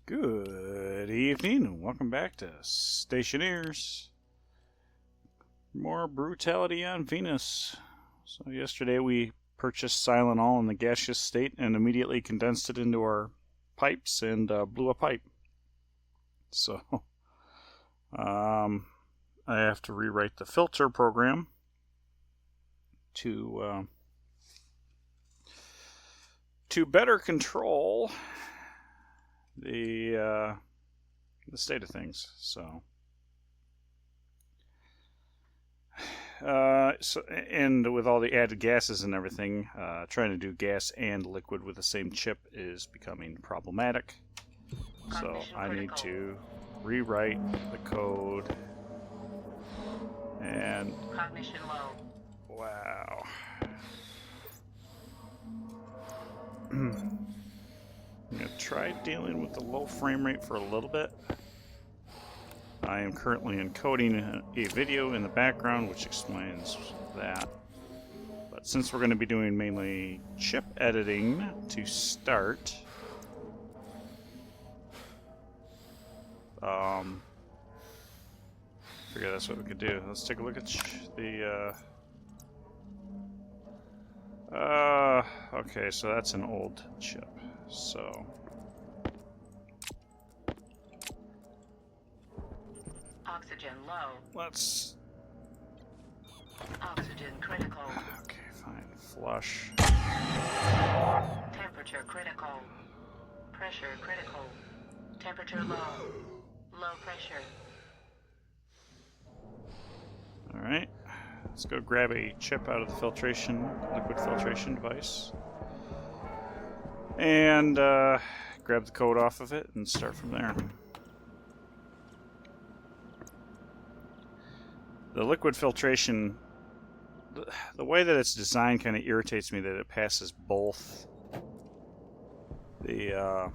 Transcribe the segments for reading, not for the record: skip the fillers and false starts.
Good evening and welcome back to Stationeers. More Brutality on Venus. So yesterday we purchased Silent in the gaseous state and immediately condensed it into our pipes and blew a pipe. So I have to rewrite the filter program to better control the state of things. So and with all the added gases and everything, trying to do gas and liquid with the same chip is becoming problematic. So I need to rewrite the code. And cognition low. Wow. I'm going to try dealing with the low frame rate for a little bit. I am currently encoding a video in the background which explains that. But since we're going to be doing mainly chip editing to start, figure that's what we could do. Let's take a look at the okay, so that's an old chip. So Oxygen low. let's Oxygen critical. okay, fine. Flush. Temperature critical. Pressure critical. Temperature low. Low pressure. Alright. Let's go grab a chip out of the liquid filtration device. And grab the code off of it and start from there. The liquid filtration, the way that it's designed kind of irritates me, that it passes both the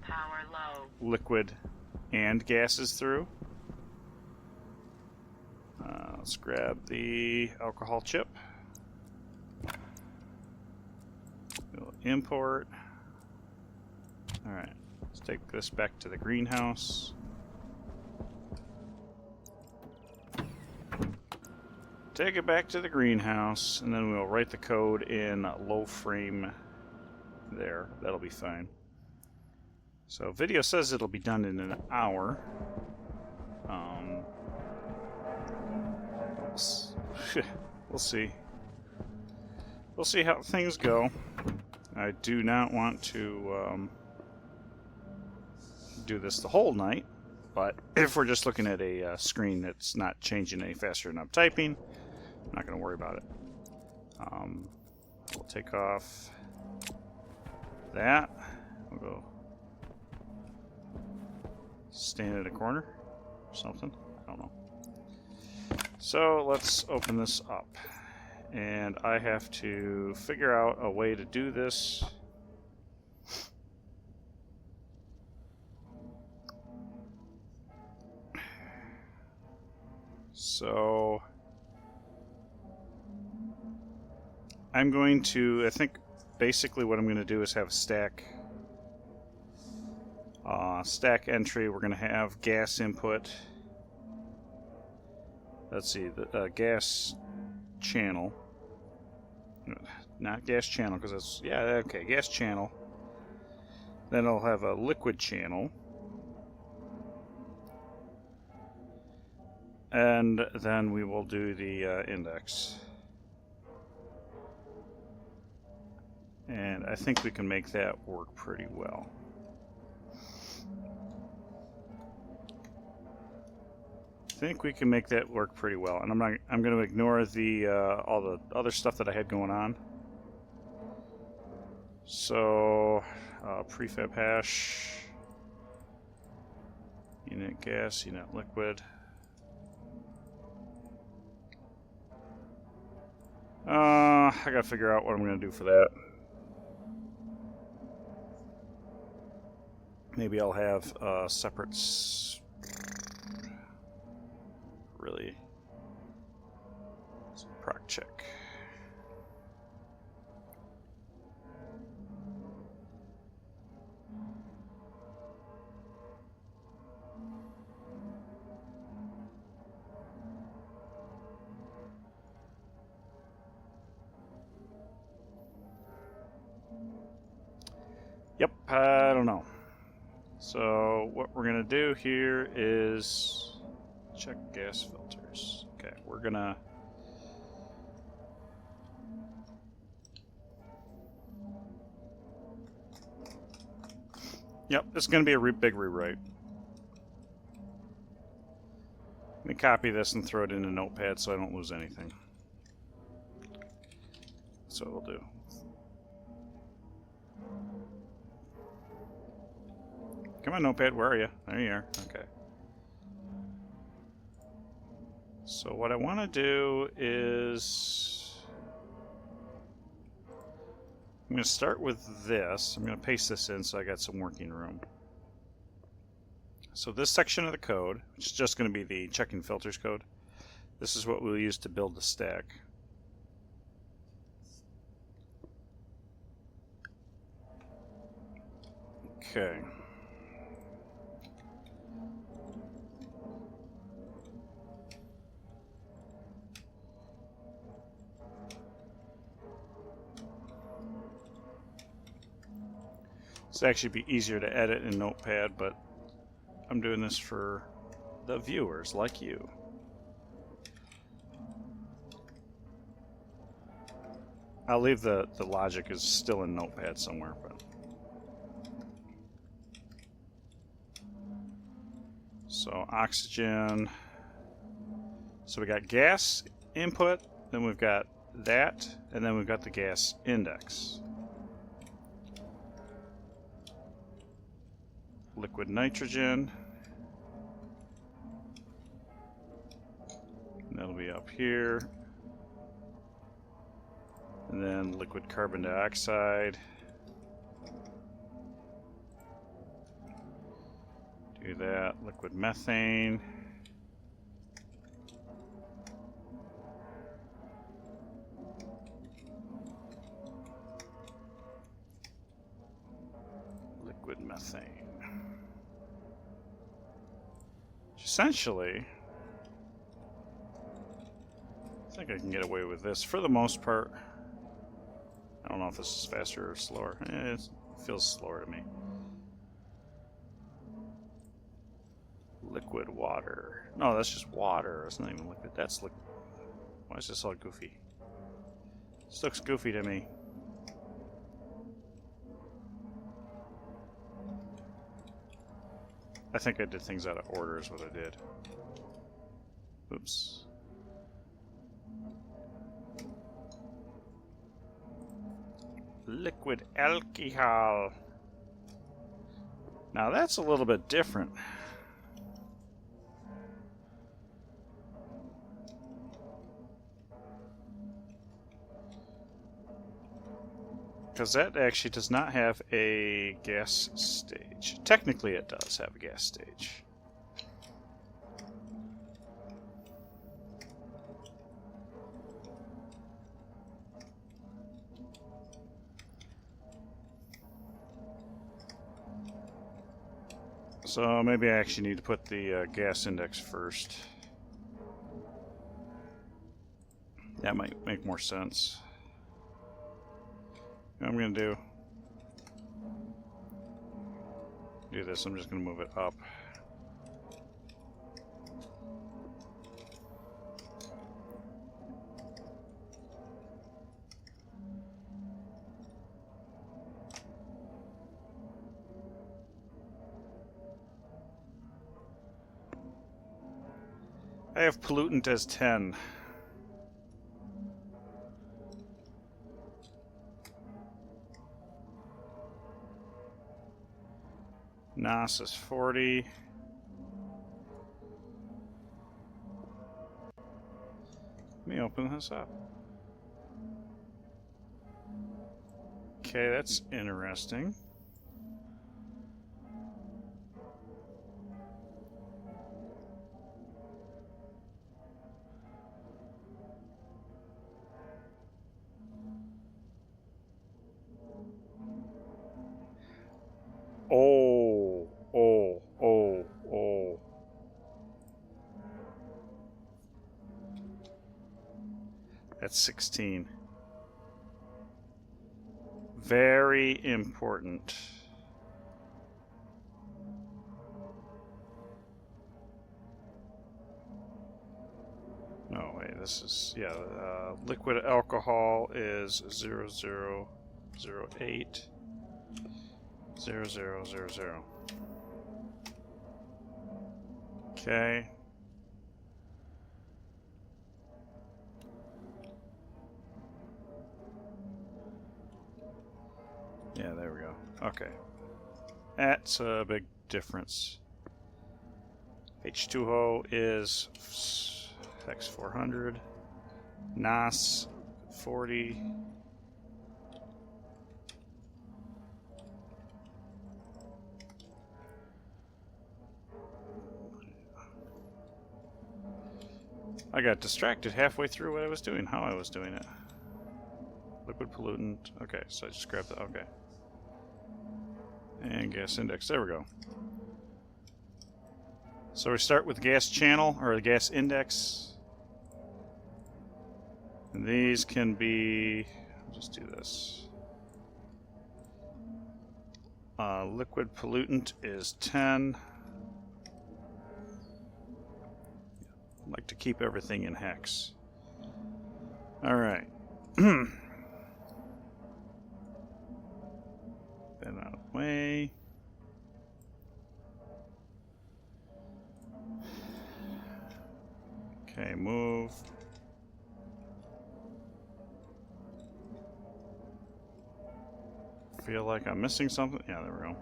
Power low. liquid and gases through. Let's grab the alcohol chip. We'll import. Alright, let's take this back to the greenhouse. Take it back to the greenhouse, and then we'll write the code in low frame there. That'll be fine. So video says it'll be done in an hour. We'll see. We'll see how things go. I do not want to do this the whole night, but if we're just looking at a screen that's not changing any faster than I'm typing, I'm not going to worry about it. We'll take off that. We'll go stand in a corner or something. I don't know. So let's open this up. And I have to figure out a way to do this. So I'm going to, I think basically what I'm going to do is have a stack entry. We're going to have gas input. Let's see, the gas channel. Not gas channel, because it's, yeah, okay, gas channel. Then I'll have a liquid channel. And then we will do the index. And I think we can make that work pretty well. I think we can make that work pretty well, and I'm going to ignore the all the other stuff that I had going on. So prefab hash, unit gas, unit liquid. I got to figure out what I'm going to do for that. Maybe I'll have separate. Really, proc check. Yep, I don't know. So what we're gonna do here is check gas filters. Okay, we're gonna Yep, it's gonna be a big rewrite. Let me copy this and throw it in a notepad so I don't lose anything. That's what we'll do. Come on, notepad, where are you? There you are. Okay. So what I want to do is I'm going to start with this. I'm going to paste this in so I got some working room. So this section of the code, which is just going to be the checking filters code, this is what we'll use to build the stack. Okay. It's actually be easier to edit in Notepad, but I'm doing this for the viewers like you. I'll leave the logic is still in Notepad somewhere, but so oxygen. So we got gas input, then we've got that, and then we've got the gas index. Liquid nitrogen. And that'll be up here. And then liquid carbon dioxide. Do that. Liquid methane. Liquid methane. Essentially, I think I can get away with this for the most part. I don't know if this is faster or slower. It feels slower to me. Liquid water. No, that's just water. It's not even liquid. That's liquid. Why is this all goofy? This looks goofy to me. I think I did things out of order is what I did. Oops. Liquid alcohol. Now that's a little bit different. Because that actually does not have a gas stage. Technically it does have a gas stage. So maybe I actually need to put the gas index first. That might make more sense. What I'm going to do this. I'm just going to move it up. I have pollutant as 10. NOS is 40. Let me open this up. Okay, that's interesting. Oh. That's 16. Very important. this is, yeah, liquid alcohol is 0008 0000. Okay. Yeah, there we go. Okay. That's a big difference. H2O is hex 400. NOS 40. I got distracted halfway through what I was doing, how I was doing it. Liquid pollutant. Okay, so I just grabbed that. Okay. And gas index. There we go. So we start with gas channel, or the gas index. And these can be, I'll just do this. Liquid pollutant is 10. I like to keep everything in hex. Alright. Then out of the way. Okay, move. Feel like I'm missing something. Yeah, there we go.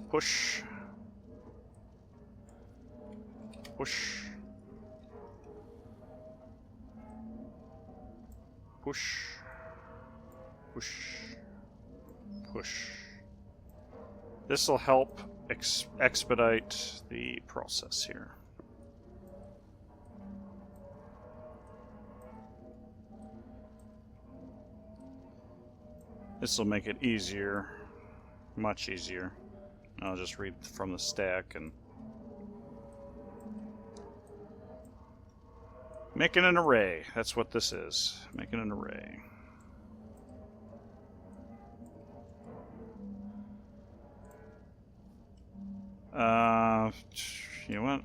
Push. Push. Push. Push. Push. This will help expedite the process here. This will make it easier, much easier. I'll just read from the stack and making an array. That's what this is. Making an array. You know what?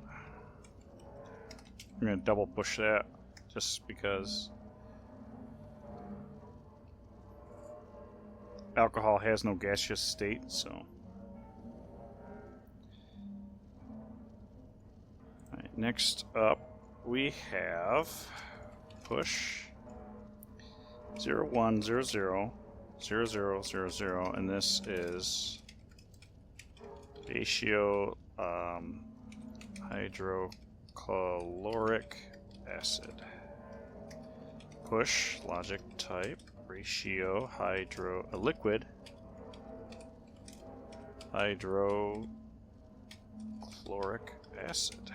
I'm gonna double push that just because alcohol has no gaseous state, so. Alright, next up we have push 0100 0000, and this is ratio hydrochloric acid. Push logic type ratio liquid hydrochloric acid.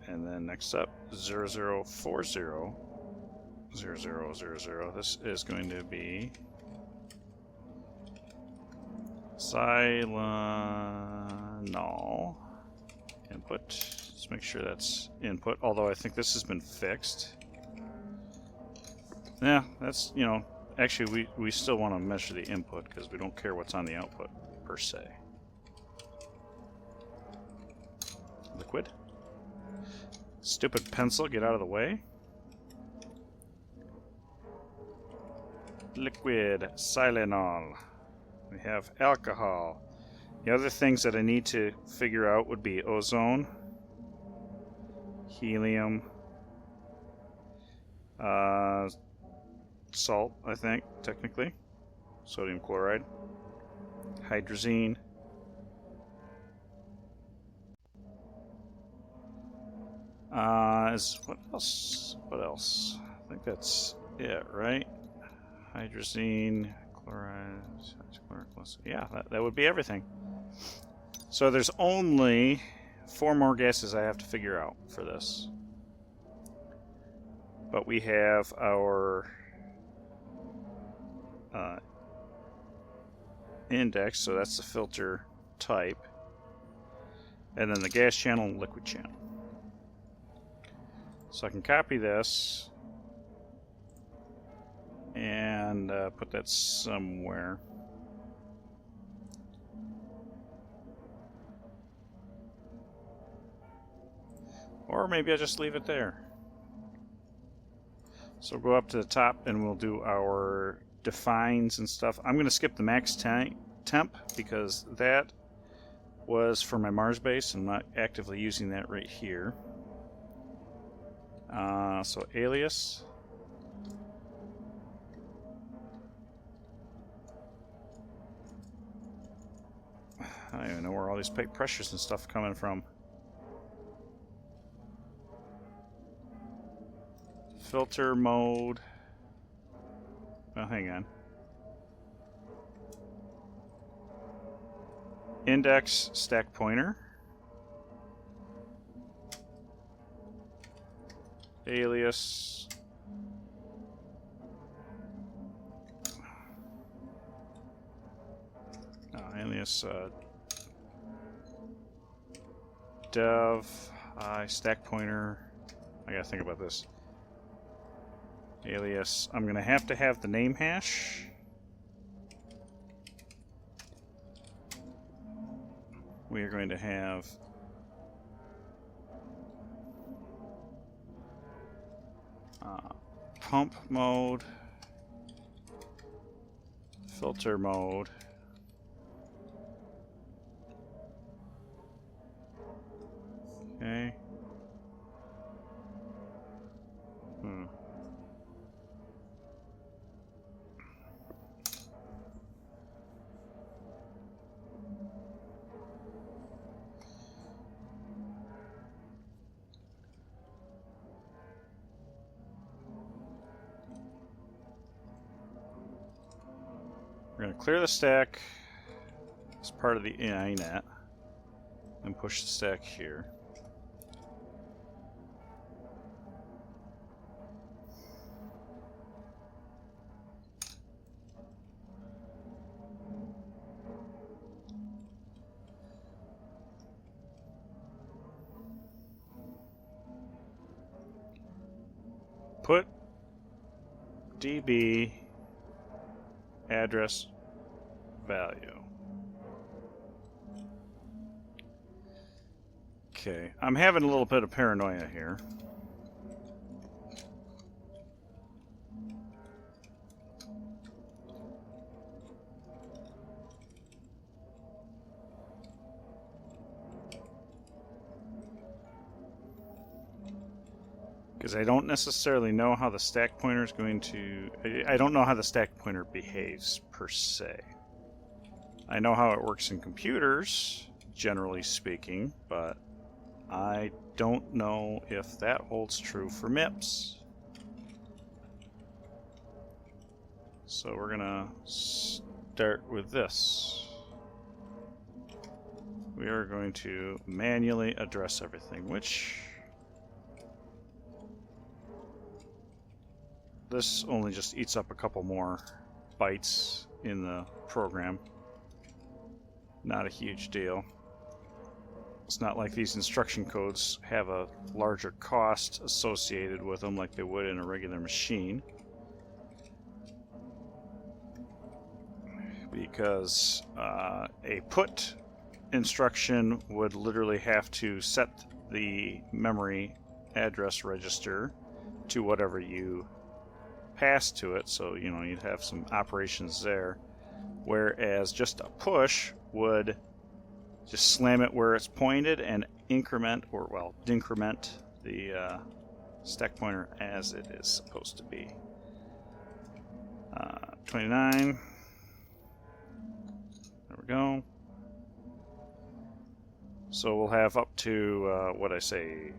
And then next up 0040 0000. This is going to be Xylanol input. Let's make sure that's input, although I think this has been fixed. Yeah, that's, you know, actually we still want to measure the input because we don't care what's on the output per se. Liquid. Stupid pencil, get out of the way. Liquid Xylanol. We have alcohol. The other things that I need to figure out would be ozone, helium, salt, I think, technically, sodium chloride, hydrazine, what else? What else? I think that's it, right? Hydrazine, chloride, yeah, that would be everything. So there's only 4 more gases I have to figure out for this. But we have our index, so that's the filter type, and then the gas channel and liquid channel. So I can copy this and put that somewhere. Or maybe I just leave it there. So go up to the top and we'll do our defines and stuff. I'm going to skip the max temp because that was for my Mars base. I'm not actively using that right here. So alias. I don't even know where all these pipe pressures and stuff coming from. Filter mode. Oh, hang on. Index stack pointer. Alias. Alias dev stack pointer. I gotta think about this. Alias. I'm gonna have to have the name hash. We are going to have pump mode, filter mode, okay. We're going to clear the stack as part of the INET and push the stack here. Put DB address value. Okay, I'm having a little bit of paranoia here. Because I don't necessarily know how the stack pointer is going to... I don't know how the stack pointer behaves, per se. I know how it works in computers, generally speaking, but I don't know if that holds true for MIPS. So we're going to start with this. We are going to manually address everything, which... This only just eats up a couple more bytes in the program. Not a huge deal. It's not like these instruction codes have a larger cost associated with them like they would in a regular machine. Because a put instruction would literally have to set the memory address register to whatever you pass to it, so you know you'd have some operations there, whereas just a push would just slam it where it's pointed and increment, or well, decrement the stack pointer as it is supposed to be. 29. There we go. So we'll have up to what I say,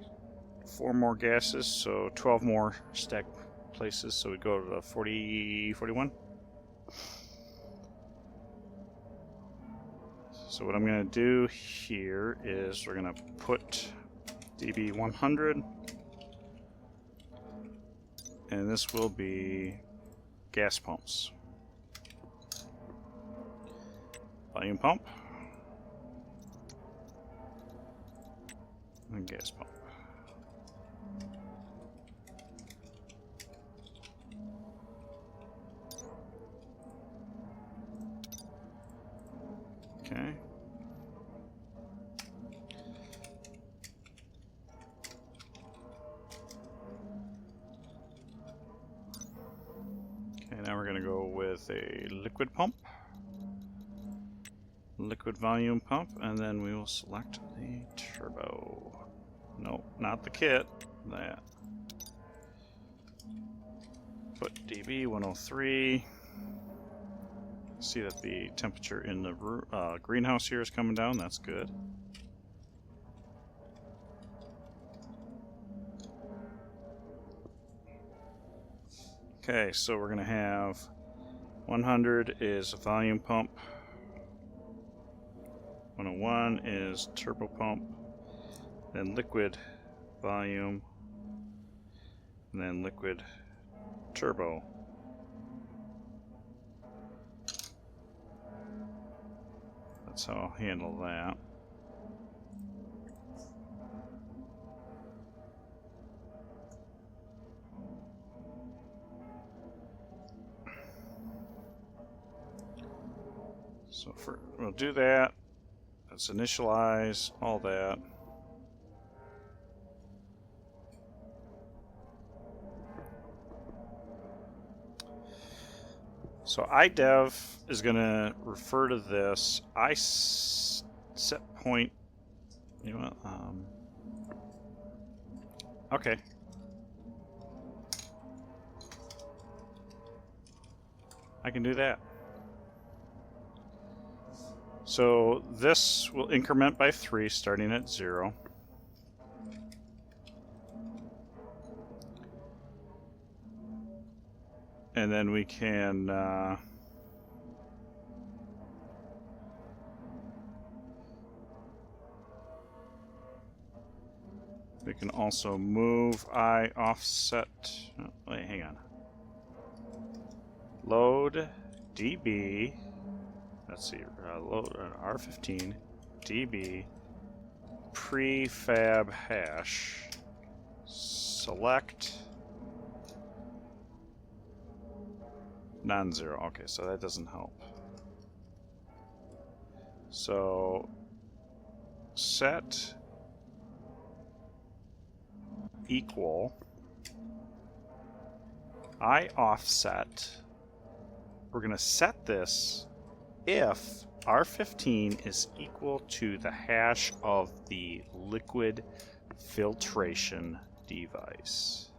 4 more gases, so 12 more stack places, so we go to the 41. So what I'm going to do here is we're going to put DB 100, and this will be gas pumps. Volume pump and gas pump. Okay. with a liquid pump, liquid volume pump, and then we will select the turbo. Nope, not the kit, that. Put dB 103. See that the temperature in the greenhouse here is coming down, that's good. Okay, so we're going to have 100 is a volume pump, 101 is turbo pump, then liquid volume, and then liquid turbo. That's how I'll handle that. So we'll do that. Let's initialize all that. So iDev is going to refer to this. Set point. You know what? Okay. I can do that. So this will increment by 3, starting at 0. And then we can also move I offset. Oh, wait, hang on. Load dB. Let's see, load R15 dB prefab hash. Select non-zero. Okay, so that doesn't help. So set equal I offset. We're going to set this if R15 is equal to the hash of the liquid filtration device.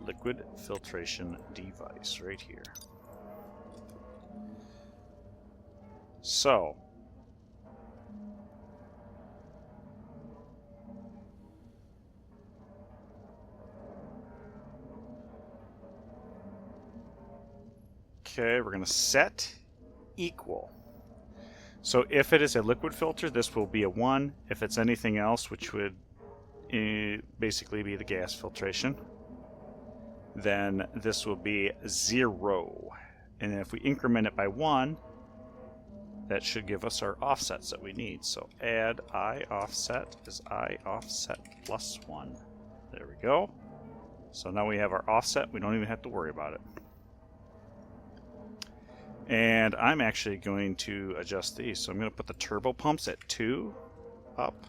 Liquid filtration device right here. So okay, we're going to set equal. So if it is a liquid filter, this will be a 1. If it's anything else, which would basically be the gas filtration, then this will be 0. And if we increment it by 1, that should give us our offsets that we need. So add I offset is I offset plus 1. There we go. So now we have our offset. We don't even have to worry about it. And I'm actually going to adjust these. So I'm going to put the turbo pumps at 2 up.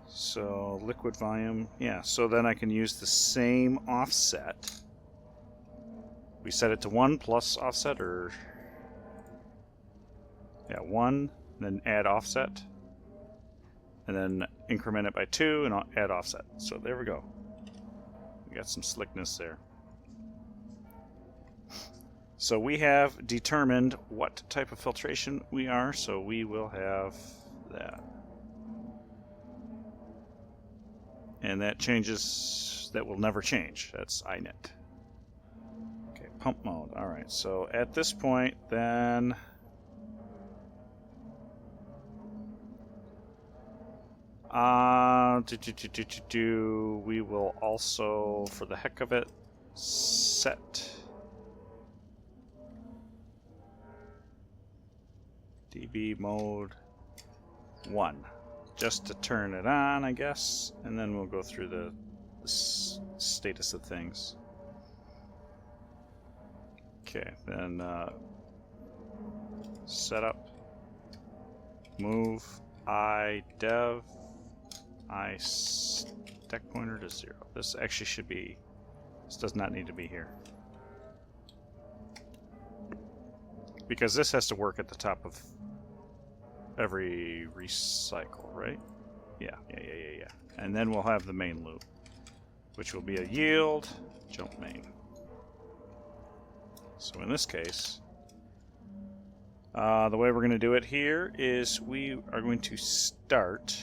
So liquid volume, yeah, so then I can use the same offset. We set it to 1 plus offset, or yeah, 1, then add offset, and then increment it by 2 and I'll add offset. So there we go. We got some slickness there. So we have determined what type of filtration we are, so we will have that. And that changes, that will never change. That's iNet. Okay, pump mode. All right, so at this point, then we will also, for the heck of it, set dB mode 1. Just to turn it on, I guess, and then we'll go through the status of things. Okay, then setup, move, I dev I stack pointer to 0. This actually should be, this does not need to be here. Because this has to work at the top of every recycle, right? Yeah. And then we'll have the main loop, which will be a yield jump main. So in this case, the way we're going to do it here is we are going to start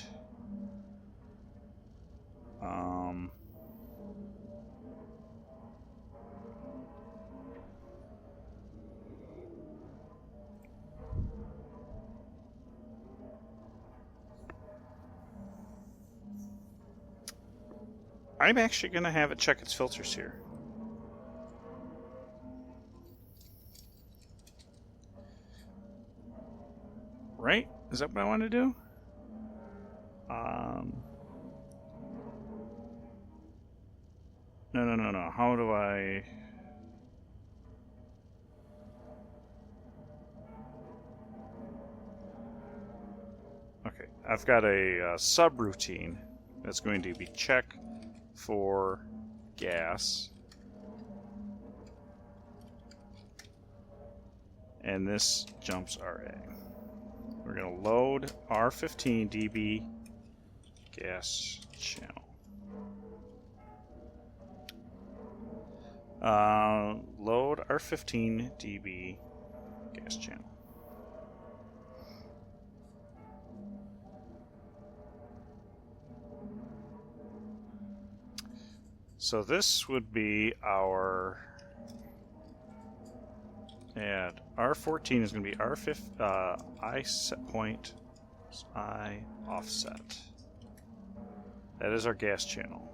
I'm actually going to have it check its filters here. Right? Is that what I want to do? No. How do I... Okay, I've got a subroutine that's going to be check for gas. And this jumps RA. We're going to load R15 dB gas channel. Load R15 dB gas channel. So this would be our, and R14 is going to be R5, I set point, I offset. That is our gas channel.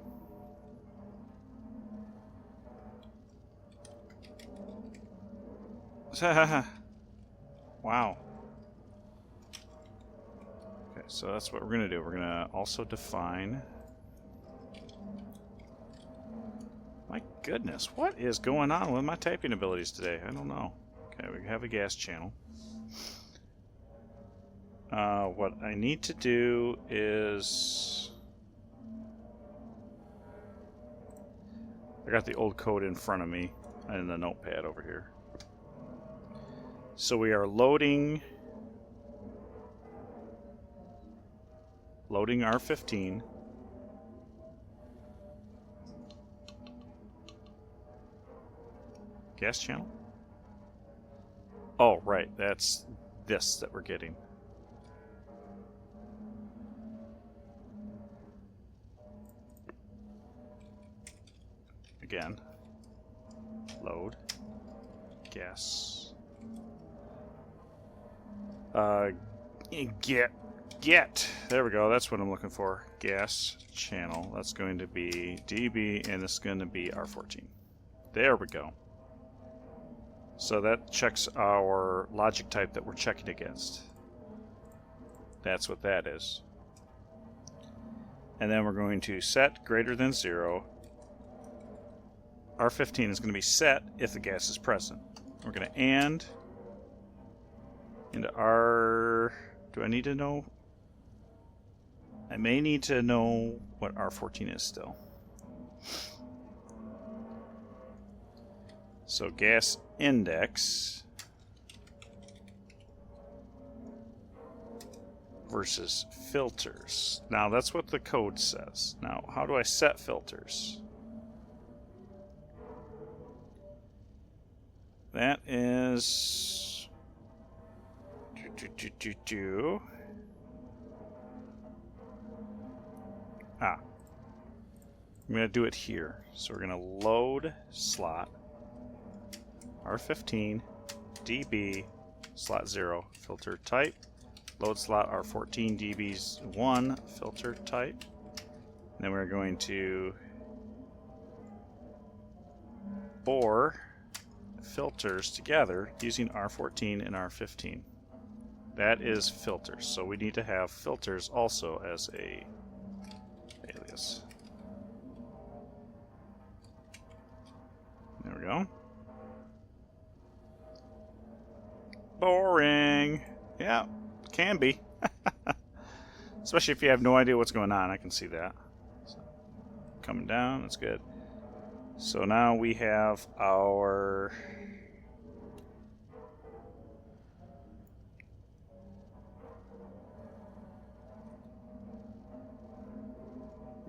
Wow. Okay, so that's what we're going to do. We're going to also define... My goodness, what is going on with my typing abilities today? I don't know. Okay, we have a gas channel. What I need to do is... I got the old code in front of me in the notepad over here. So we are loading R15. Gas channel? Oh, right. That's this that we're getting. Again. Load. Gas. Get. There we go. That's what I'm looking for. Gas channel. That's going to be dB, and this is going to be R14. There we go. So that checks our logic type that we're checking against. That's what that is. And then we're going to set greater than 0. R15 is going to be set if the gas is present. We're going to AND into R... Do I need to know? I may need to know what R14 is still. So gas index versus filters. Now that's what the code says. Now how do I set filters? That is I'm going to do it here. So we're going to load slot R15 dB slot 0 filter type. Load slot R14 dB's 1 filter type. And then we're going to bore filters together using R14 and R15. That is filters. So we need to have filters also as a alias. There we go. Boring. Yeah, can be. Especially if you have no idea what's going on, I can see that. So, coming down, that's good. So now we have our...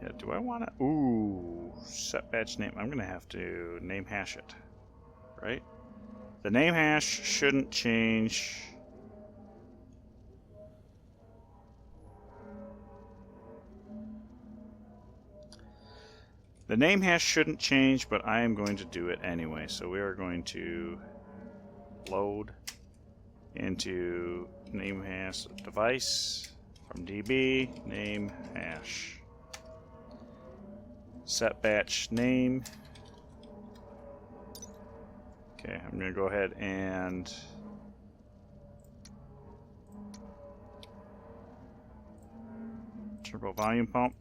Yeah, do I want to... Ooh, set batch name. I'm going to have to name hash it, right? The name hash shouldn't change. The name hash shouldn't change, but I am going to do it anyway. So we are going to load into name hash device from DB, name hash. Set batch name. Okay, I'm going to go ahead and turbo volume pump.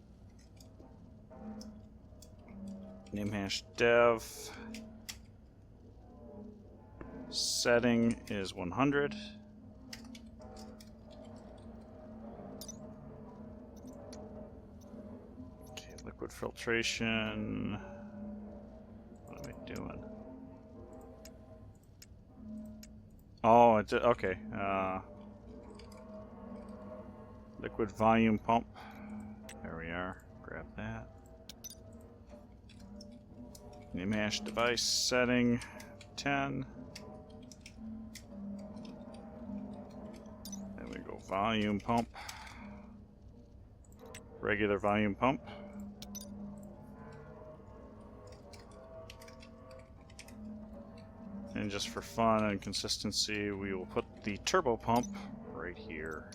Name hash dev. Setting is 100. Okay, liquid filtration. What am I doing? Oh, it's okay. Liquid volume pump. There we are. Grab that. Name hash device setting 10. Then we go volume pump. Regular volume pump. And just for fun and consistency, we will put the turbo pump right here.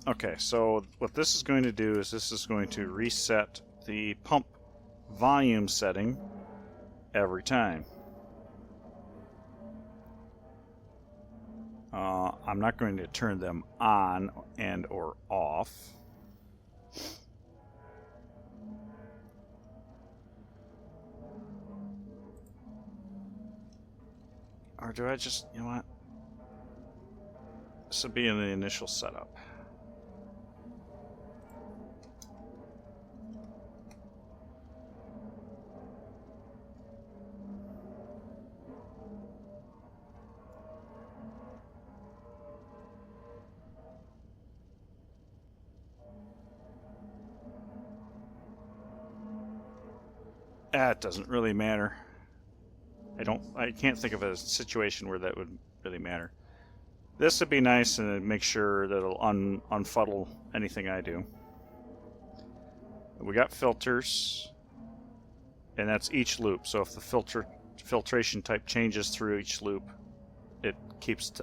Okay, so what this is going to do is this is going to reset the pump volume setting every time. I'm not going to turn them on and or off. Or do I just, you know what? This will be in the initial setup. It doesn't really matter. I can't think of a situation where that would really matter. This would be nice and make sure that it'll unfuddle anything I do. We got filters, and that's each loop. So if the filtration type changes through each loop, it keeps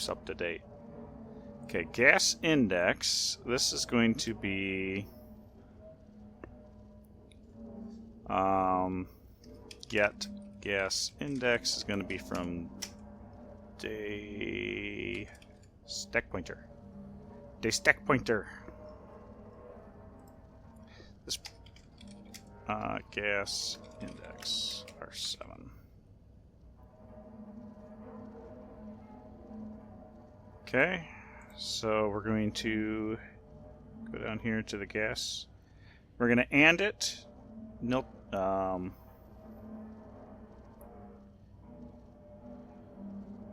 up to date. Okay, gas index. This is going to be get gas index is going to be from day stack pointer. Day stack pointer. This gas index R7. Okay, so we're going to go down here to the gas. We're going to AND it.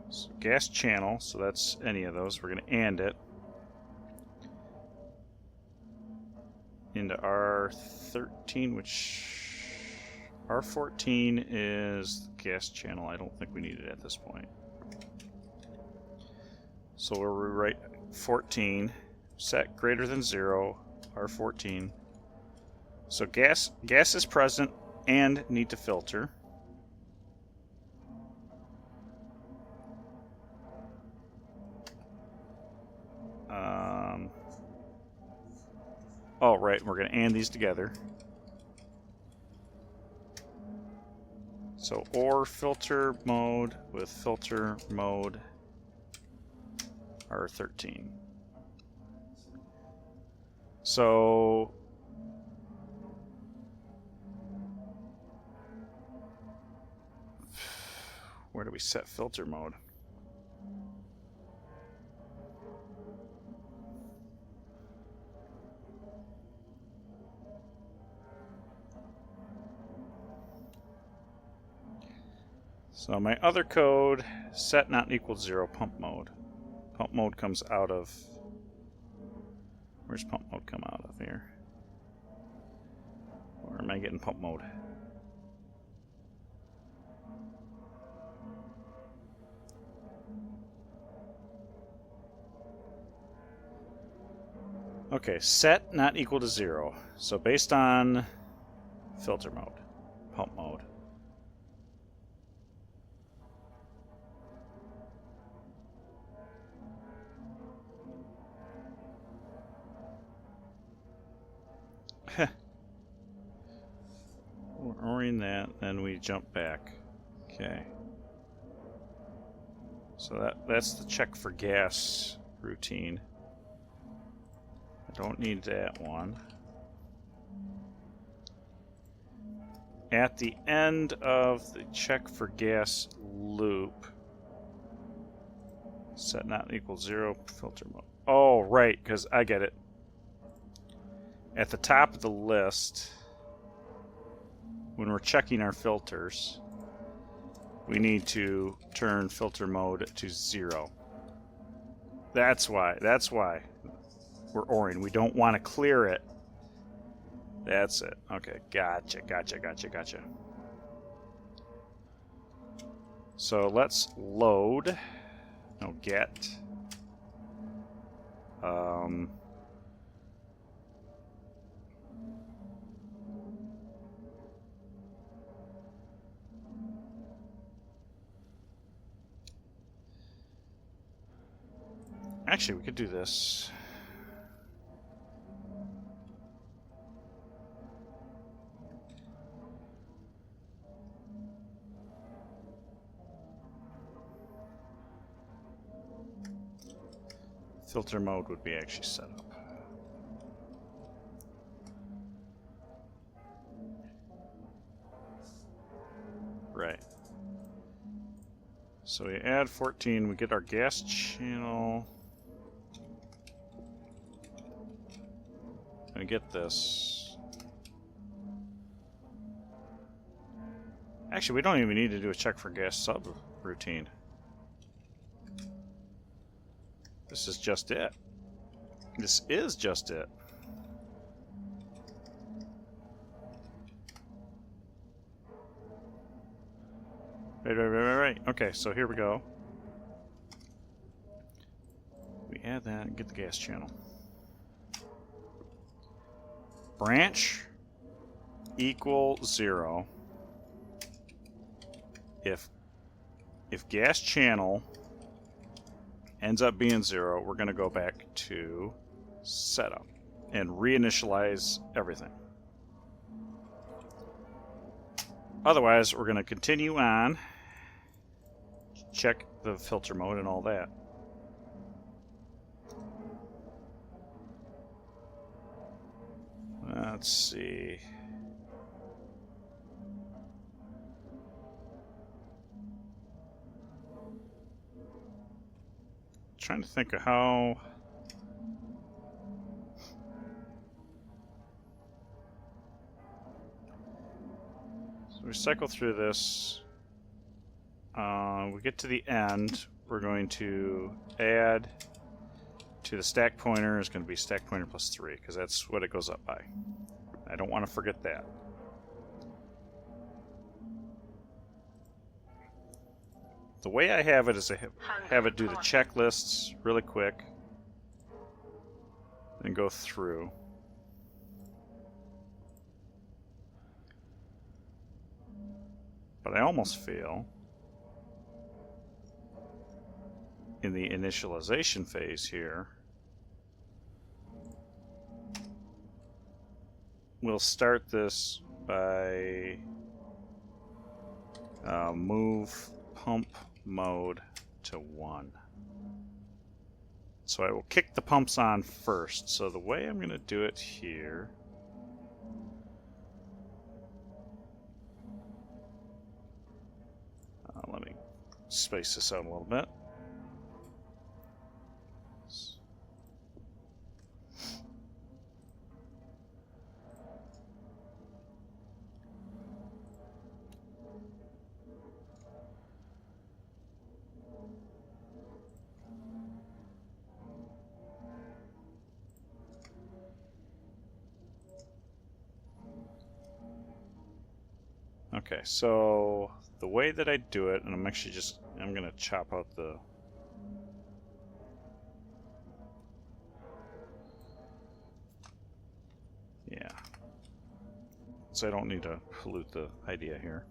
So gas channel, so that's any of those. We're going to AND it into R13, which R14 is the gas channel. I don't think we need it at this point. So we'll rewrite 14, set greater than 0, R14. So gas is present and need to filter. Oh, right, we're going to AND these together. So OR filter mode with filter mode R13. So where do we set filter mode? So my other code, set not equal to 0, pump mode. Pump mode comes out of... Where's pump mode come out of here? Where am I getting pump mode? Okay, set not equal to 0. So based on filter mode, pump mode. We're ordering that, then we jump back. Okay. So that's the check for gas routine. I don't need that one. At the end of the check for gas loop, set not equal 0, filter mode. Oh, right, because I get it. At the top of the list, when we're checking our filters, we need to turn filter mode to 0. That's why we're oring. We don't want to clear it. That's it. Okay, gotcha. So let's load. No, get. Actually, we could do this. Filter mode would be actually set up. Right. So we add 14, we get our gas channel. And we get this. Actually, we don't even need to do a check for gas sub routine. This is just it. This is just it. Right. Okay, so here we go. We add that and get the gas channel. Branch equal 0. If gas channel ends up being 0, we're going to go back to setup and reinitialize everything. Otherwise, we're going to continue on, check the filter mode and all that. Let's see. Trying to think of how. So we cycle through this. We get to the end. We're going to add to the stack pointer. Is going to be stack pointer plus 3 because that's what it goes up by. I don't want to forget that. The way I have it is I have it do the checklists really quick and go through. But I almost feel in the initialization phase here, we'll start this by move pump mode to 1. So I will kick the pumps on first. So the way I'm going to do it here, let me space this out a little bit. Okay, so the way that I do it, and I'm gonna chop out the... Yeah. So I don't need to pollute the idea here.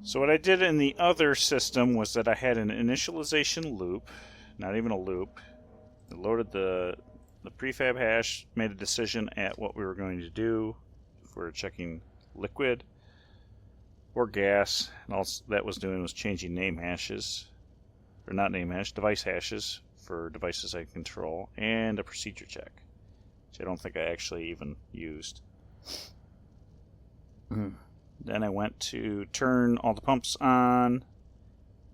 So what I did in the other system was that I had an initialization loop, not even a loop. It loaded the prefab hash, made a decision at what we were going to do. If we were checking liquid or gas, and all that was doing was changing name hashes, or not name hash, device hashes for devices I control, and a procedure check, which I don't think I actually even used. Then I went to turn all the pumps on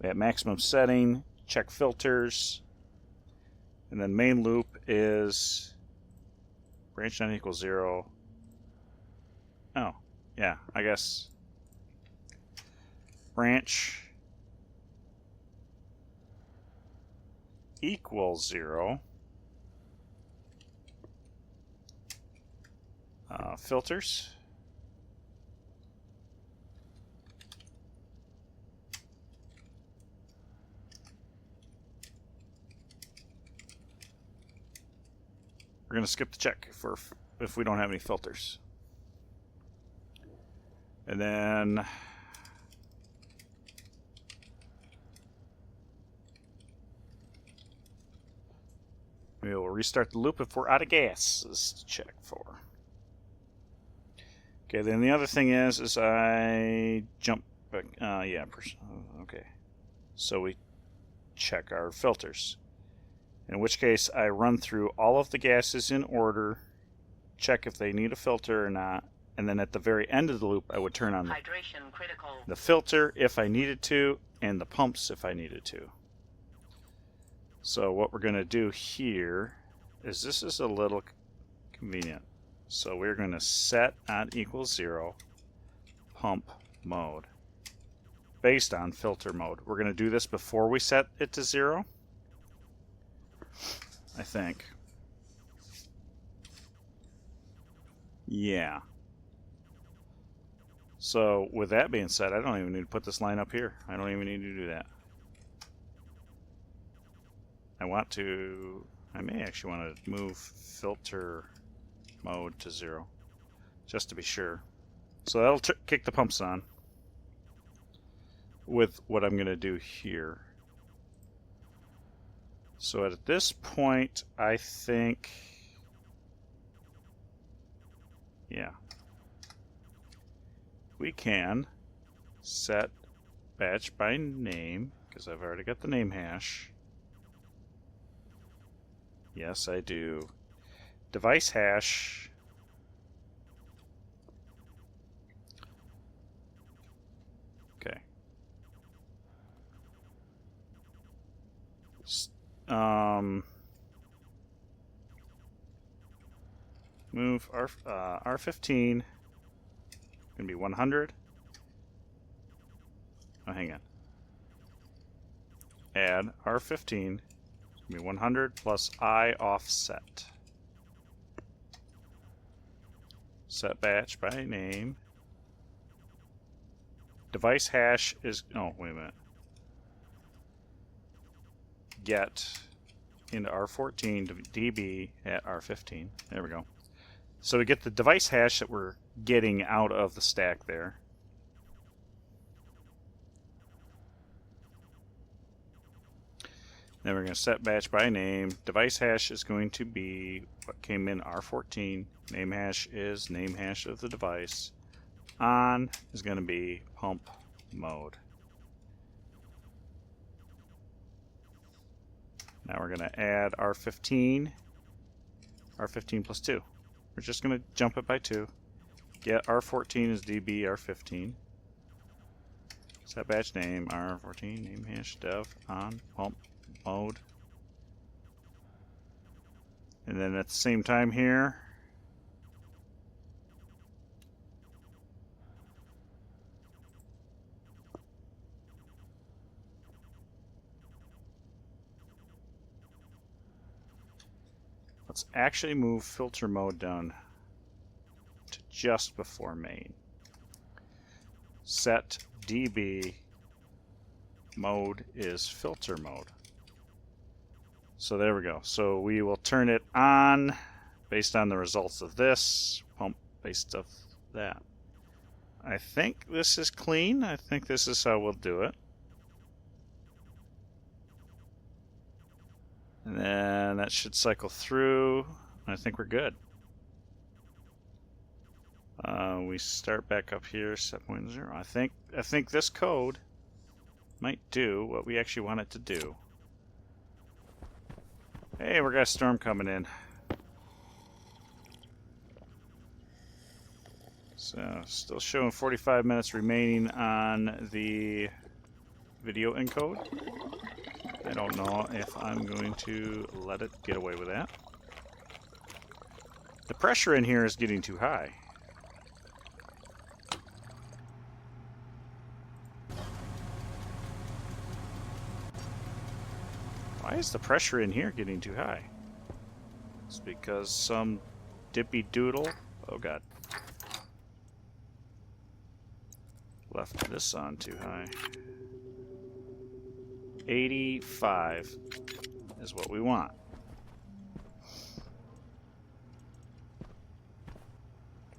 at maximum setting, check filters, and then main loop is branch not equals 0. Oh, yeah, I guess branch equals 0. Filters. We're going to skip the check if we don't have any filters. And then we'll restart the loop if we're out of gases to check for. Okay, then the other thing is I jump back. Yeah, okay. So we check our filters. In which case, I run through all of the gases in order, check if they need a filter or not, and then at the very end of the loop, I would turn on Hydration critical. the filter if I needed to, and the pumps if I needed to. So what we're going to do here is this is a little convenient. So we're going to set on equals 0 pump mode based on filter mode. We're going to do this before we set it to 0. I think. Yeah. So with that being said, I don't even need to put this line up here. I don't even need to do that. I may actually want to move filter mode to 0 just to be sure. So that'll kick the pumps on with what I'm going to do here. So at this point, I think, yeah, we can set batch by name, because I've already got the name hash. Yes, I do. Device hash. Okay. Move R15. Gonna be 100. Oh, hang on. Add R15. Gonna be 100 plus I offset. Set batch by name. Device hash is, oh, wait a minute. Get into R14 to db at R15. There we go. So we get the device hash that we're getting out of the stack there. Then we're going to set batch by name. Device hash is going to be what came in R14. Name hash is name hash of the device. On is going to be pump mode. Now we're going to add R15. R15 plus 2. We're just going to jump it by 2. Get R14 is db R15. Set batch name R14 name hash dev on pump mode. And then at the same time here, let's actually move filter mode down to just before main. Set DB mode is filter mode. So there we go. So we will turn it on based on the results of this, pump based off that. I think this is clean. I think this is how we'll do it. And then that should cycle through. I think we're good. We start back up here, 7.0. I think this code might do what we actually want it to do. Hey, we got a storm coming in. So, still showing 45 minutes remaining on the video encode. I don't know if I'm going to let it get away with that. The pressure in here is getting too high. Why is the pressure in here getting too high? It's because some dippy doodle, oh god, left this on too high. 85 is what we want.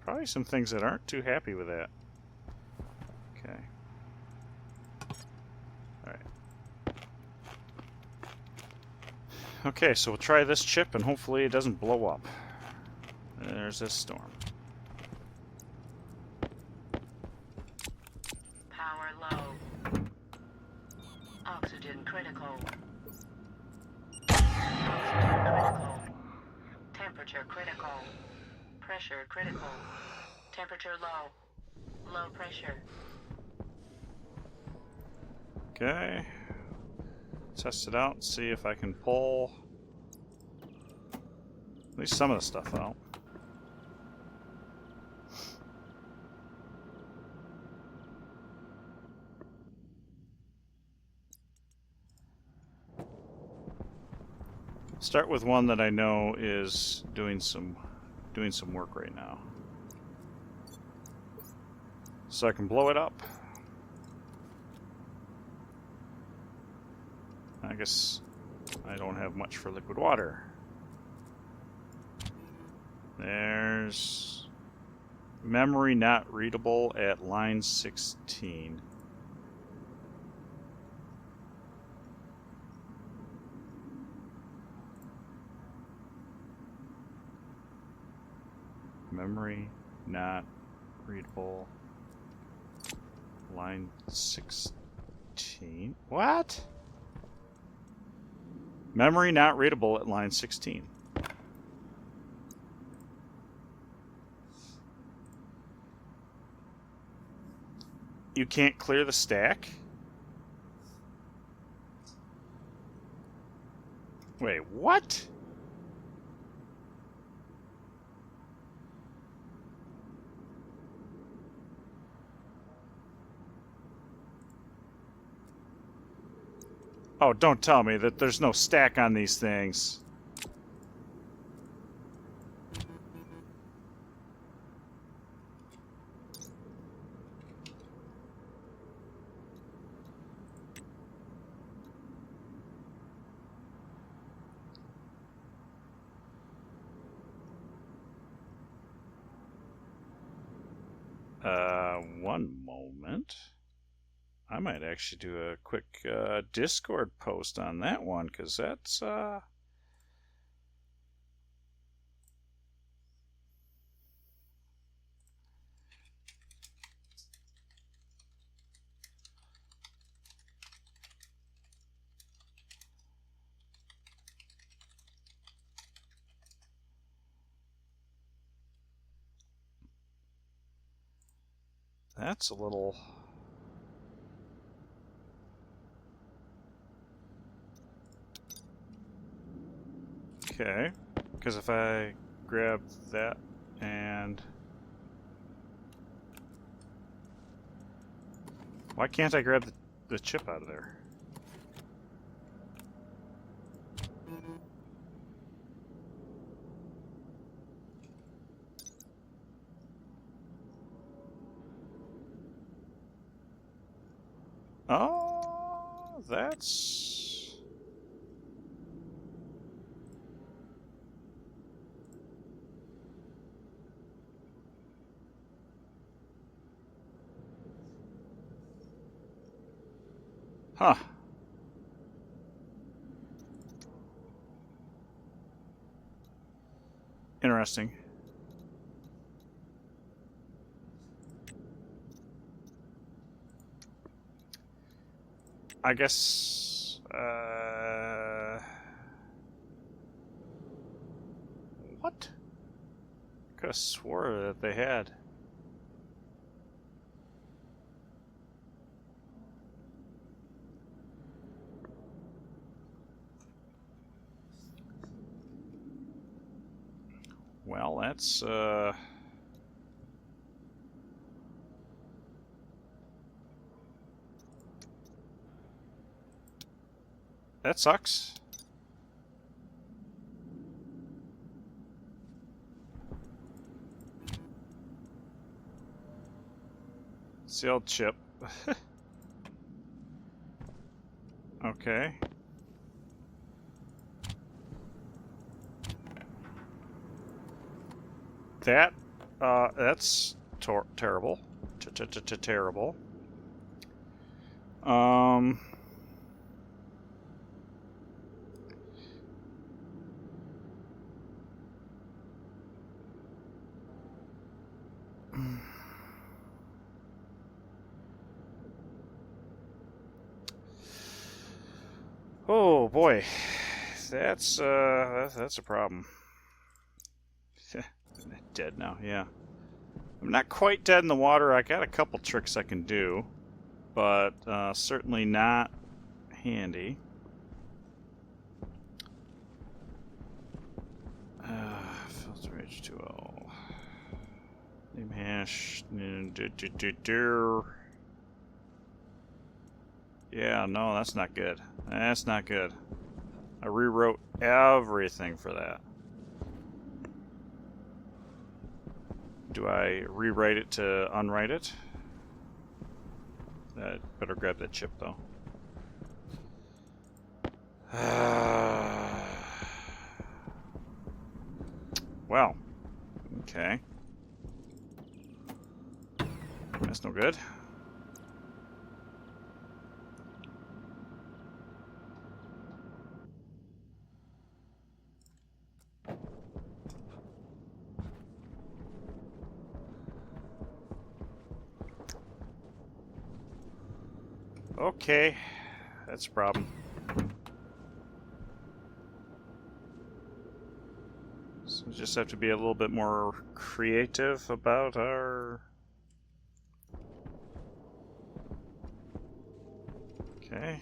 Probably some things that aren't too happy with that. Okay. Alright. Okay, so we'll try this chip and hopefully it doesn't blow up. There's this storm. Power low. Oxygen critical. Oxygen critical. Temperature critical. Pressure critical. Temperature low. Low pressure. Okay. Test it out and see if I can pull at least some of the stuff out. Start with one that I know is doing some work right now. So I can blow it up. I guess I don't have much for liquid water. There's memory not readable at line 16. Memory not readable. Line 16. What? Memory not readable at line 16. You can't clear the stack? Wait, what? Oh, don't tell me that there's no stack on these things. One moment. I might actually do a quick Discord post on that one, because that's a little. Okay, because if I grab that and... Why can't I grab the chip out of there? That's... Huh. Interesting. I guess... what? Could have swore that they had. Well, that's, that sucks. It's the old chip. Okay. That's terrible. Terrible. Oh boy, that's a problem. Dead now, yeah. I'm not quite dead in the water. I got a couple tricks I can do, but certainly not handy. Filter H2O. Name hash. Yeah, no, that's not good. That's not good. I rewrote everything for that. Do I rewrite it to unwrite it? I'd better grab that chip, though. Well, okay. That's no good. Okay, that's a problem. So we just have to be a little bit more creative about our... Okay.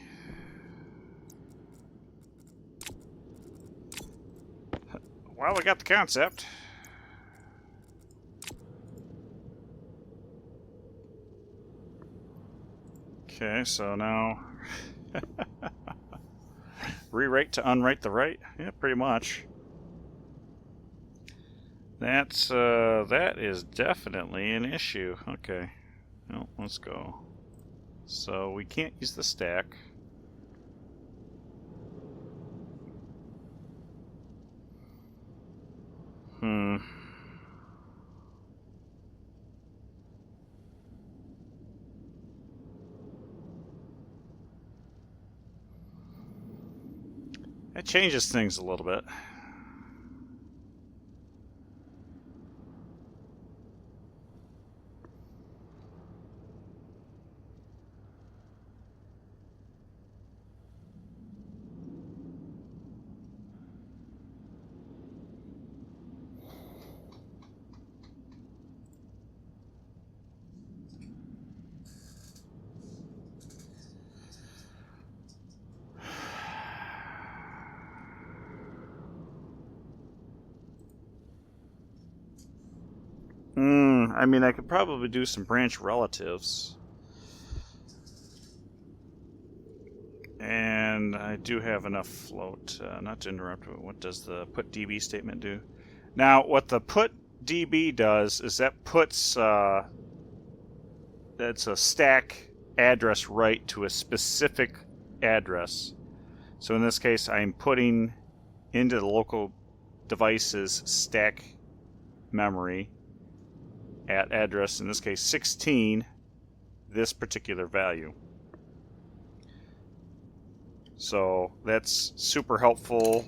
Well, we got the concept. Okay, so now rewrite to unwrite the right. Yeah, pretty much. That's that is definitely an issue. Okay, well, let's go. So we can't use the stack. That changes things a little bit. I mean, I could probably do some branch relatives. And I do have enough float. Not to interrupt, but what does the put DB statement do? Now, what the put DB does is that puts that's a stack address right to a specific address. So in this case, I'm putting into the local device's stack memory at address, in this case 16, this particular value. So that's super helpful.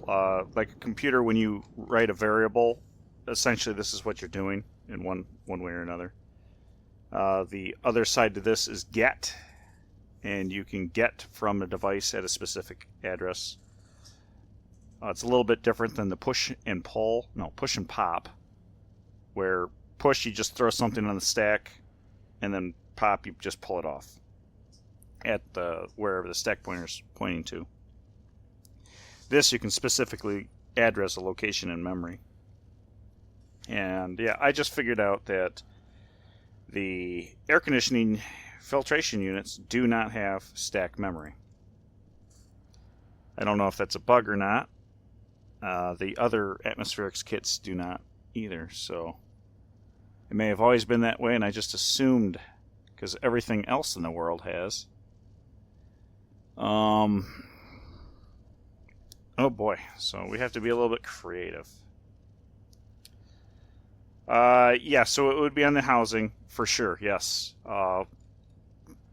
Like a computer, when you write a variable, essentially this is what you're doing in one way or another. The other side to this is get, and you can get from a device at a specific address. It's a little bit different than the push and pop, where push you just throw something on the stack, and then pop you just pull it off at wherever the stack pointer is pointing to. This you can specifically address a location in memory. And yeah, I just figured out that the air conditioning filtration units do not have stack memory. I don't know if that's a bug or not. The other atmospherics kits do not either, so it may have always been that way and I just assumed because everything else in the world has. Oh boy, so we have to be a little bit creative. Yeah, so it would be on the housing for sure, yes.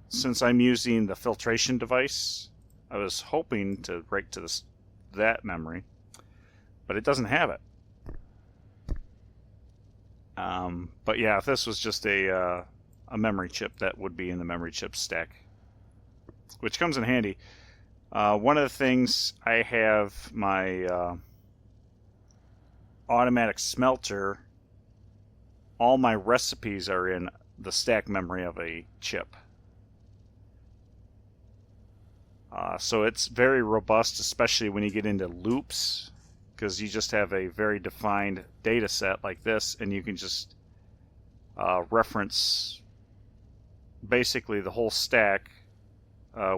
Since I'm using the filtration device, I was hoping to write to that memory, but it doesn't have it. But yeah, if this was just a memory chip, that would be in the memory chip stack, which comes in handy. One of the things, I have my automatic smelter. All my recipes are in the stack memory of a chip. So it's very robust, especially when you get into loops, because you just have a very defined data set like this, and you can just reference basically the whole stack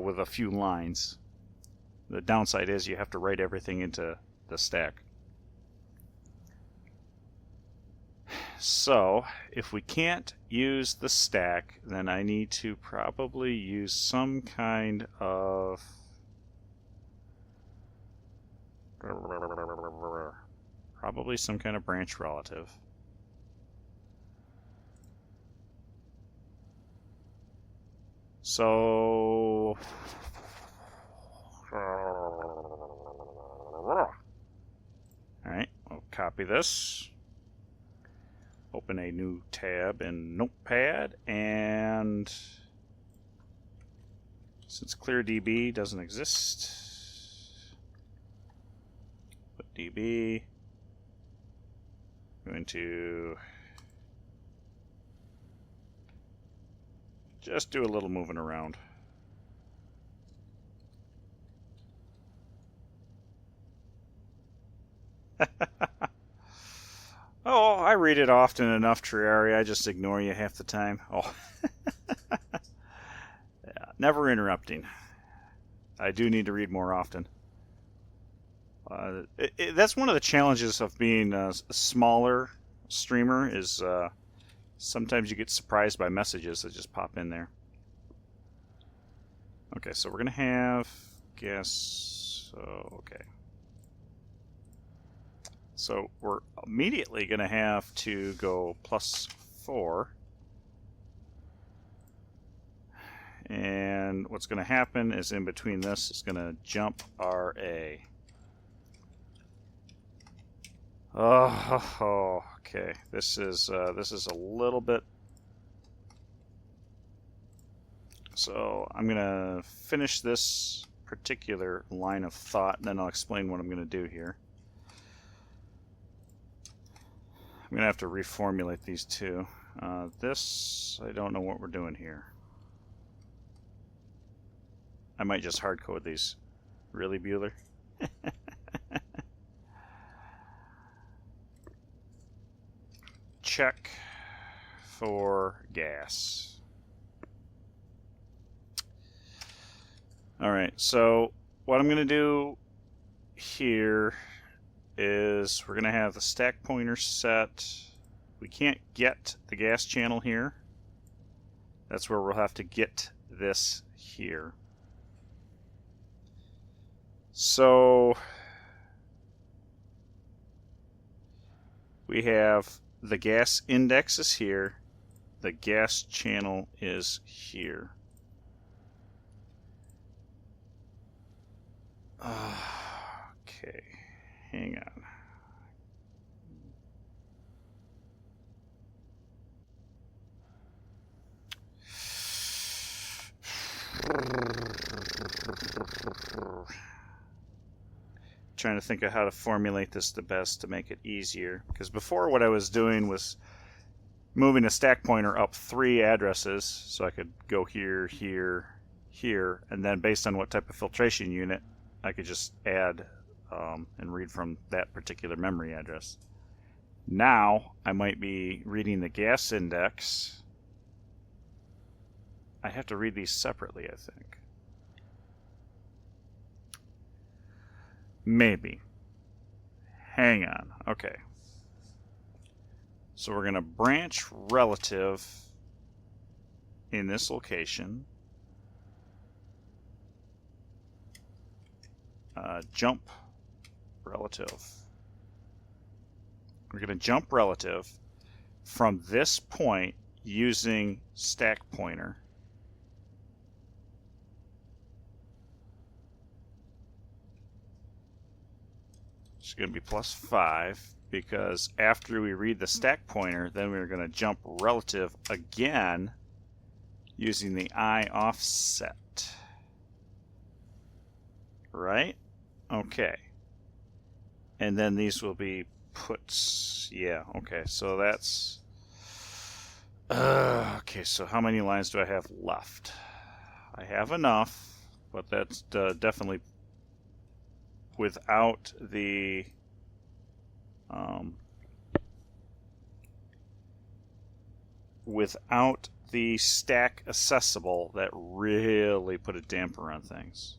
with a few lines. The downside is you have to write everything into the stack. So if we can't use the stack, then I need to probably use some kind of branch relative. So alright, I'll copy this. Open a new tab in Notepad, and since ClearDB doesn't exist, put DB, going to just do a little moving around. Oh, I read it often enough, Terraria. I just ignore you half the time. Oh, yeah, never interrupting. I do need to read more often. That's one of the challenges of being a smaller streamer is sometimes you get surprised by messages that just pop in there. Okay, so we're gonna have guess. Okay. So we're immediately going to have to go +4. And what's going to happen is in between this, it's going to jump RA. Oh, okay. This is a little bit. So I'm going to finish this particular line of thought, and then I'll explain what I'm going to do here. I'm going to have to reformulate these two. This, I don't know what we're doing here. I might just hard code these. Really, Bueller? Check for gas. Alright, so what I'm going to do here is we're going to have the stack pointer set. We can't get the gas channel here. That's where we'll have to get this here. So we have the gas index is here, the gas channel is here. Okay, hang on. Trying to think of how to formulate this the best to make it easier. Because before, what I was doing was moving a stack pointer up 3 addresses, so I could go here, here, here, and then based on what type of filtration unit, I could just add and read from that particular memory address. Now I might be reading the gas index. I have to read these separately, I think. Maybe. Hang on. Okay. So we're going to branch relative in this location. Jump relative. We're going to jump relative from this point using stack pointer. It's going to be +5 because after we read the stack pointer, then we're going to jump relative again using the I offset. Right? Okay. And then these will be puts. Yeah, okay. So that's... okay, so how many lines do I have left? I have enough, but that's definitely without the stack accessible, that really put a damper on things.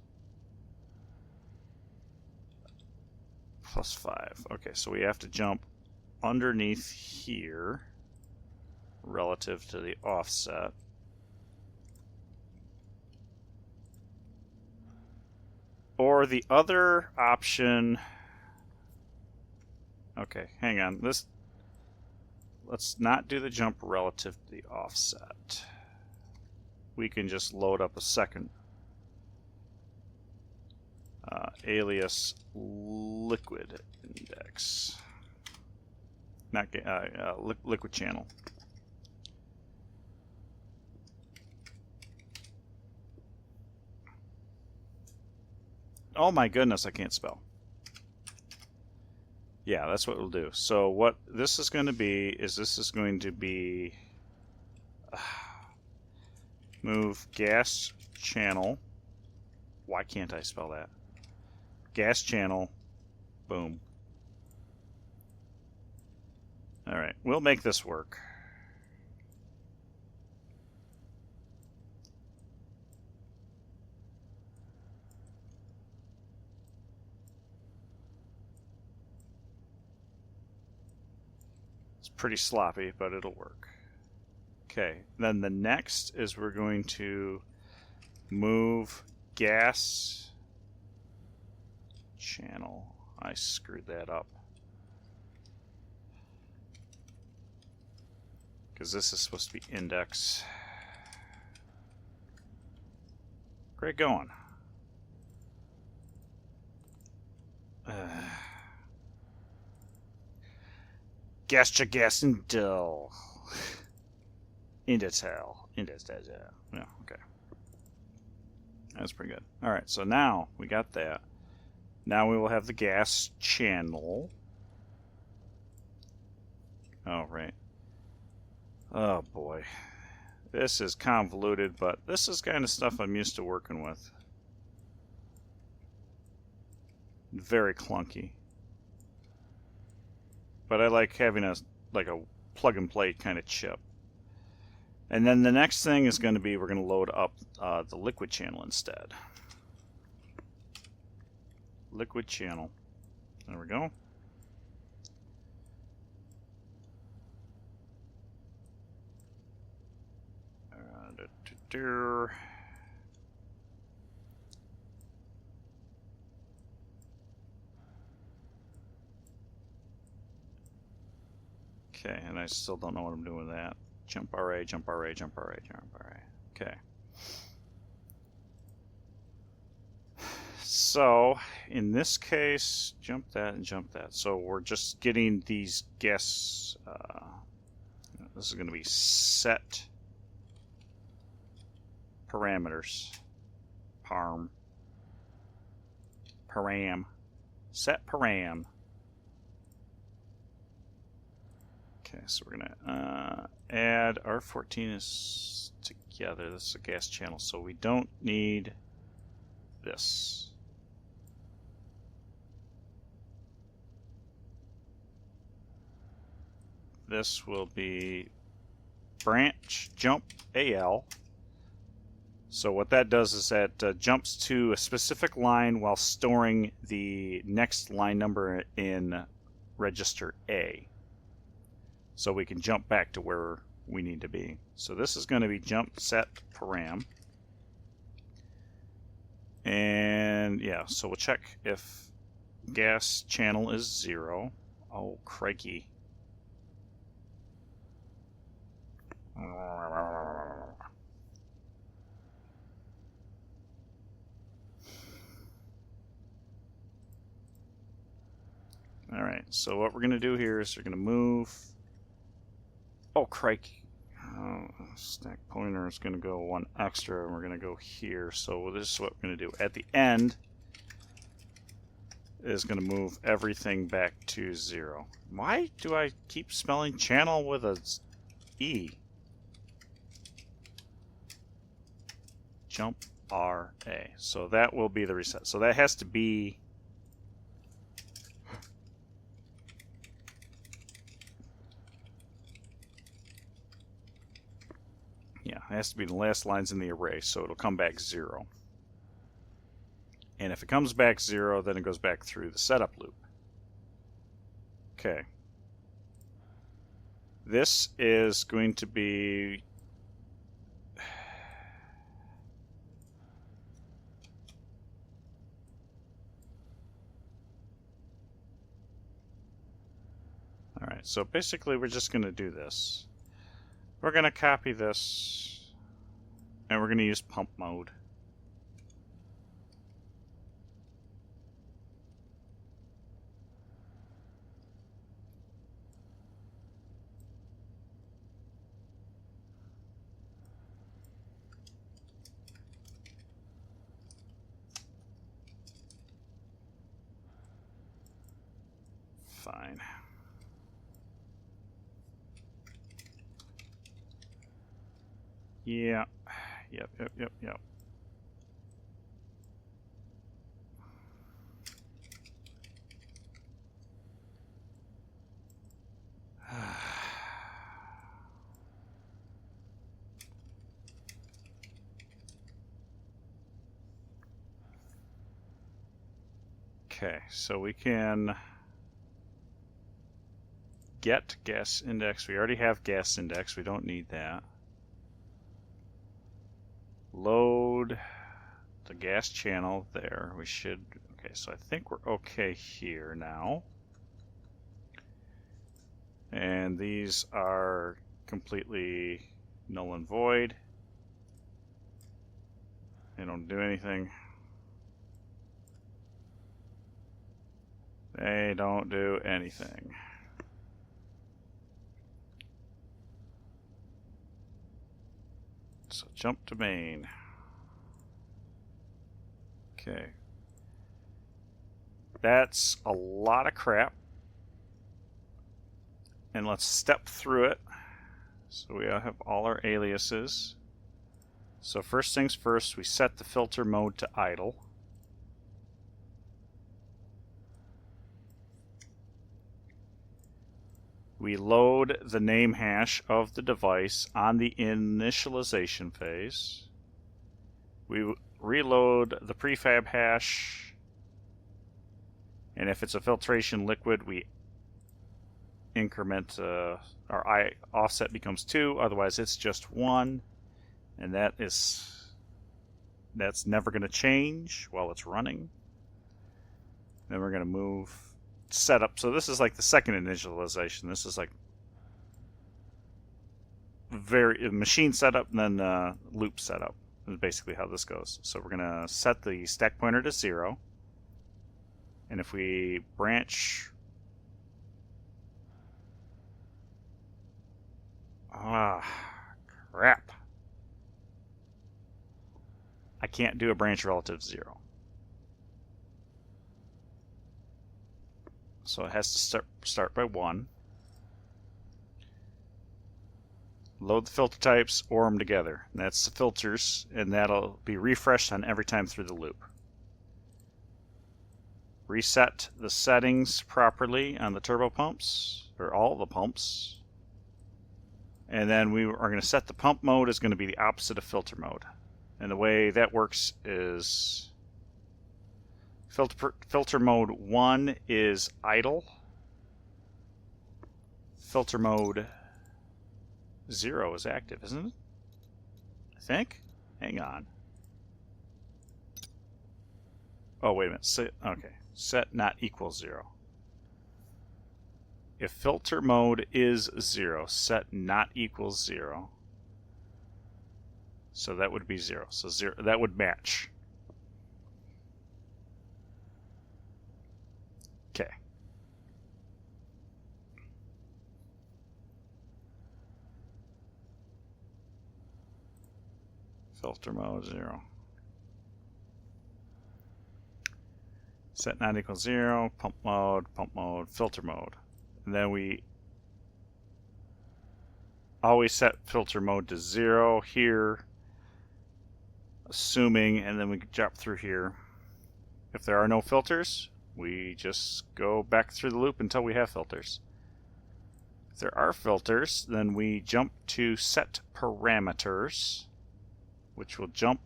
+5. Okay, so we have to jump underneath here relative to the offset. Or the other option... Okay, hang on. Let's not do the jump relative to the offset. We can just load up a second alias liquid index, not liquid channel. Oh my goodness, I can't spell. Yeah, that's what we'll do. So what this is going to be is move gas channel. Why can't I spell that? Gas channel. Boom. All right, we'll make this work. It's pretty sloppy, but it'll work. Okay, then the next is we're going to move gas channel. I screwed that up. Because this is supposed to be index. Great going. Gas Intel. Indetel. Yeah, okay. That's pretty good. Alright, so now we got that. Now we will have the gas channel. Oh, right. Oh, boy. This is convoluted, but this is kind of stuff I'm used to working with. Very clunky. But I like having a plug and play kind of chip. And then the next thing is going to be we're going to load up the liquid channel instead. Liquid channel. There we go. Okay, and I still don't know what I'm doing with that. Jump RA, jump RA, jump RA, jump RA. Okay. So, in this case, jump that and jump that. So we're just getting these guess. This is going to be set parameters. Param. Set param. Okay, so we're going to add R14 is together. This is a gas channel, so we don't need this. This will be branch jump AL. So what that does is that jumps to a specific line while storing the next line number in register A. So we can jump back to where we need to be. So this is going to be jump set param. And yeah, so we'll check if gas channel is 0. Oh, crikey. Alright, so what we're going to do here is we're going to move. Oh, crikey. Stack pointer is going to go one extra, and we're going to go here. So this is what we're going to do. At the end is going to move everything back to 0. Why do I keep spelling channel with a E? Jump RA. So that will be the reset. So that has to be it has to be the last lines in the array, so it'll come back 0. And if it comes back 0, then it goes back through the setup loop. Okay. This is going to be Alright, so basically we're just going to do this. We're going to copy this, and we're going to use pump mode. Fine. Yeah. Yep. Okay, so we can get gas index. We already have gas index. We don't need that. Load the gas channel there. We should. Okay, so I think we're okay here now. And these are completely null and void. They don't do anything. They don't do anything. So jump to main. Okay. That's a lot of crap. And let's step through it. So we have all our aliases. So first things first, we set the filter mode to idle. We load the name hash of the device on the initialization phase. We reload the prefab hash. And if it's a filtration liquid, we increment our offset becomes 2, otherwise it's just 1, and that's never going to change while it's running. Then we're going to move setup. So this is like the second initialization. This is like machine setup and then loop setup is basically how this goes. So we're going to set the stack pointer to 0. And if we branch... Ah, crap. I can't do a branch relative 0. So it has to start by 1. Load the filter types, or them together. And that's the filters, and that'll be refreshed on every time through the loop. Reset the settings properly on the turbo pumps, or all the pumps. And then we are going to set the pump mode is going to be the opposite of filter mode. And the way that works is filter mode 1 is idle. Filter mode 0 is active, isn't it? I think. Hang on. Oh, wait a minute. Okay. Set not equals 0. If filter mode is 0, set not equals 0. So that would be 0. So 0, that would match. Okay. Filter mode 0. Set not equals 0, pump mode, filter mode. And then we always set filter mode to 0 here, assuming, and then we drop through here. If there are no filters, we just go back through the loop until we have filters. If there are filters, then we jump to set parameters, which will jump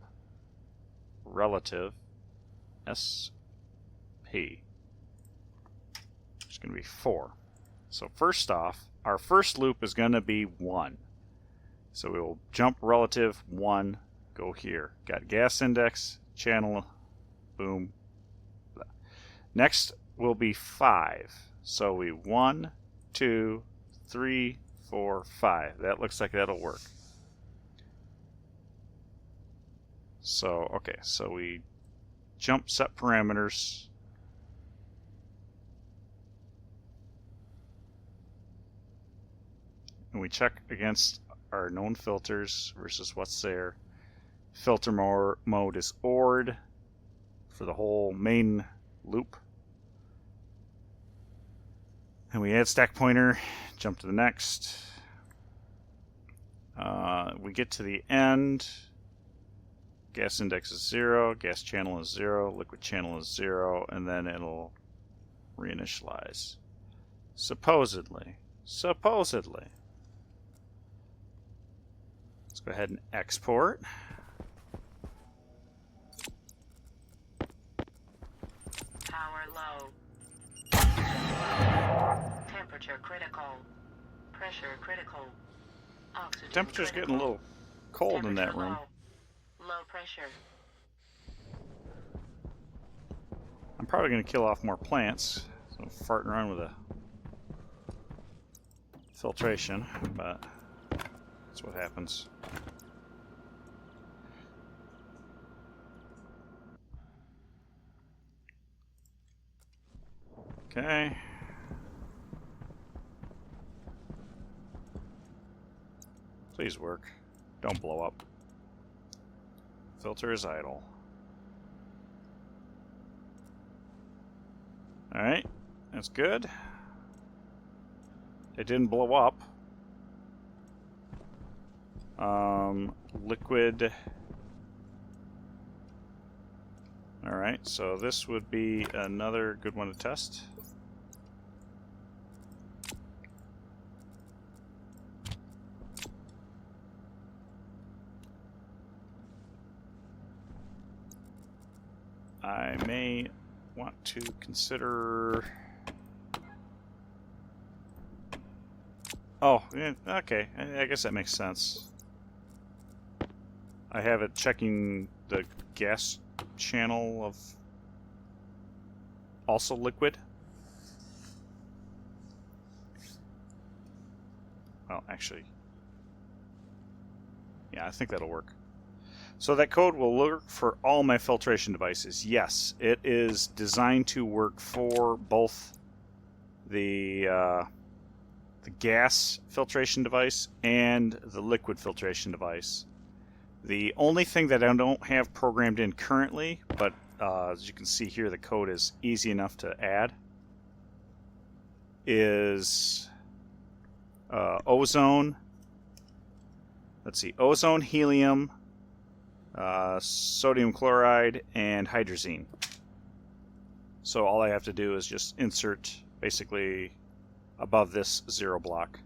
relative SP. It's going to be 4. So first off, our first loop is going to be 1. So we will jump relative 1, go here. Got gas index, channel, boom. Next will be 5. So we 1, 2, 3, 4, 5. That looks like that'll work. So, okay, so we jump set parameters. And we check against our known filters versus what's there. Filter mode is ORed for the whole main loop. And we add stack pointer, jump to the next. We get to the end. Gas index is 0, gas channel is 0, liquid channel is 0, and then it'll reinitialize. Supposedly. Let's go ahead and export. Power low. Temperature critical. Pressure critical. Oxygen Temperature's critical. getting a little cold in that Temperature room. Low pressure. I'm probably going to kill off more plants. So I'm farting around with a filtration, but that's what happens. Okay. Please work. Don't blow up. Filter is idle. Alright, that's good. It didn't blow up. Liquid. Alright, so this would be another good one to test. I may want to consider... Oh, yeah, okay. I guess that makes sense. I have it checking the gas channel of also liquid. Well, actually, Yeah, I think that'll work. So that code will work for all my filtration devices. Yes, it is designed to work for both the gas filtration device and the liquid filtration device. The only thing that I don't have programmed in currently, but as you can see here, the code is easy enough to add, is ozone. Let's see, ozone, helium, sodium chloride, and hydrazine. So all I have to do is just insert basically above this 0 block.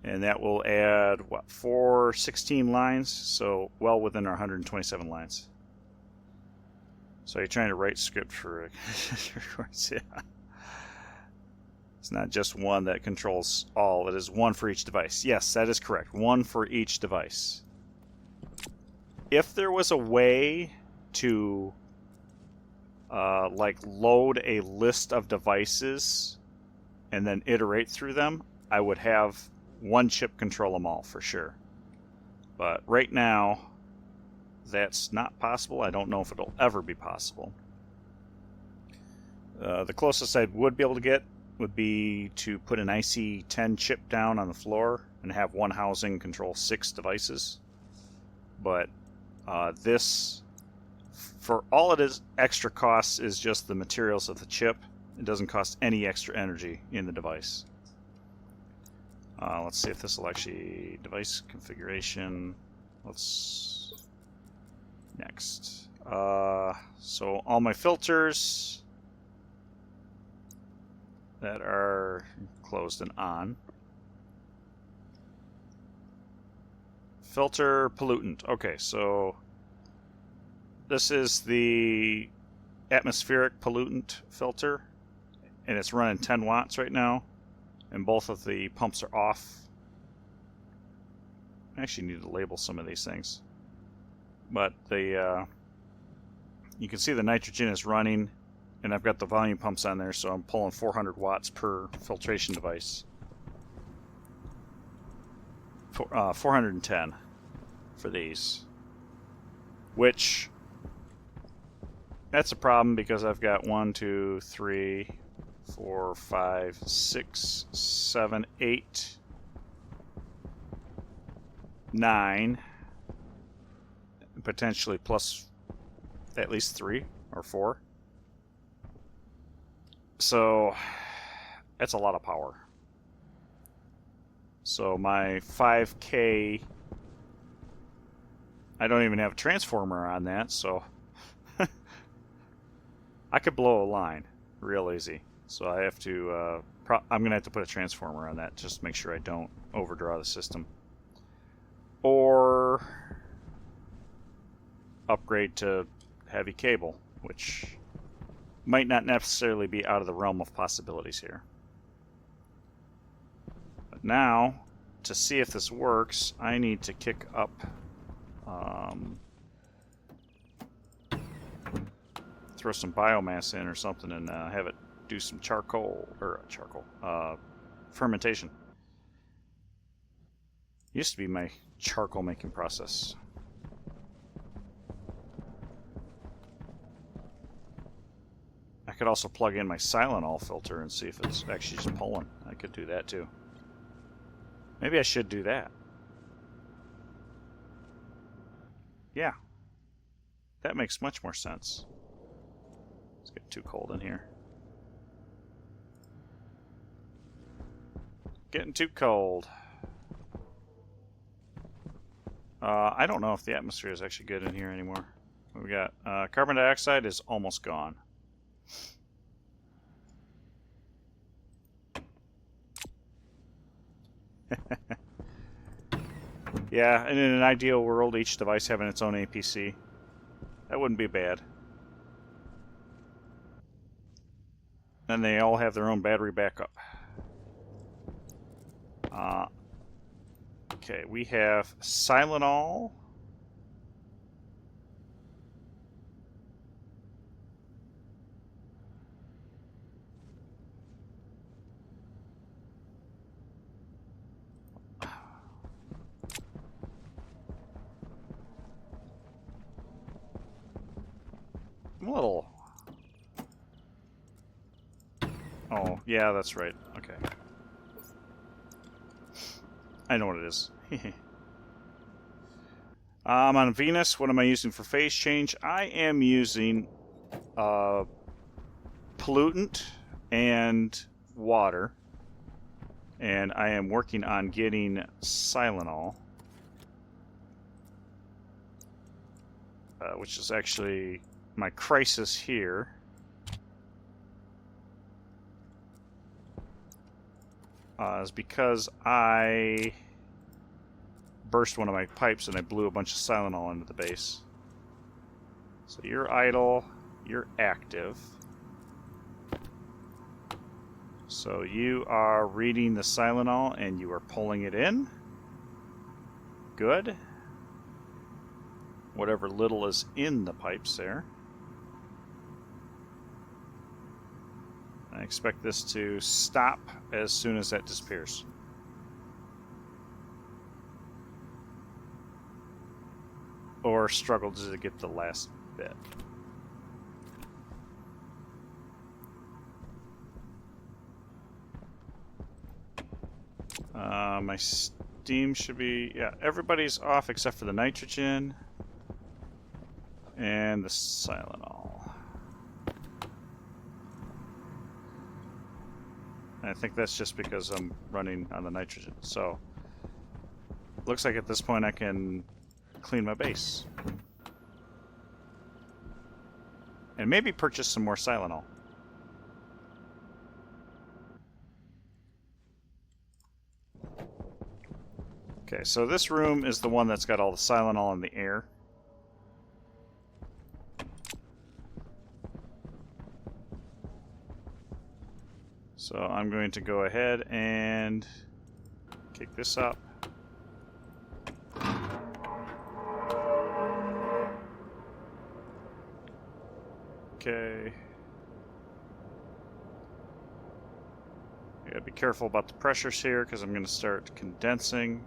And that will add, what, 416 lines, so well within our 127 lines. So you're trying to write script for yeah. It's not just one that controls all, it is one for each device. Yes, that is correct, one for each device. If there was a way to like load a list of devices and then iterate through them, I would have one chip control them all for sure. But right now, that's not possible. I don't know if it'll ever be possible. The closest I would be able to get would be to put an IC10 chip down on the floor and have one housing control 6 devices. But this, for all it is extra costs, is just the materials of the chip. It doesn't cost any extra energy in the device. Let's see if this will actually, device configuration, let's, next. So all my filters that are closed and on. Filter pollutant. Okay, so this is the atmospheric pollutant filter, and it's running 10 watts right now, and both of the pumps are off. I actually need to label some of these things. But the you can see the nitrogen is running, and I've got the volume pumps on there, so I'm pulling 400 watts per filtration device. 410 for these, which that's a problem because I've got 1, 2, 3, 4, 5, 6, 7, 8, 9, potentially plus at least 3 or 4. So that's a lot of power. So my 5K, I don't even have a transformer on that, so I could blow a line real easy. So I have to, I'm going to have to put a transformer on that just to make sure I don't overdraw the system. Or upgrade to heavy cable, which might not necessarily be out of the realm of possibilities here. But now, to see if this works, I need to kick up throw some biomass in or something and have it do some fermentation. Used to be my charcoal making process. I could also plug in my Silenol filter and see if it's actually just pulling. I could do that too. Maybe I should do that. Yeah. That makes much more sense. It's getting too cold in here. Getting too cold. I don't know if the atmosphere is actually good in here anymore. We got carbon dioxide is almost gone. Yeah, and in an ideal world, each device having its own APC. That wouldn't be bad. And they all have their own battery backup. Okay, we have Silenol. little... Oh, yeah, that's right. Okay. I know what it is. On Venus, what am I using for phase change? I am using pollutant and water. And I am working on getting Silenol. Which is actually my crisis here. Is because I burst one of my pipes and I blew a bunch of Silenol into the base. So you're idle, you're active. So you are reading the Silenol and you are pulling it in. Good. Whatever little is in the pipes there. I expect this to stop as soon as that disappears. Or struggle to get the last bit. My steam should be... Yeah, everybody's off except for the nitrogen. And the Silenol. I think that's just because I'm running on the nitrogen. So, looks like at this point I can clean my base. And maybe purchase some more Silenol. Okay, so this room is the one that's got all the Silenol in the air. So I'm going to go ahead and kick this up. Okay. I gotta be careful about the pressures here because I'm going to start condensing.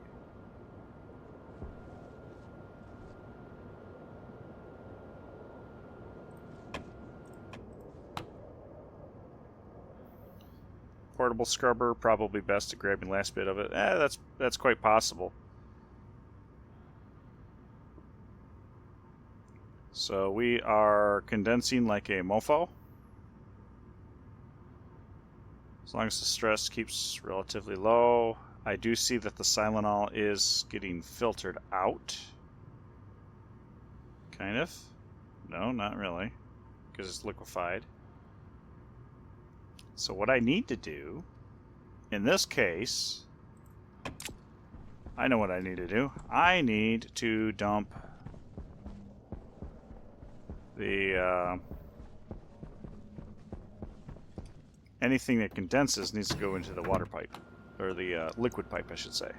Portable scrubber, probably best at grabbing the last bit of it. That's quite possible. So we are condensing like a mofo. As long as the stress keeps relatively low. I do see that the Silenol is getting filtered out. Kind of. No, not really. Because it's liquefied. So what I need to do, in this case, I know what I need to do. I need to dump the, anything that condenses needs to go into the water pipe, or the liquid pipe, I should say.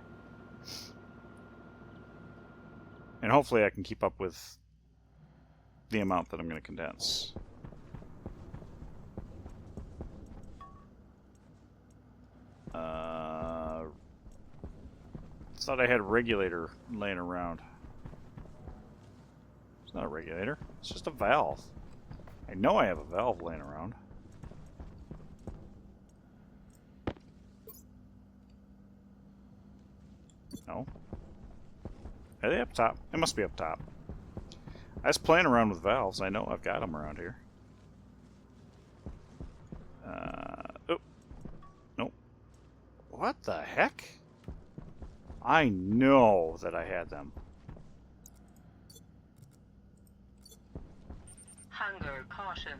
And hopefully I can keep up with the amount that I'm going to condense. Thought I had a regulator laying around. It's not a regulator. It's just a valve. I know I have a valve laying around. No. Are they up top? It must be up top. I was playing around with valves. I know I've got them around here. Oh. Nope. What the heck? I know that I had them. Hunger caution.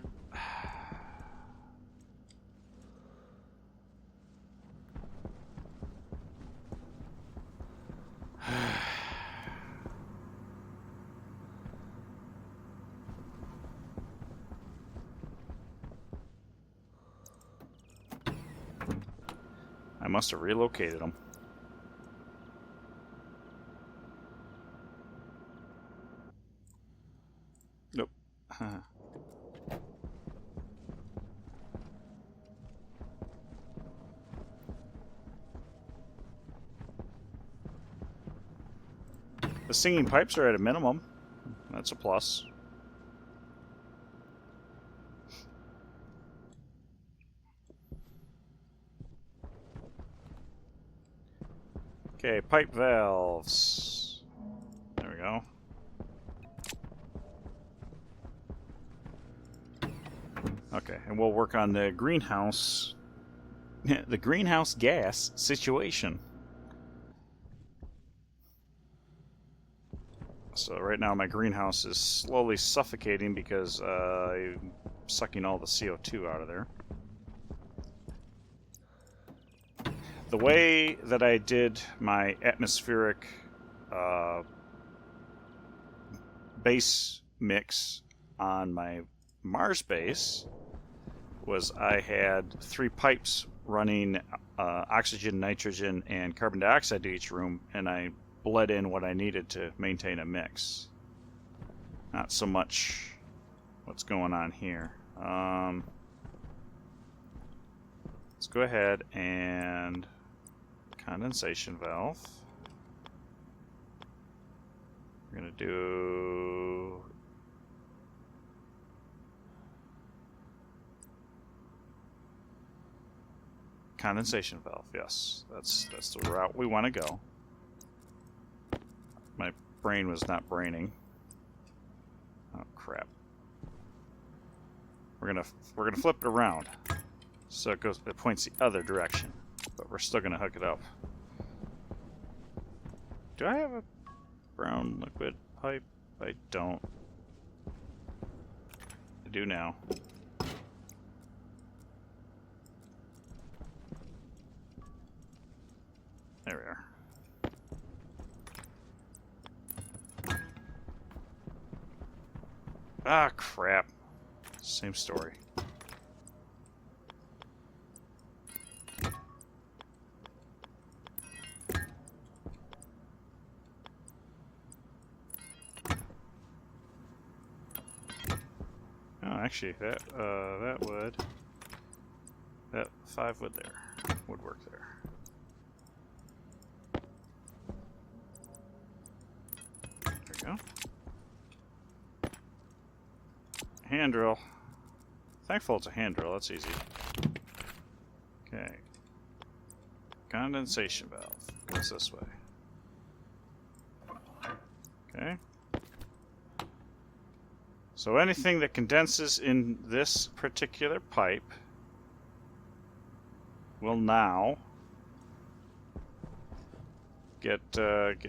I must have relocated them. Nope. The singing pipes are at a minimum. That's a plus. Okay, pipe valves. There we go. Okay, and we'll work on the greenhouse, the greenhouse gas situation. So right now my greenhouse is slowly suffocating because I'm sucking all the CO2 out of there. The way that I did my atmospheric base mix on my Mars base was I had 3 pipes running oxygen, nitrogen, and carbon dioxide to each room, and I bled in what I needed to maintain a mix. Not so much what's going on here. Let's go ahead and condensation valve. We're going to do condensation valve. Yes, that's the route we want to go. My brain was not braining. Oh crap. We're gonna flip it around so it points the other direction, but we're still gonna hook it up. Do I have a brown liquid pipe? I don't. I do now. There we are. Ah, crap. Same story. Oh, actually, that 5 wood there would work there. There we go. Hand drill. Thankful it's a hand drill, that's easy. Okay. Condensation valve goes this way. Okay. So anything that condenses in this particular pipe will now get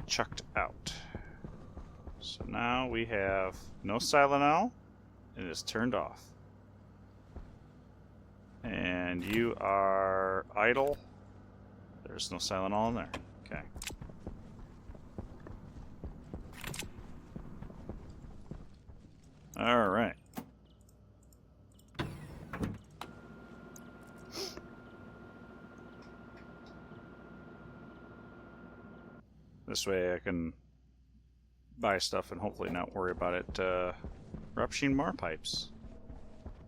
chucked out. So now we have no Silenol. It is turned off. And you are idle. There's no Silenol in there. Okay. All right. This way I can buy stuff and hopefully not worry about it rupturing more pipes.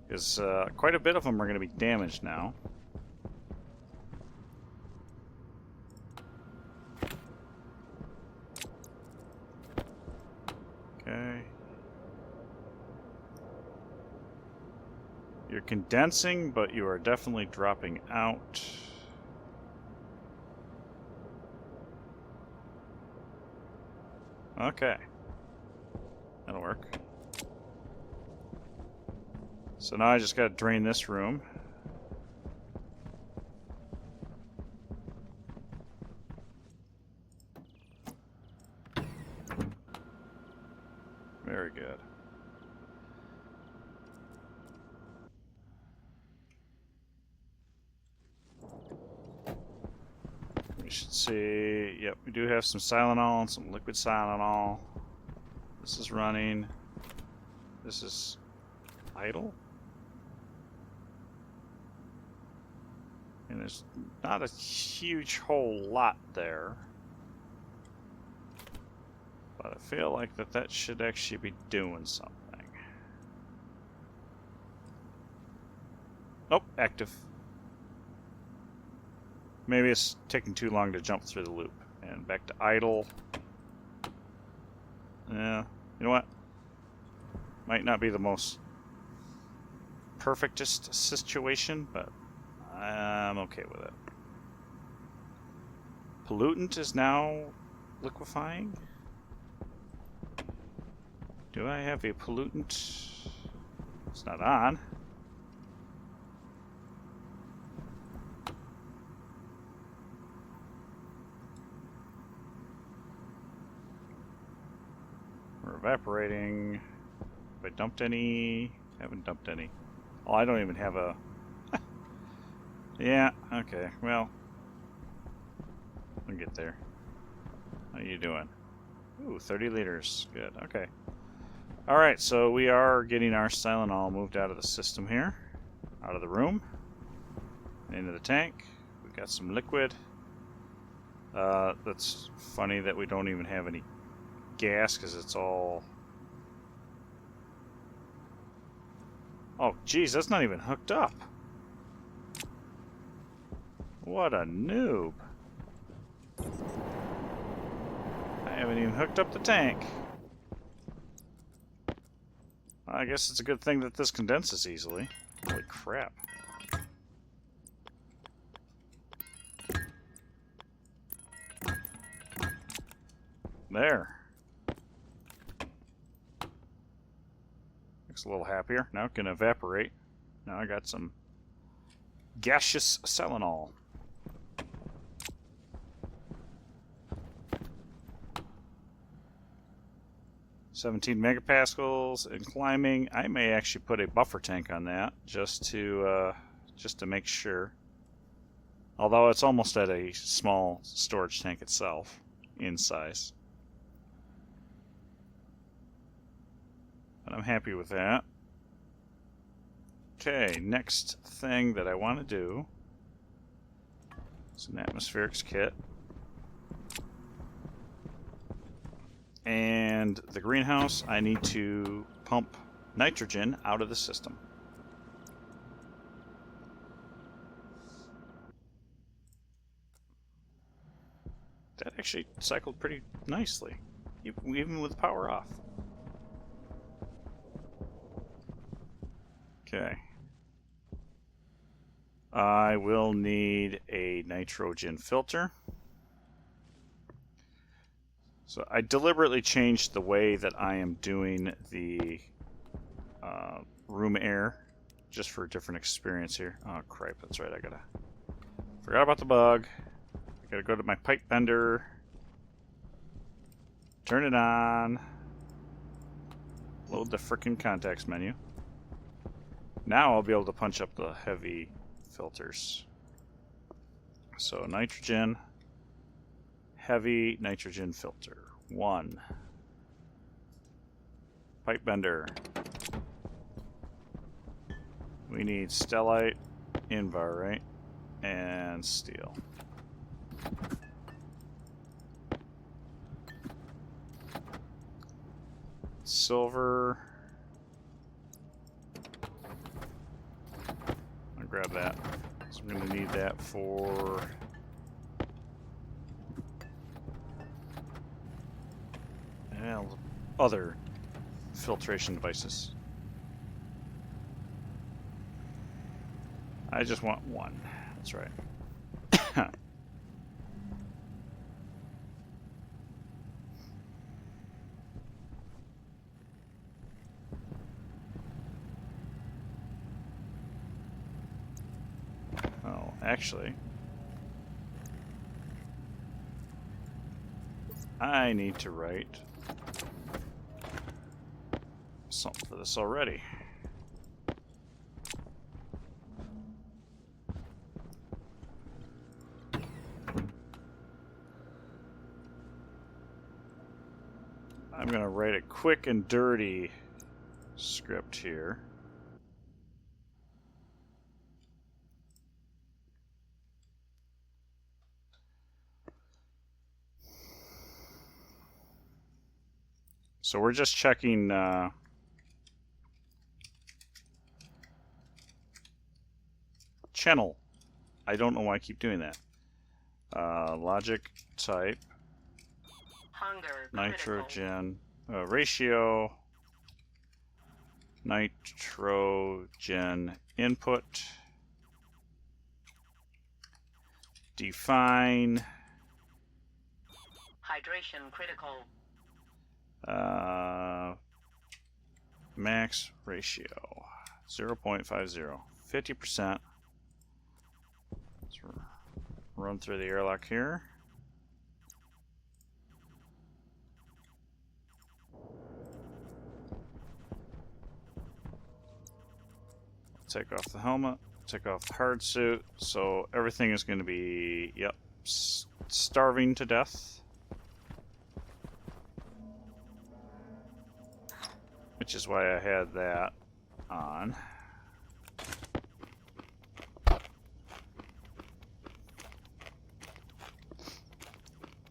Because quite a bit of them are going to be damaged now. Okay. You're condensing, but you are definitely dropping out. Okay. That'll work. So now I just gotta drain this room. Very good. We should see, yep, we do have some Silenol and some liquid Silenol. This is running. This is idle. And there's not a huge whole lot there. But I feel like that should actually be doing something. Oh, active. Maybe it's taking too long to jump through the loop. And back to idle. Yeah, you know what? Might not be the most perfectest situation, but I'm okay with it. pollutant is now liquefying. Do I have a pollutant? It's not on. We're evaporating. Have I dumped any? Haven't dumped any. Oh, I don't even have a... Yeah, okay, well... I'll get there. How you doing? Ooh, 30 liters. Good, okay. Alright, so we are getting our Tylenol moved out of the system here. Out of the room. Into the tank. We got some liquid. That's funny that we don't even have any gas because it's all... Oh, geez, that's not even hooked up. What a noob. I haven't even hooked up the tank. I guess it's a good thing that this condenses easily. Holy crap. There. Looks a little happier. Now it can evaporate. Now I got some gaseous Tylenol. "17 megapascals and climbing." I may actually put a buffer tank on that just to make sure. Although it's almost at a small storage tank itself in size. But I'm happy with that. Okay, next thing that I want to do is an atmospherics kit. And the greenhouse, I need to pump nitrogen out of the system. That actually cycled pretty nicely, even with the power off. Okay. I will need a nitrogen filter. So I deliberately changed the way that I am doing the room air, just for a different experience here. Oh crap, that's right, forgot about the bug. I gotta go to my pipe bender, turn it on, load the frickin' contacts menu. Now I'll be able to punch up the heavy filters. So nitrogen, heavy nitrogen filter, 1. Pipe bender. We need stellite, invar, right? And steel. Silver. I'll grab that. So I'm going to need that for other filtration devices. I just want 1. That's right. Oh, actually, I need to write something for this already. I'm going to write a quick and dirty script here. So we're just checking channel. I don't know why I keep doing that. Logic type. Hunger. Nitrogen ratio. Nitrogen input. Define Hydration critical. Max ratio 0.50. 50%. Let's run through the airlock here. Take off the helmet, take off the hard suit, so everything is going to be, yep, starving to death. Which is why I had that on.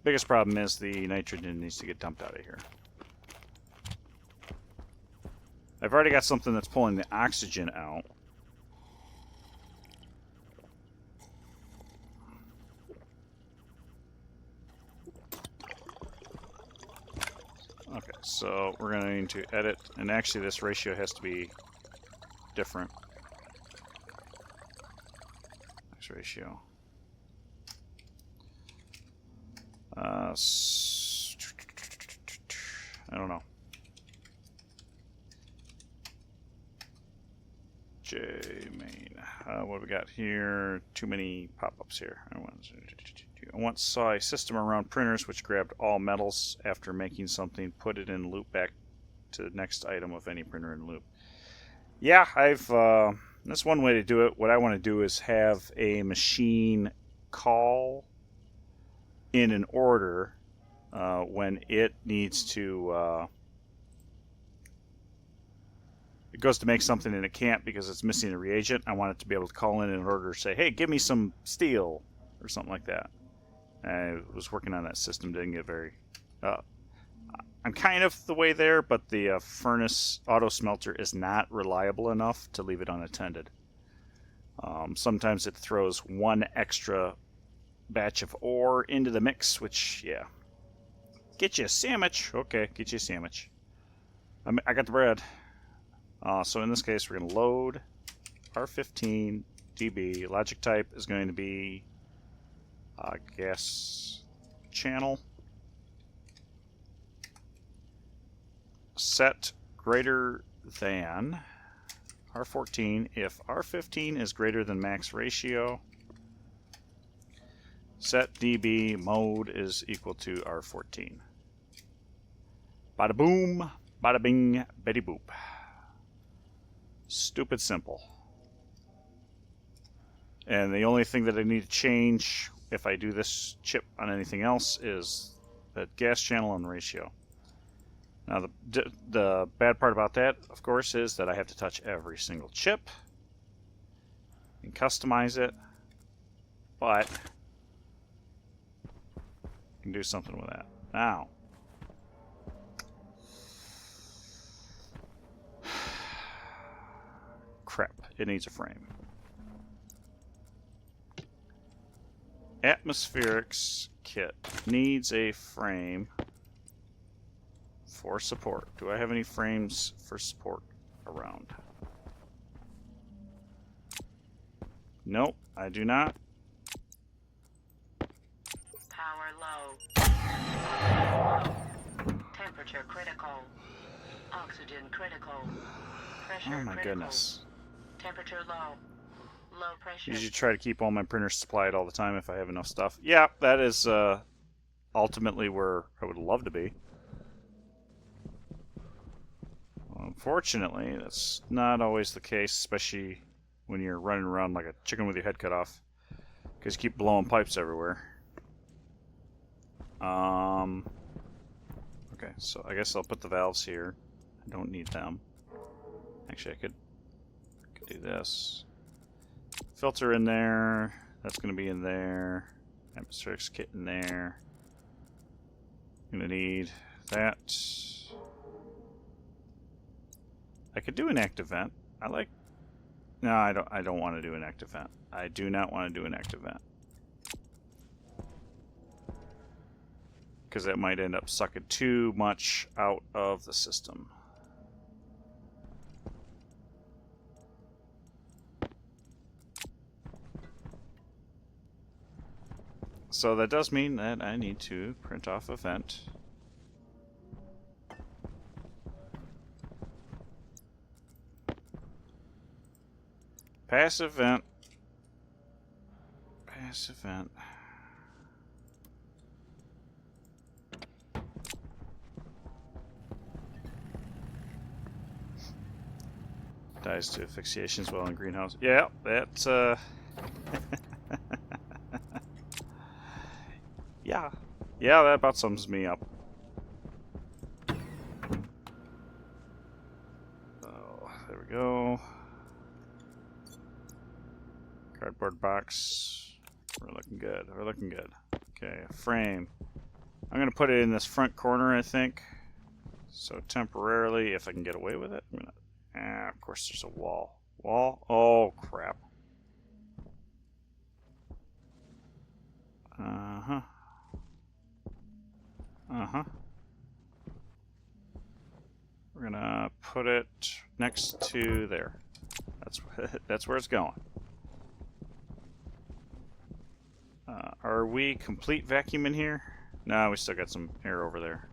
Biggest problem is the nitrogen needs to get dumped out of here. I've already got something that's pulling the oxygen out. Okay, so we're going to need to edit, and actually this ratio has to be different. Max ratio. I don't know. J main. What do we got here? Too many pop-ups here. I once saw a system around printers which grabbed all metals after making something, put it in loop back to the next item of any printer in loop. Yeah, that's one way to do it. What I want to do is have a machine call in an order when it needs to it goes to make something and it can't because it's missing a reagent. I want it to be able to call in order to say, hey, give me some steel or something like that. I was working on that system, didn't get very I'm kind of the way there, but the furnace auto smelter is not reliable enough to leave it unattended. Sometimes it throws one extra batch of ore into the mix, which, yeah. Get you a sandwich. Okay, get you a sandwich. I got the bread. So in this case, we're going to load R15 DB. Logic type is going to be gas channel. Set greater than R14 if R15 is greater than max ratio. Set DB mode is equal to R14. Bada boom, bada bing, betty boop. Stupid simple. And the only thing that I need to change if I do this chip on anything else is the gas channel and ratio. Now the bad part about that, of course, is that I have to touch every single chip and customize it, but I can do something with that. Now, crap, it needs a frame. Atmospherics kit needs a frame for support. Do I have any frames for support around? Nope, I do not. Power low. Temperature critical. Oxygen critical. Pressure Oh my critical. goodness. Temperature low. Low pressure. Usually try to keep all my printers supplied all the time if I have enough stuff. Yeah, that is ultimately where I would love to be. Unfortunately, that's not always the case, especially when you're running around like a chicken with your head cut off, because you keep blowing pipes everywhere. Okay, so I guess I'll put the valves here. I don't need them. Actually, I could do this. Filter in there. That's going to be in there. Atmospherics kit in there. I'm going to need that. I could do an active vent. No, I don't want to do an active vent. I do not want to do an active vent. Because that might end up sucking too much out of the system. So that does mean that I need to print off a vent. Passive vent. Passive vent. Dies to asphyxiations while in greenhouse. Yeah, that's yeah. Yeah, that about sums me up. Oh, there we go. Cardboard box. We're looking good. We're looking good. Okay, a frame. I'm gonna put it in this front corner, I think. So temporarily, if I can get away with it, I'm gonna. Of course, there's a wall. Wall? Oh crap. Uh huh. Uh huh. We're gonna put it next to there. That's where it's going. Are we complete vacuum in here? No, we still got some air over there.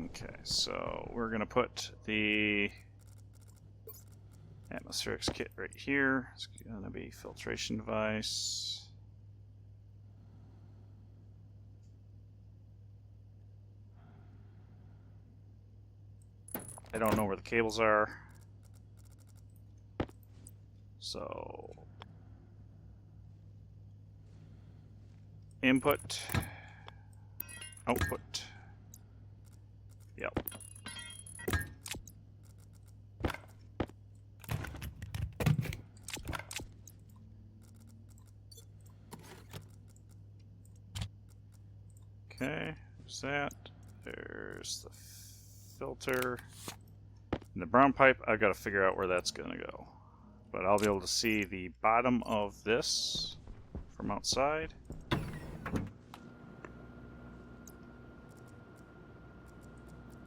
Okay, so we're gonna put the atmospherics kit right here. It's gonna be filtration device. I don't know where the cables are. So input, output. Yep. Okay, there's that. There's the filter. And the brown pipe, I've got to figure out where that's going to go. But I'll be able to see the bottom of this from outside.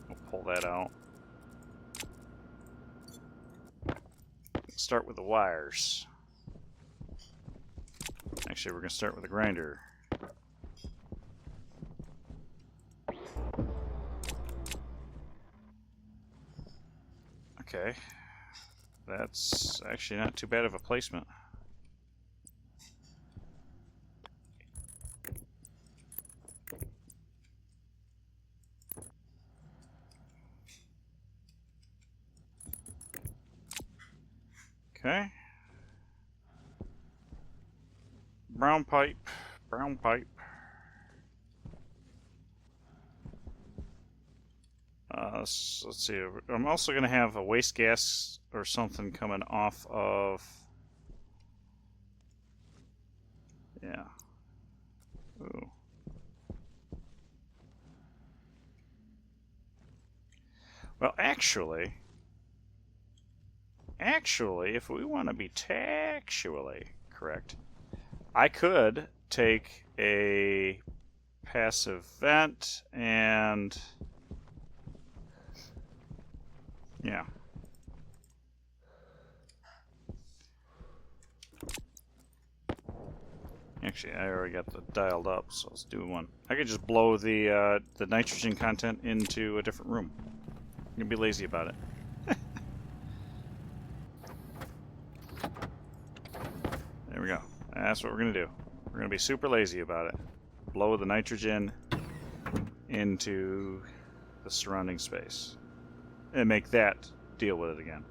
We'll pull that out. Start with the wires. Actually, we're going to start with the grinder. Okay. That's actually not too bad of a placement. Okay. Brown pipe. Brown pipe. Let's see. I'm also going to have a waste gas or something coming off of. Yeah. Ooh. Well, actually, if we want to be textually correct, I could take a passive vent and. Yeah. Actually, I already got the dialed up, so let's do one. I could just blow the nitrogen content into a different room. I'm gonna be lazy about it. There we go. That's what we're gonna do. We're gonna be super lazy about it. Blow the nitrogen into the surrounding space. And make that deal with it again.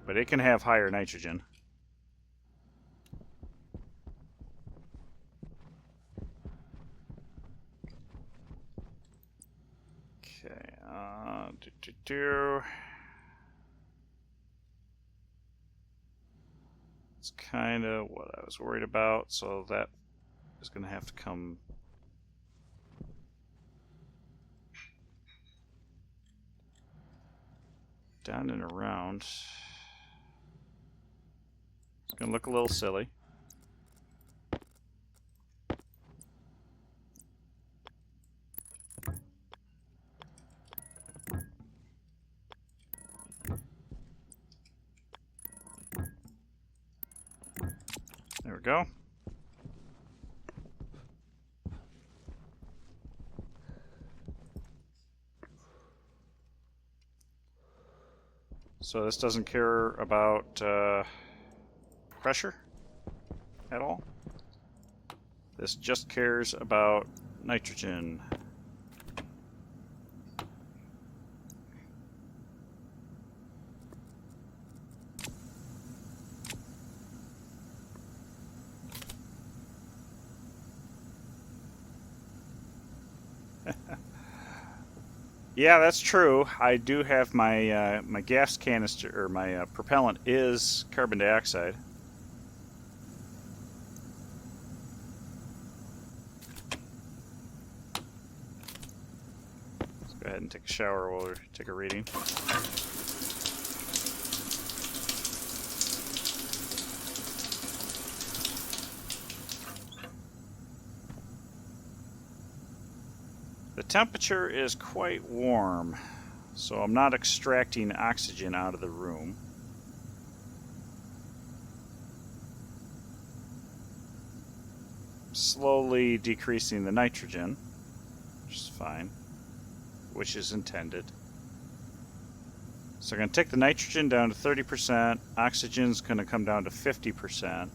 But it can have higher nitrogen. Okay, It's kind of what I was worried about, so that is going to have to come down and around. It's going to look a little silly. we go. So this doesn't care about pressure at all. This just cares about nitrogen. Yeah, that's true. I do have my my gas canister, or my propellant is carbon dioxide. Let's go ahead and take a shower while we take a reading. The temperature is quite warm, so I'm not extracting oxygen out of the room. Slowly decreasing the nitrogen, which is fine, which is intended. So I'm going to take the nitrogen down to 30%, oxygen's going to come down to 50%,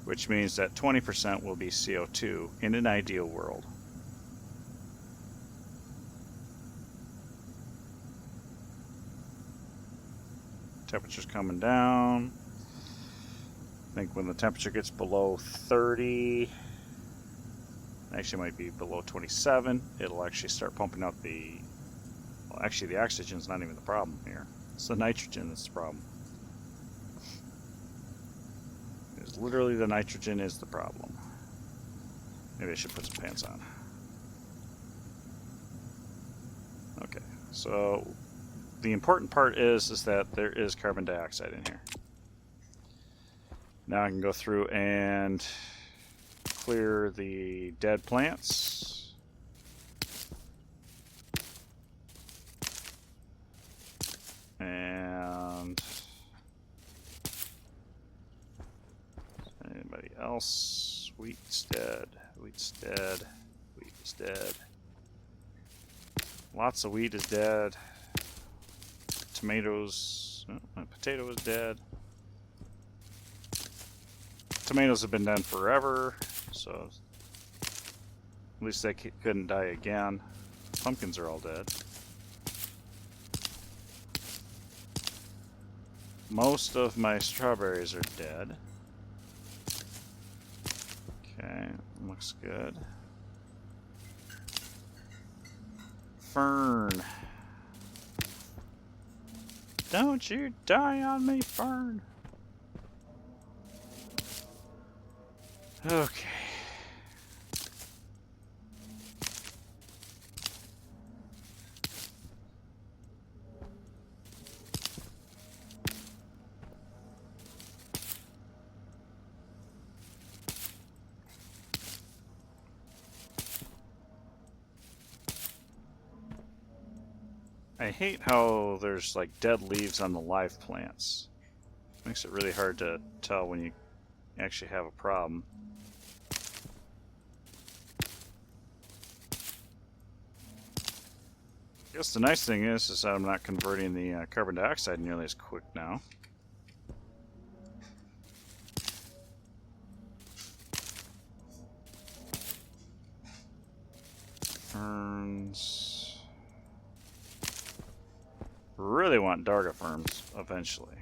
which means that 20% will be CO2 in an ideal world. Temperature's coming down. I think when the temperature gets below 30, actually might be below 27, it'll actually start pumping out the, well, actually the oxygen's not even the problem here. It's the nitrogen that's the problem. It's literally the nitrogen is the problem. Maybe I should put some pants on. Okay, so the important part is that there is carbon dioxide in here. Now I can go through and clear the dead plants. And anybody else? Wheat's dead. Wheat's dead. Wheat is dead. Lots of wheat is dead. Tomatoes, oh, my potato is dead. Tomatoes have been dead forever, so at least they couldn't die again. Pumpkins are all dead. Most of my strawberries are dead. Okay, looks good. Fern. Don't you die on me, Fern. Okay. I hate how there's like dead leaves on the live plants. Makes it really hard to tell when you actually have a problem. I guess the nice thing is that I'm not converting the carbon dioxide nearly as quick now. Ferns. Really want Darga ferns eventually.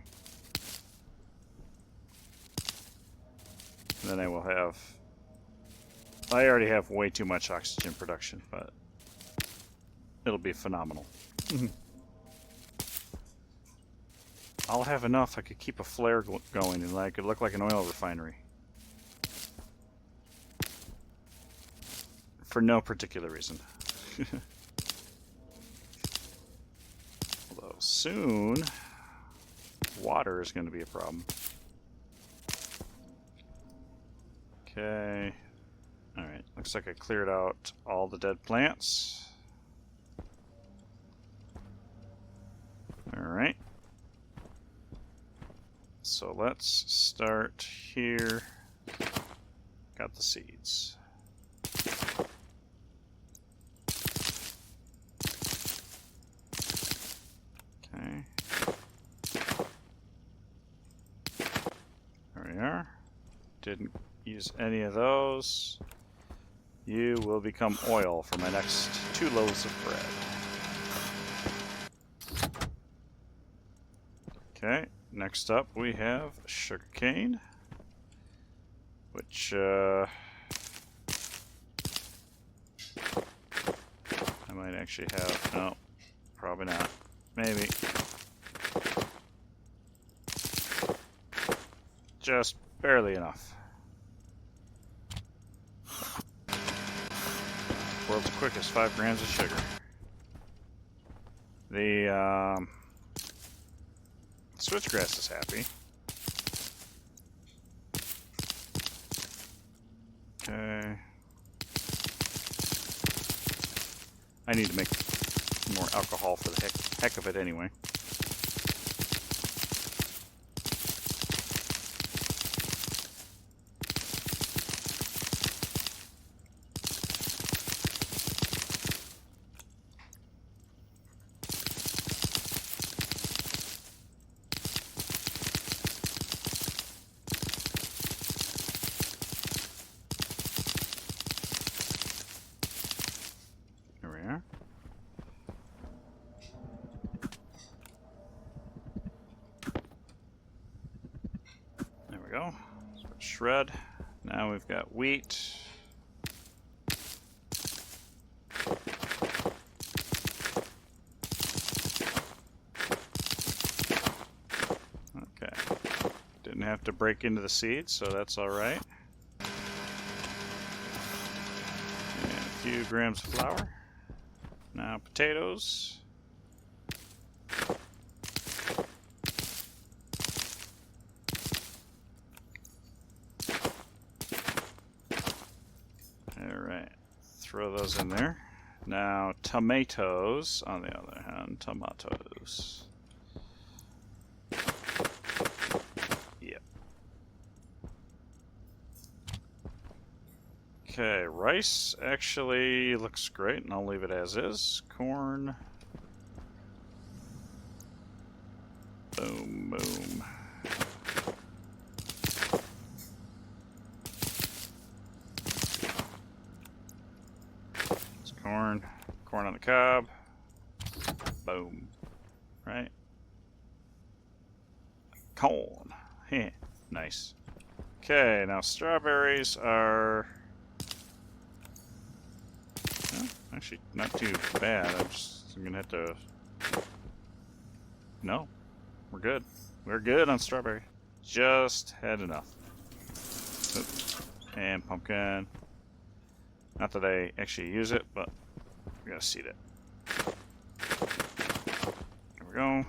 And then I will have... I already have way too much oxygen production, but it'll be phenomenal. I'll have enough. I could keep a flare going and I could look like an oil refinery. For no particular reason. Although soon, water is going to be a problem. Okay. Alright, looks like I cleared out all the dead plants. Alright. So let's start here. got the seeds. Okay. There we are. Didn't use any of those. You will become oil for my next 2 loaves of bread. Okay, next up we have sugarcane, which I might actually have. No, probably not. Maybe. Just barely enough. World's quickest 5 grams of sugar. The switchgrass is happy. Okay. I need to make more alcohol for the heck of it anyway. Go. So shred. Now we've got wheat. Okay. Didn't have to break into the seeds, so that's all right. And a few grams of flour. Now potatoes. Throw those in there. Now tomatoes, on the other hand, tomatoes. Yep. Okay, rice actually looks great, and I'll leave it as is. Corn. Boom, boom. Corn on the cob. Boom. Right? Corn. Heh. Nice. Okay, now strawberries are... well, actually, not too bad. I'm gonna have to... No. We're good. We're good on strawberry. Just had enough. Oops. And pumpkin. Not that I actually use it, but we're gonna seed it. There we go.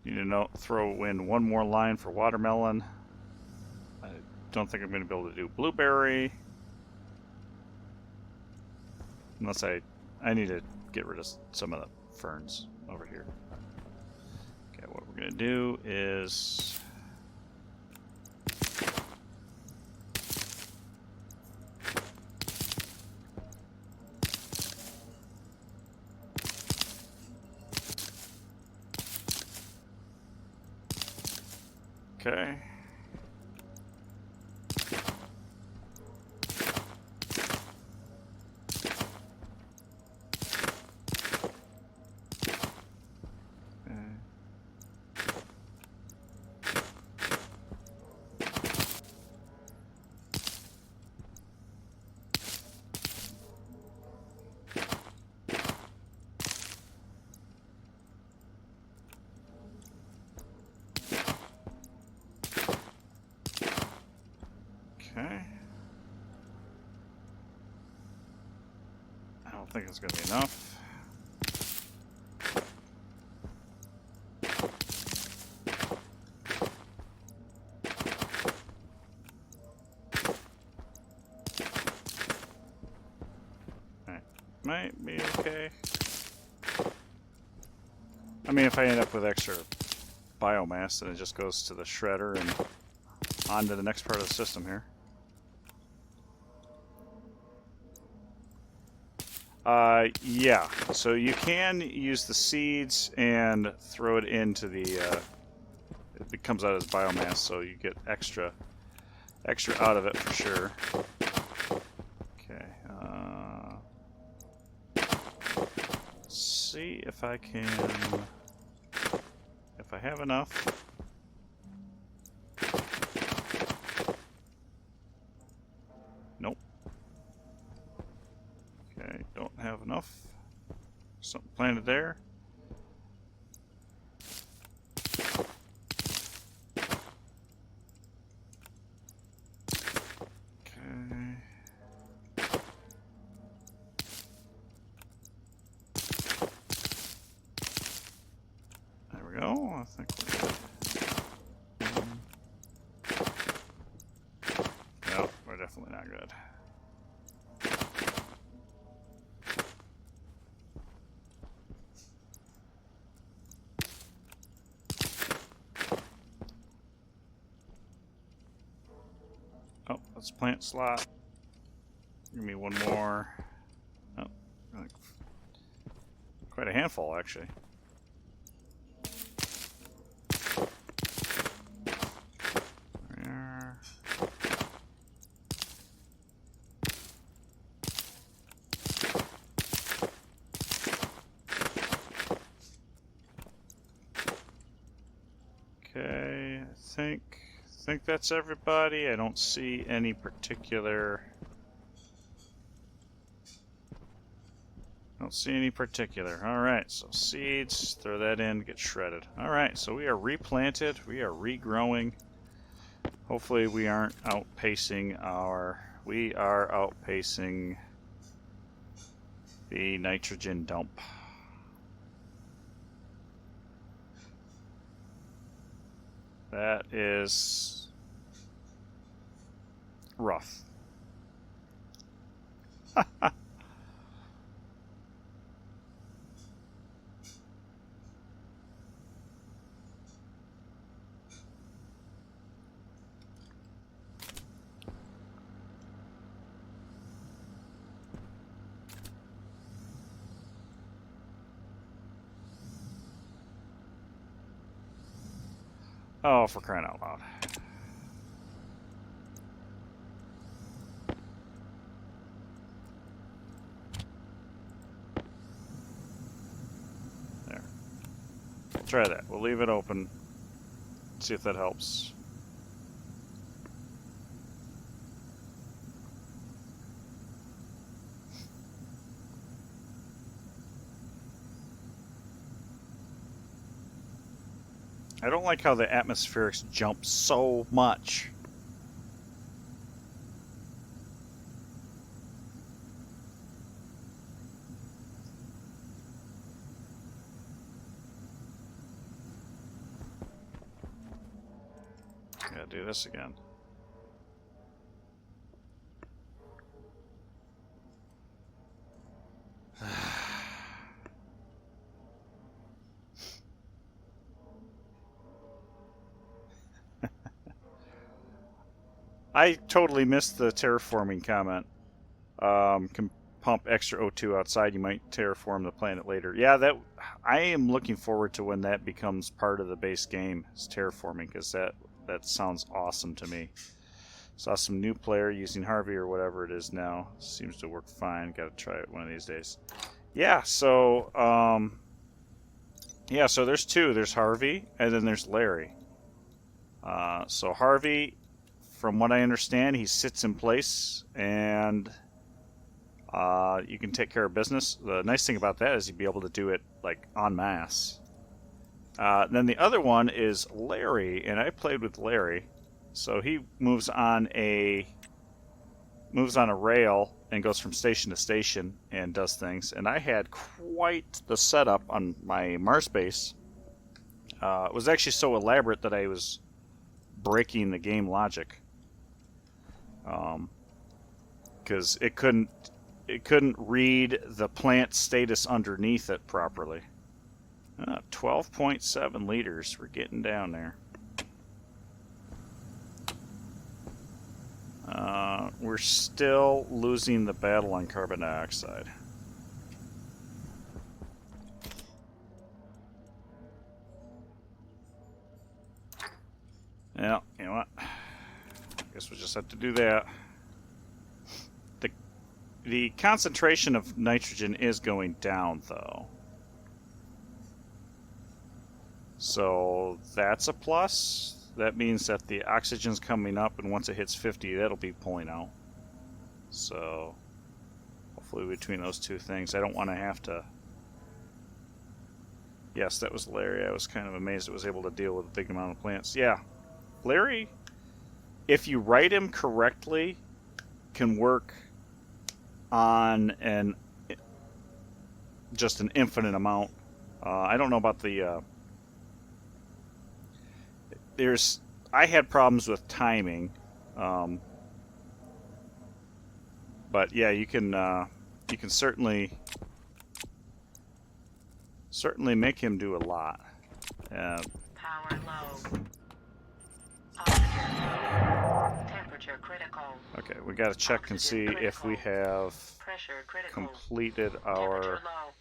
Need to throw in one more line for watermelon. I don't think I'm gonna be able to do blueberry. Unless I need to get rid of some of the ferns over here. Okay, what we're gonna do is... okay. Okay. I don't think it's going to be enough. Alright. Might be okay. I mean, if I end up with extra biomass, then it just goes to the shredder and on to the next part of the system here. Yeah, so you can use the seeds and throw it into the, it comes out as biomass, so you get extra out of it for sure. Okay, let's see if I have enough. Nope. Okay, don't have enough. Something planted there. Okay. There we go. I think we're good. No, we're definitely not good. Oh, let's plant slot. Give me one more. Oh, quite a handful, actually. There. Okay, I think that's everybody. I don't see any particular. All right, so seeds, throw that in, get shredded. All right, so we are replanted. We are regrowing. Hopefully, we aren't outpacing our. We are outpacing the nitrogen dump. That is rough. Oh, for crying out loud. There. Try that. We'll leave it open. See if that helps. I don't like how the atmospherics jump so much. Gotta do this again. I totally missed the terraforming comment. Can pump extra O2 outside. You might terraform the planet later. Yeah, that I am looking forward to when that becomes part of the base game. Is terraforming, because that sounds awesome to me. Saw some new player using Harvey or whatever it is now. Seems to work fine. Got to try it one of these days. Yeah. So so there's two. There's Harvey and then there's Larry. So Harvey, from what I understand, he sits in place and you can take care of business. The nice thing about that is you'd be able to do it like en masse. Then the other one is Larry, and I played with Larry. So he moves on a rail and goes from station to station and does things. And I had quite the setup on my Mars base. It was actually so elaborate that I was breaking the game logic, because it couldn't read the plant status underneath it properly. 12.7 liters. We're getting down there. We're still losing the battle on carbon dioxide. Yeah, you know what? Guess we'll just have to do that. The concentration of nitrogen is going down, though. So that's a plus. That means that the oxygen's coming up, and once it hits 50, that'll be pulling out. So hopefully between those two things, I don't want to have to... Yes, that was Larry. I was kind of amazed it was able to deal with a big amount of plants. Yeah, Larry, if you write him correctly, can work on just an infinite amount. I don't know about the... I had problems with timing, but yeah, you can certainly make him do a lot. Power low. Oxygen low. Temperature critical. Okay, we got to check and see if we have Pressure critical. completed Temperature our low.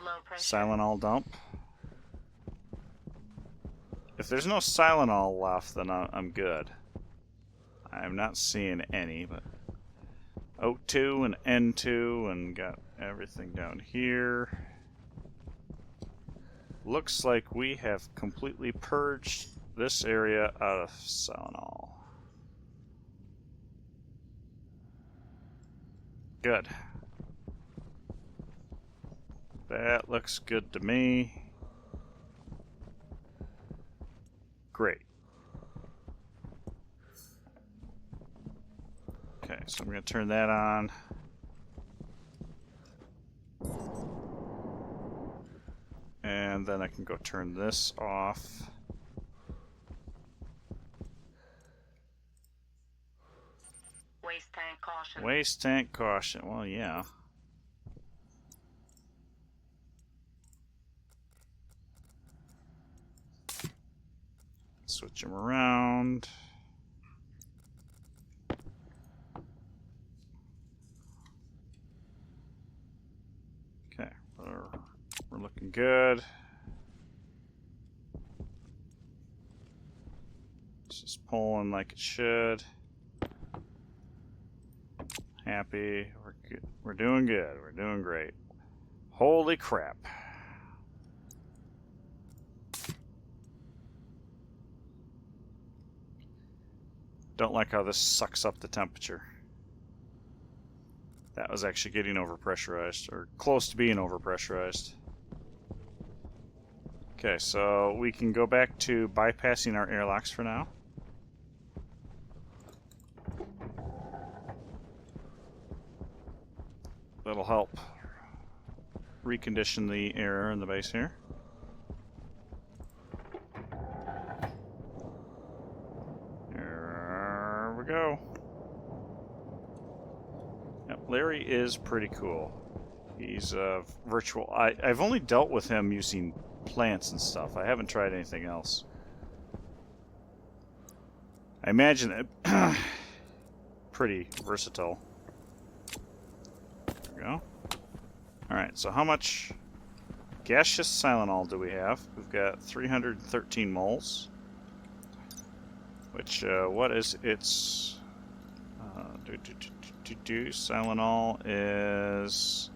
Low pressure. Silanol dump. If there's no Silanol left, then I'm good. I'm not seeing any, but O2 and N2 and got everything down here. Looks like we have completely purged this area out of Silanol. Good. That looks good to me. Great. Okay, so I'm going to turn that on. And then I can go turn this off. Waste tank caution. Waste tank caution. Well, yeah. Switch them around. Okay, we're looking good. It's just pulling like it should. Happy. We're good. We're doing good. We're doing great. Holy crap. Don't like how this sucks up the temperature. That was actually getting overpressurized, or close to being overpressurized. Okay, so we can go back to bypassing our airlocks for now. That'll help recondition the air in the base here. There we go. Yep, Larry is pretty cool. He's virtual. I've only dealt with him using plants and stuff. I haven't tried anything else. I imagine it pretty versatile. There we go. Alright, so how much gaseous Silanol do we have? We've got 313 moles. Which, what is its... Silanol is...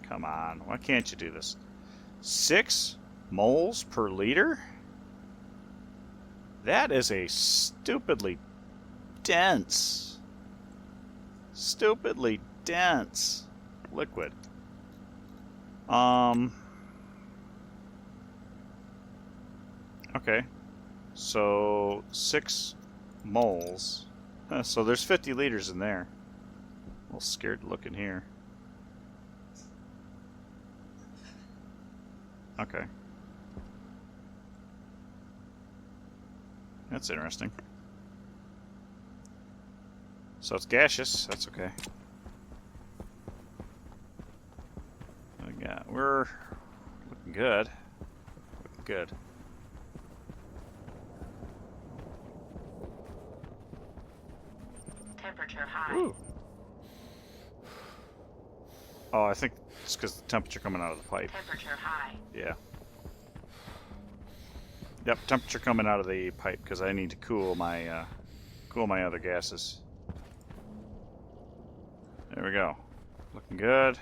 Come on, why can't you do this? 6 moles per liter? That is a stupidly dense liquid. Okay. So 6 moles. So there's 50 liters in there. A little scared looking here. Okay. That's interesting. So it's gaseous. That's okay. We're looking good. Looking good. Temperature high. Ooh. Oh, I think it's because the temperature coming out of the pipe. Temperature high. Yeah. Yep, temperature coming out of the pipe because I need to cool my other gases. There we go. Looking good.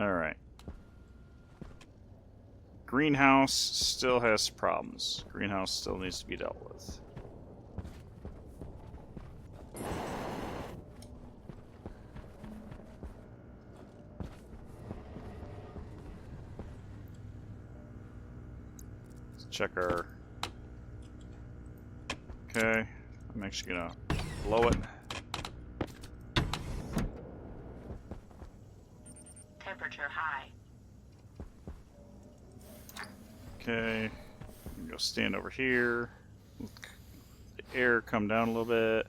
All right. Greenhouse still has problems. Greenhouse still needs to be dealt with. Let's check our... Okay. I'm actually gonna blow it. Temperature high. Okay, go stand over here. Let the air come down a little bit.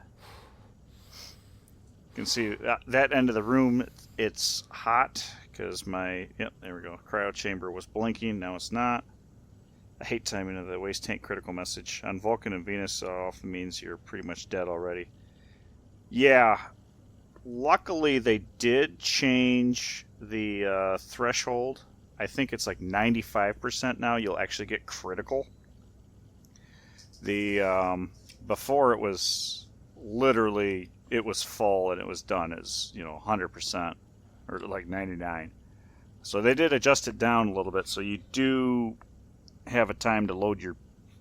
You can see that end of the room, it's hot because my, yep, there we go. Cryo chamber was blinking, now it's not. I hate timing of the waste tank critical message. On Vulcan and Venus often means you're pretty much dead already. Yeah, luckily they did change the threshold. I think it's like 95% now. You'll actually get critical. The before it was literally it was full and it was done as 100% or like 99. So they did adjust it down a little bit. So you do have a time to load your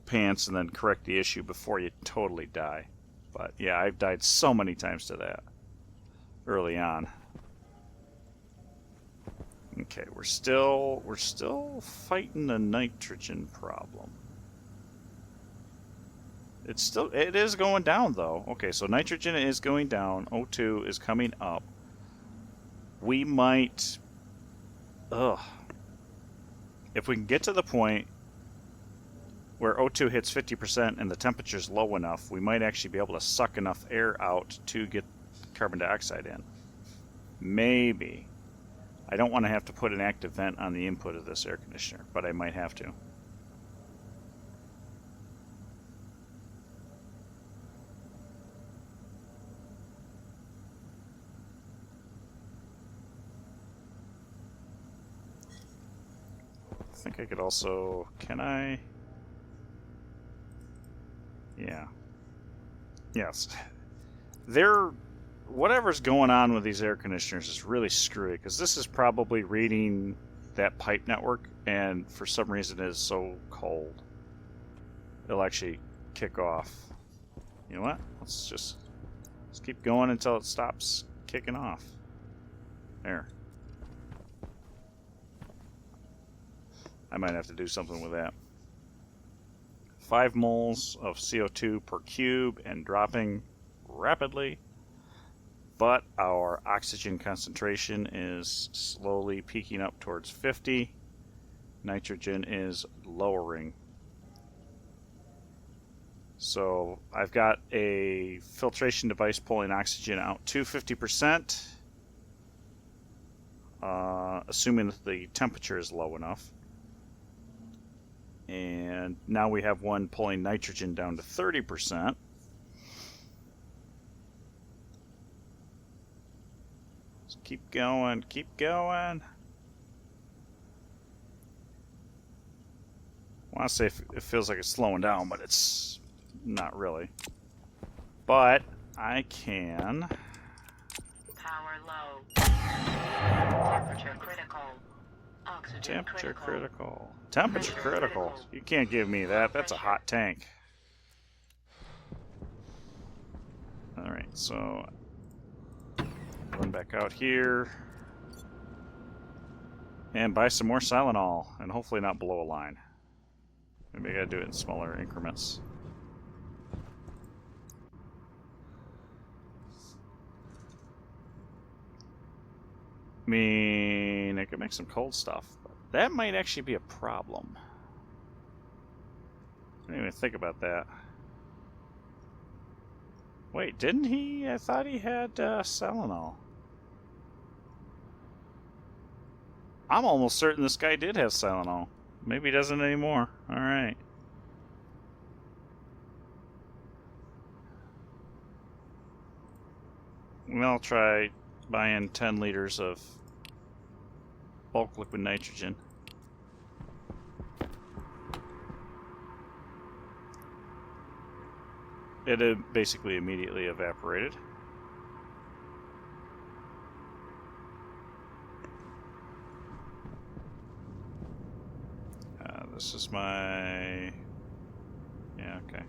pants and then correct the issue before you totally die. But yeah, I've died so many times to that early on. Okay, we're still fighting the nitrogen problem. It is going down though. Okay, so nitrogen is going down, O2 is coming up. We might if we can get to the point where O2 hits 50% and the temperature's low enough, we might actually be able to suck enough air out to get carbon dioxide in. Maybe. I don't want to have to put an active vent on the input of this air conditioner, but I might have to. I think I could also... Can I? Yeah. Yes. Whatever's going on with these air conditioners is really screwy, because this is probably reading that pipe network, and for some reason it is so cold. It'll actually kick off. You know what? Let's keep going until it stops kicking off. There. I might have to do something with that. 5 moles of CO2 per cube and dropping rapidly. But our oxygen concentration is slowly peaking up towards 50. Nitrogen is lowering. So I've got a filtration device pulling oxygen out to 50%, assuming that the temperature is low enough. And now we have one pulling nitrogen down to 30%. Keep going, keep going. I want to say it feels like it's slowing down, but it's not really. But I can... Power low. Temperature critical. Oxygen Temperature critical. critical. Temperature critical. You can't give me that. That's a hot tank. Alright, so... Run back out here. And buy some more Tylenol. And hopefully not below a line. Maybe I gotta do it in smaller increments. I mean, I could make some cold stuff. But that might actually be a problem. I didn't even think about that. Wait, didn't he? I thought he had Tylenol. I'm almost certain this guy did have Tylenol. Maybe he doesn't anymore. Alright. And I'll try buying 10 liters of bulk liquid nitrogen. It had basically immediately evaporated. This is my... Yeah, okay.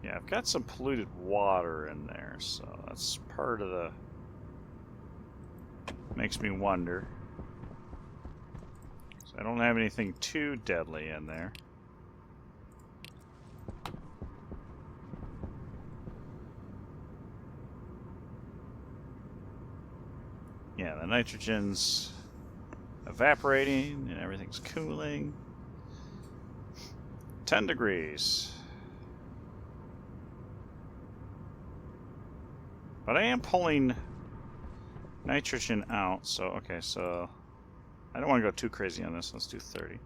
Yeah, I've got some polluted water in there, so that's part of the... Makes me wonder. So I don't have anything too deadly in there. Yeah, the nitrogen's evaporating and everything's cooling. 10 degrees. But I am pulling nitrogen out, so okay, so I don't want to go too crazy on this. Let's do 30.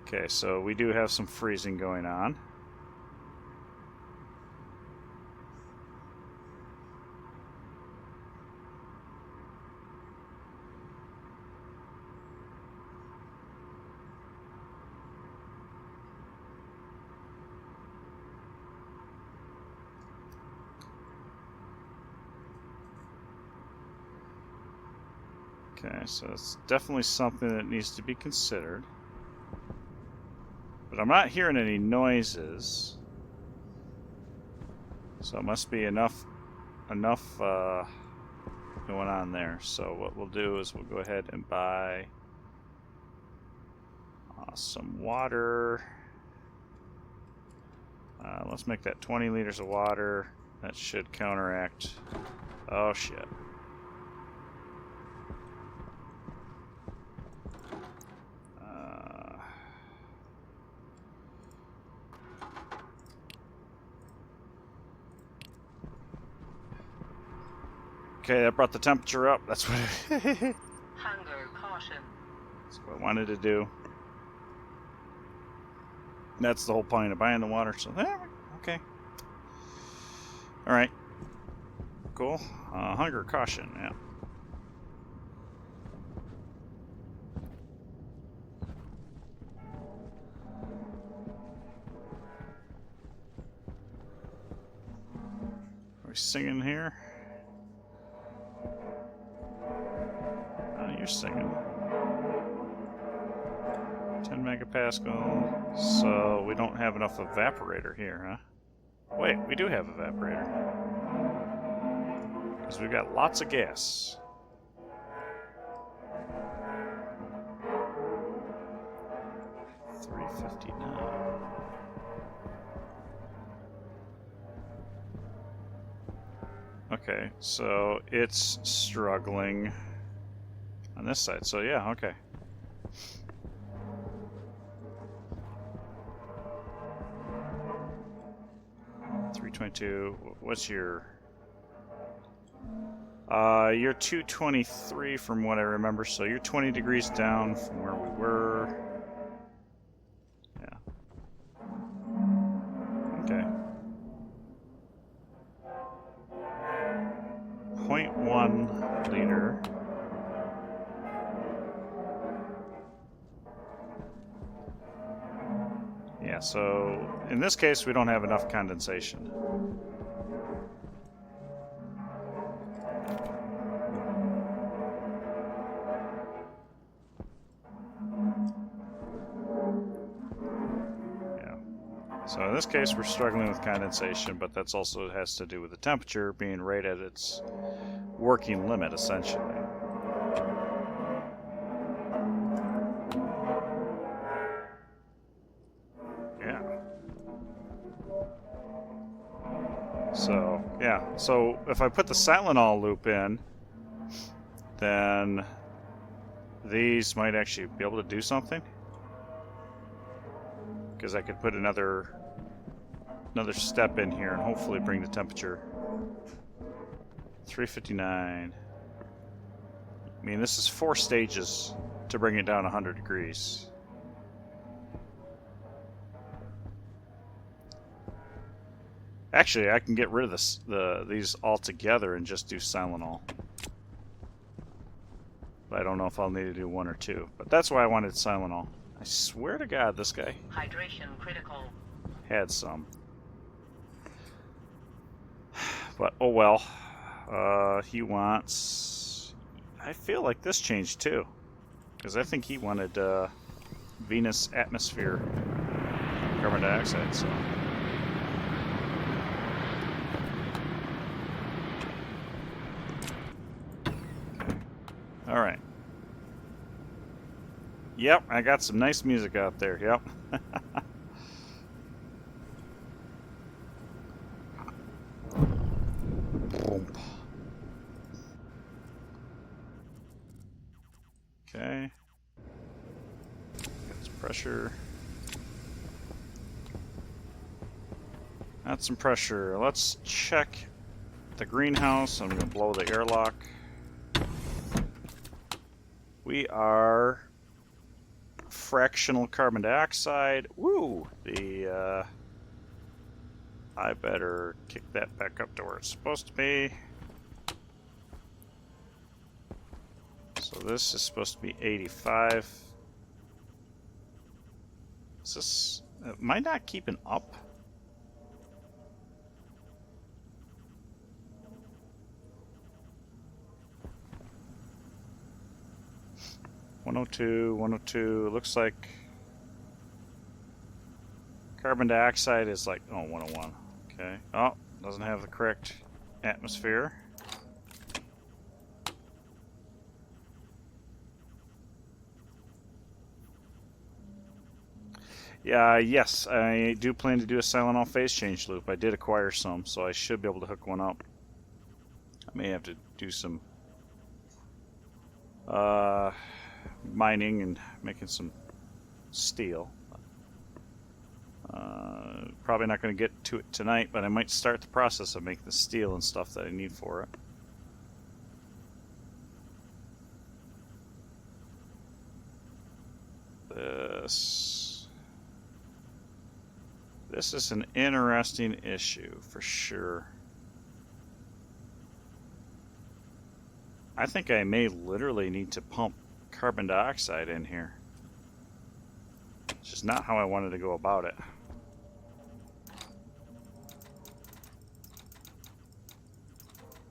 Okay, so we do have some freezing going on. Okay, so it's definitely something that needs to be considered. But I'm not hearing any noises. So it must be enough going on there. So what we'll do is we'll go ahead and buy some water. Let's make that 20 liters of water. That should counteract... Oh, shit. Okay, that brought the temperature up. That's what Hunger caution. That's what I wanted to do. That's the whole point of buying the water. So there okay. Alright. Cool. Hunger caution, yeah. Are we singing here? You're singing. 10 megapascal. So we don't have enough evaporator here, huh? Wait, we do have evaporator. Because we've got lots of gas. $3.59. Okay, so it's struggling on this side, so yeah, okay. $3.22. What's your... you're 223 from what I remember, so you're 20 degrees down from where we were. Yeah. Okay. 0.1 liter. Yeah, so in this case we don't have enough condensation. Yeah. So in this case we're struggling with condensation, but that's also has to do with the temperature being right at its working limit, essentially. So, yeah. So, if I put the Silenol loop in, then these might actually be able to do something. Because I could put another another step in here and hopefully bring the temperature. 359. I mean, this is 4 stages to bring it down 100 degrees. Actually, I can get rid of these altogether and just do Silenol. But I don't know if I'll need to do 1 or 2. But that's why I wanted Silenol. I swear to God, this guy Hydration critical. had some. But, oh well. He wants... I feel like this changed too. Because I think he wanted Venus atmosphere carbon dioxide, so... Alright. Yep, I got some nice music out there, yep. Okay. Got some pressure. Got some pressure. Let's check the greenhouse. I'm going to blow the airlock. We are fractional carbon dioxide. Woo! I better kick that back up to where it's supposed to be. So this is supposed to be 85. Is this... am I not keeping up? (102, 102). Looks like carbon dioxide is like... oh, 101. Okay. Oh, doesn't have the correct atmosphere. Yeah, yes, I do plan to do a Silenol phase change loop. I did acquire some, so I should be able to hook one up. I may have to do some mining and making some steel. Probably not going to get to it tonight, but I might start the process of making the steel and stuff that I need for it. This is an interesting issue for sure. I think I may literally need to pump carbon dioxide in here. It's just not how I wanted to go about it.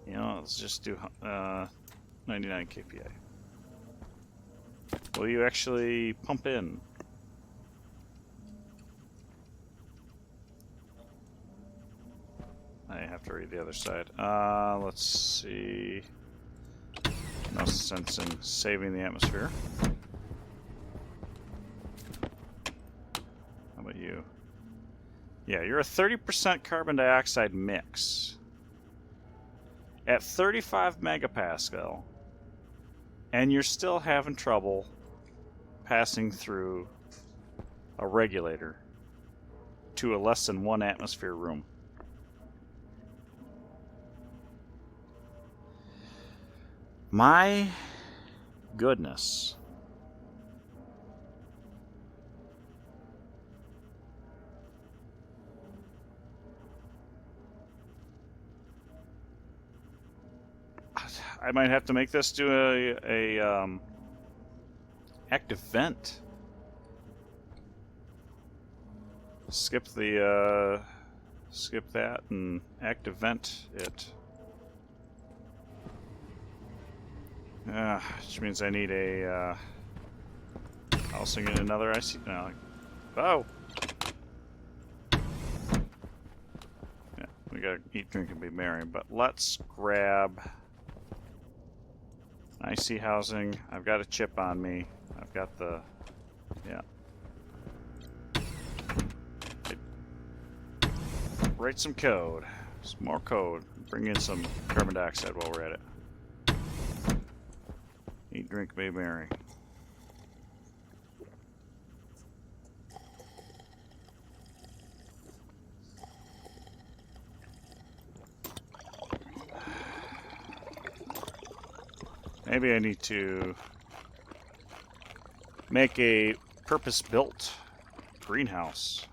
You know, let's just do 99 kPa. Will you actually pump in? I have to read the other side. Let's see. No sense in saving the atmosphere. How about you? Yeah, you're a 30% carbon dioxide mix. At 35 megapascal, and you're still having trouble passing through a regulator to a less than 1 atmosphere room. My goodness. I might have to make this do a active vent. Skip that and active vent it. Which means I need a housing in another IC. No. Oh. Yeah, we gotta eat, drink, and be merry. But let's grab IC housing. I've got a chip on me. I've got the... yeah. Write some code. Some more code. Bring in some carbon dioxide while we're at it. Eat, drink, be merry. Maybe I need to make a purpose-built greenhouse.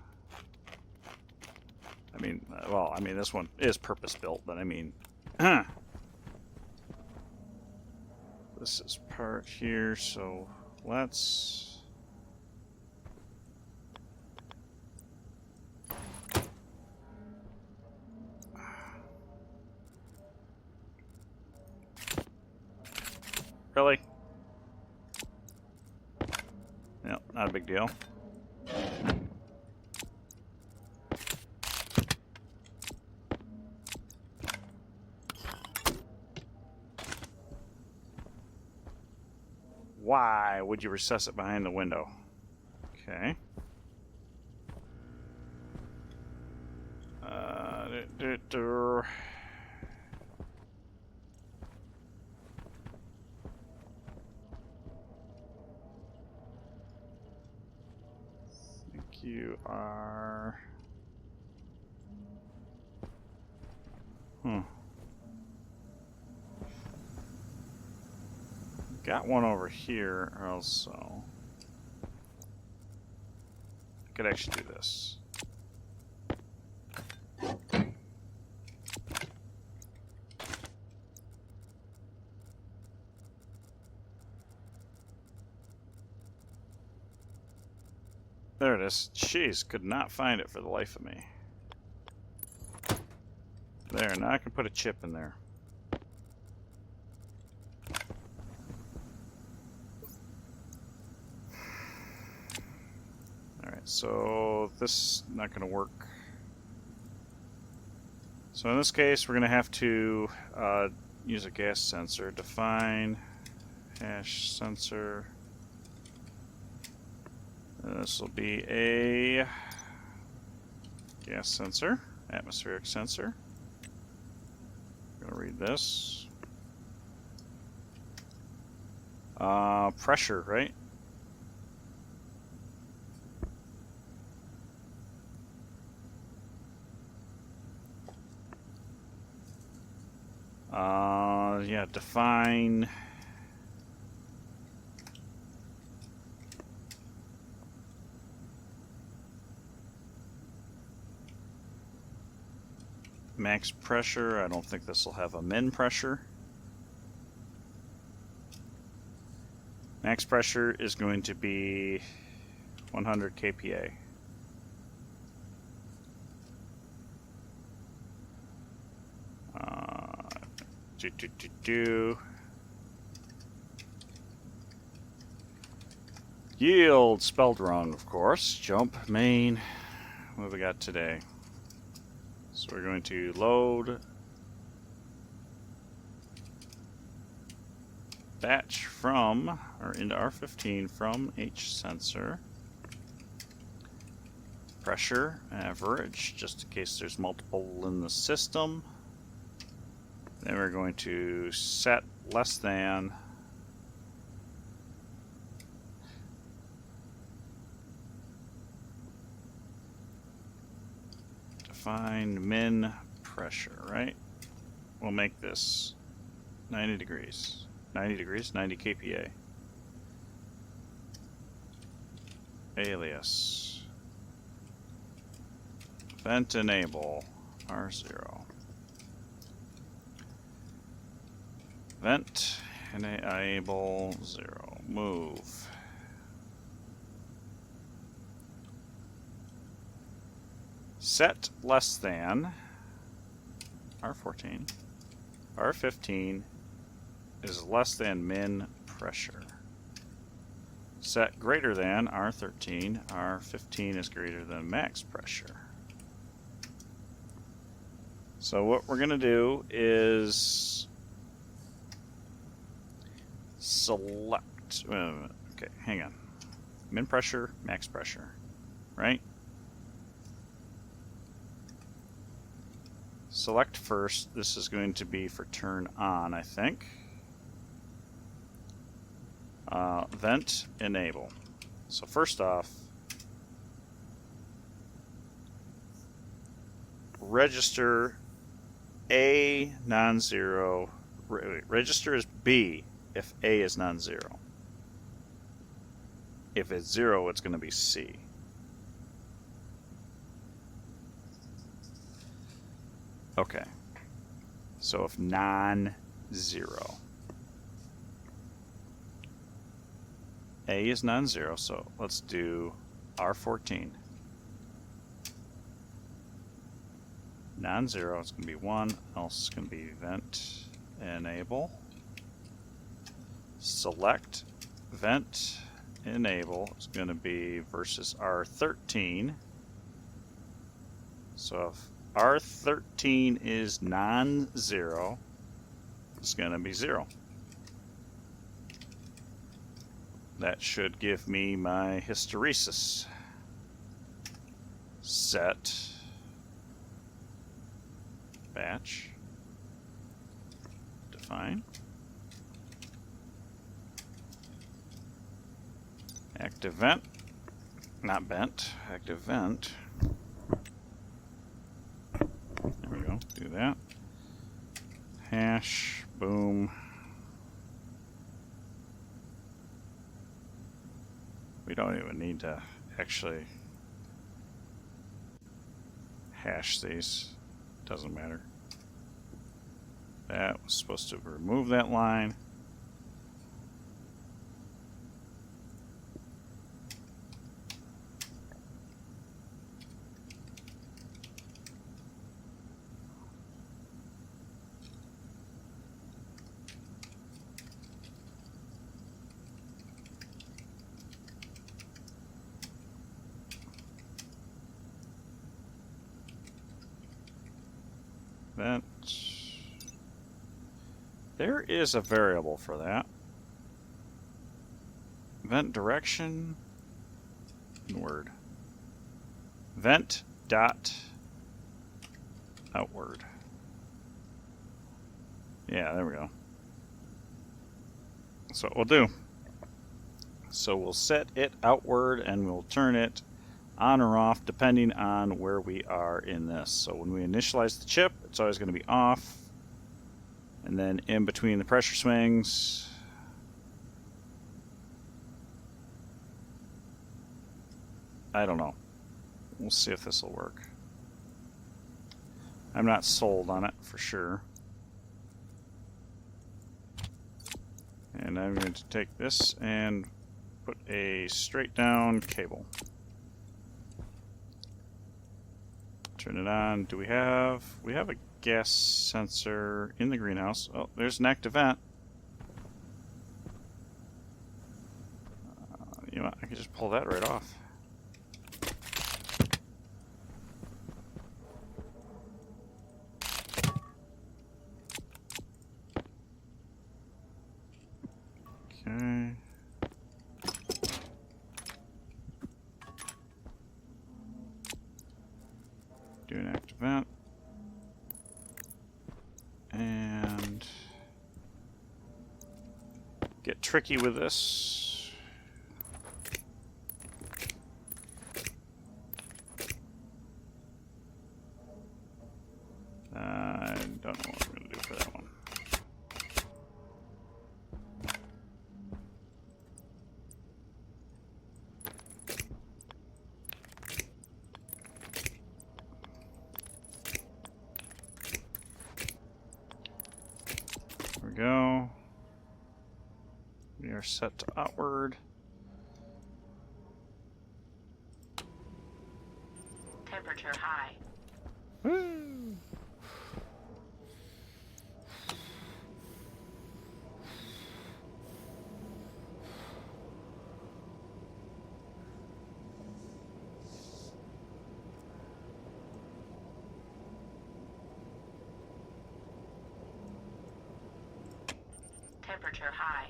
I mean, well, I mean, this one is purpose-built, but I mean, this is part here, so let's... Really? No, not a big deal. Why would you recess it behind the window? Okay. Think you are... Got one over here also. I could actually do this. There it is. Jeez, could not find it for the life of me. There, now I can put a chip in there. Alright, so this is not going to work. So in this case, we're going to have to use a gas sensor. Define hash sensor. This will be a gas sensor, atmospheric sensor. I'm going to read this. Pressure, right? Yeah, define max pressure. I don't think this will have a min pressure. Max pressure is going to be 100 kPa. Yield, spelled wrong, of course. Jump, main. What have we got today? So we're going to load batch from, or into R15 from H sensor. Pressure, average, just in case there's multiple in the system. Then we're going to set less than define min pressure, right? We'll make this 90 degrees. 90 degrees, 90 kPa. Alias. Vent enable R0. Vent enable 0. Move. Set less than R14. R15 is less than min pressure. Set greater than R13. R15 is greater than max pressure. So what we're going to do is select, okay, hang on. Min pressure, max pressure, right? Select first. This is going to be for turn on, I think. Vent enable. So first off, register A non-zero. Register as B if A is non-zero. If it's 0, it's going to be C. Okay. So if non-zero, A is non-zero, so let's do R14. Non-zero, it's going to be 1, else it's going to be vent enable. Select vent enable is going to be versus R13. So if R13 is non-zero, it's going to be 0. That should give me my hysteresis. Set batch define active vent, not bent, active vent. There we go, do that. Hash, boom. We don't even need to actually hash these, doesn't matter. That was supposed to remove that line. That there is a variable for that. Vent direction inward. Vent dot outward. Yeah, there we go. That's what we'll do. So we'll set it outward and we'll turn it on or off depending on where we are in this. So when we initialize the chip, it's always going to be off. And then in between the pressure swings, I don't know. We'll see if this will work. I'm not sold on it for sure. And I'm going to take this and put a straight down cable. Turn it on. Do we have a gas sensor in the greenhouse? Oh, there's an active vent. You know what? I can just pull that right off. Okay. Do an active vent. And get tricky with this. I don't know what we're going to do for that one. There we go. We are set to outward. Temperature high. Woo! Temperature high.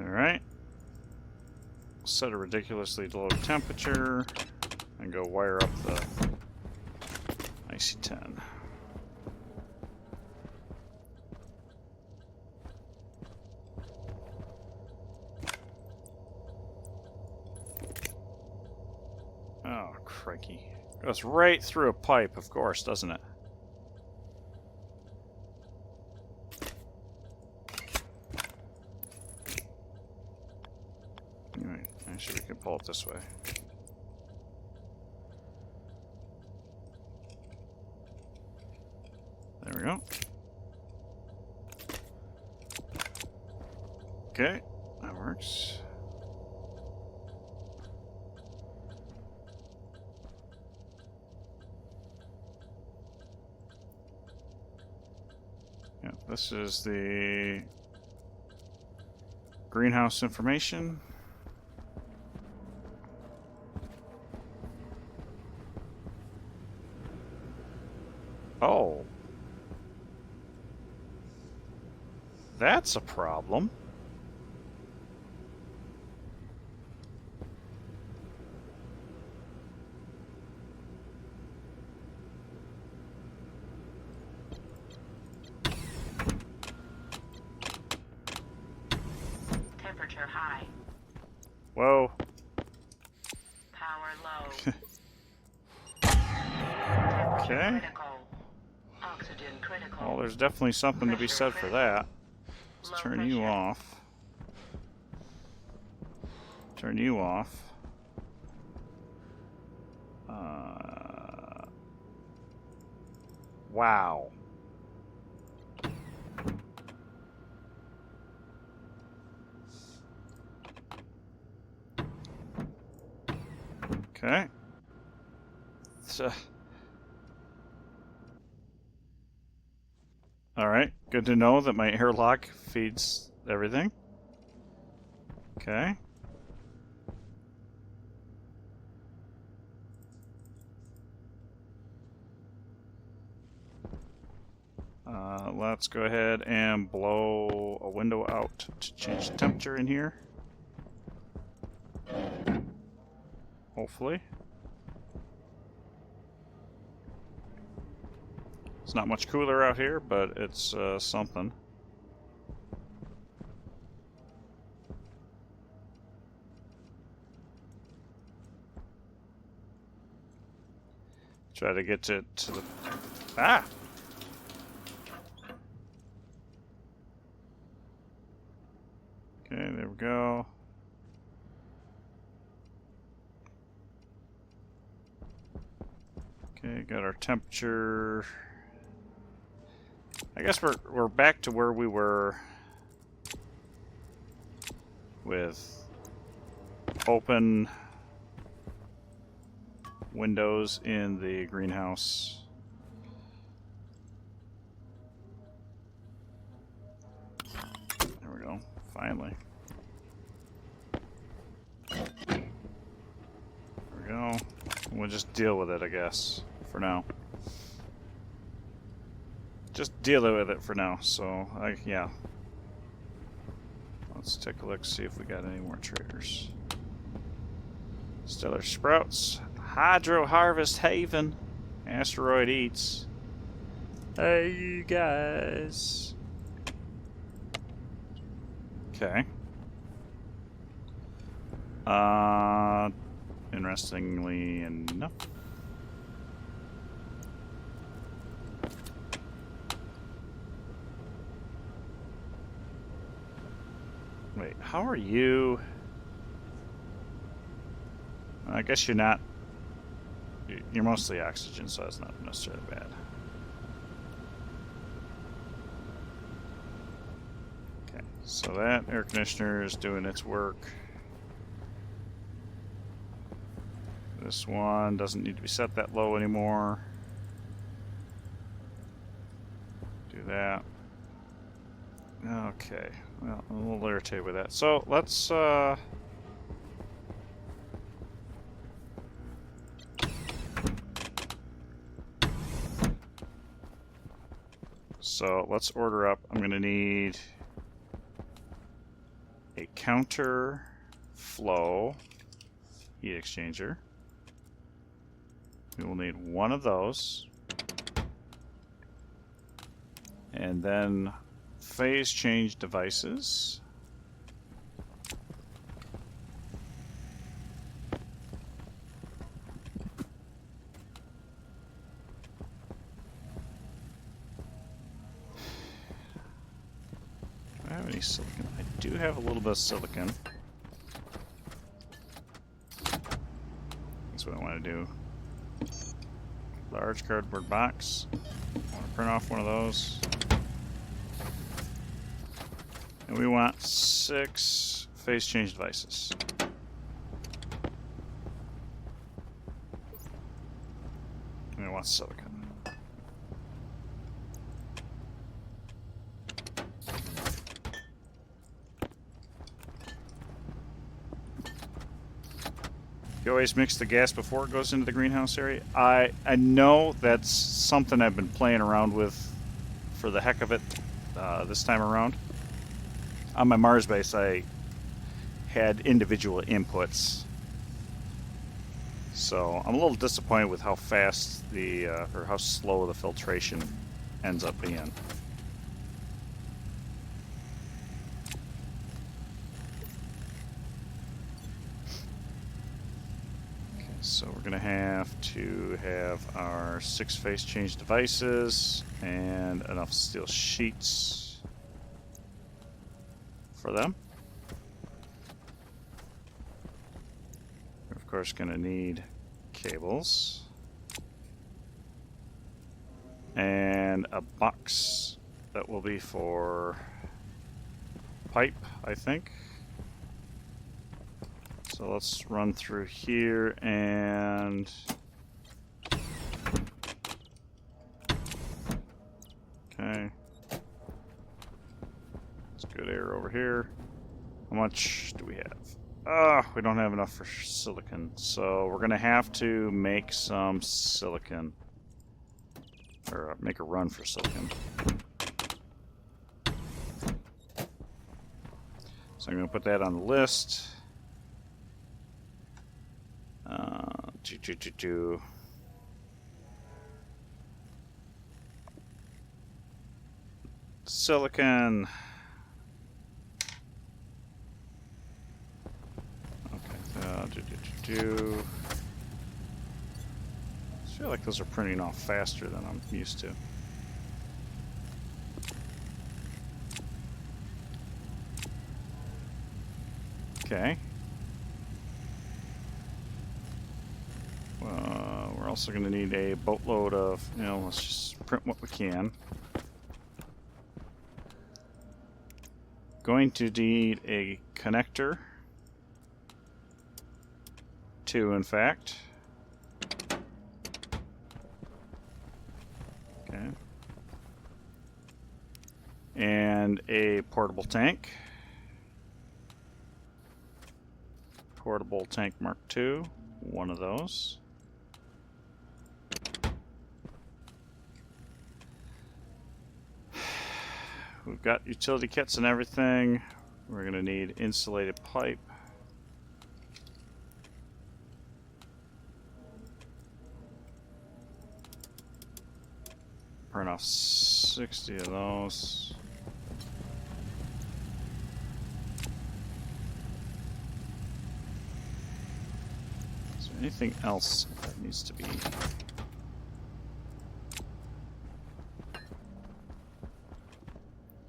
Alright. Set a ridiculously low temperature and go wire up the IC10. crikey. Goes right through a pipe, of course, doesn't it? Anyway, actually we can pull it this way. There we go. Okay, that works. Yeah, this is the greenhouse information. Oh. That's a problem. Temperature high. Whoa. Power low. Okay. Temperature critical. Oxygen critical. Well, there's definitely something to be said for that. Let's Low turn you pressure. off. Turn you off. Wow. Okay. So, all right. Good to know that my airlock feeds everything. Okay. Let's go ahead and blow a window out to change the temperature in here. Hopefully. It's not much cooler out here, but it's something. Try to get to the... Ah! Okay, there we go. Okay, got our temperature. I guess we're back to where we were with open windows in the greenhouse. There we go. Finally. There we go. We'll just deal with it, I guess, for now. Just deal with it for now. So, yeah. Let's take a look, see if we got any more triggers. Stellar Sprouts. Hydro Harvest Haven. Asteroid Eats. Hey, you guys. Okay. Interestingly enough. Wait, how are you? I guess you're not. You're mostly oxygen, so that's not necessarily bad. Okay, so that air conditioner is doing its work. This one doesn't need to be set that low anymore. Do that. Okay, well, I'm a little irritated with that. So let's order up. I'm gonna need a counter flow heat exchanger. We will need one of those. And then phase change devices. silicon. I do have a little bit of silicon. That's what I want to do. Large cardboard box. I want to print off one of those. And we want 6 phase change devices. And I want silicon. You always mix the gas before it goes into the greenhouse area. I know that's something I've been playing around with for the heck of it this time around. On my Mars base, I had individual inputs, so I'm a little disappointed with how fast or how slow the filtration ends up being. So we're going to have our 6 phase change devices and enough steel sheets for them. We're of course going to need cables and a box that will be for pipe, I think. So let's run through here and okay. Let's go air over here. How much do we have? We don't have enough for silicon, so we're gonna have to make some silicon, or make a run for silicon. So I'm gonna put that on the list. Silicon. Okay. I feel like those are printing off faster than I'm used to. Okay. We're also going to need a boatload of, let's just print what we can. Going to need a connector. 2, in fact. Okay. And a portable tank. Portable tank Mark II. One of those. We've got utility kits and everything. We're going to need insulated pipe. Burn off 60 of those. Is there anything else that needs to be?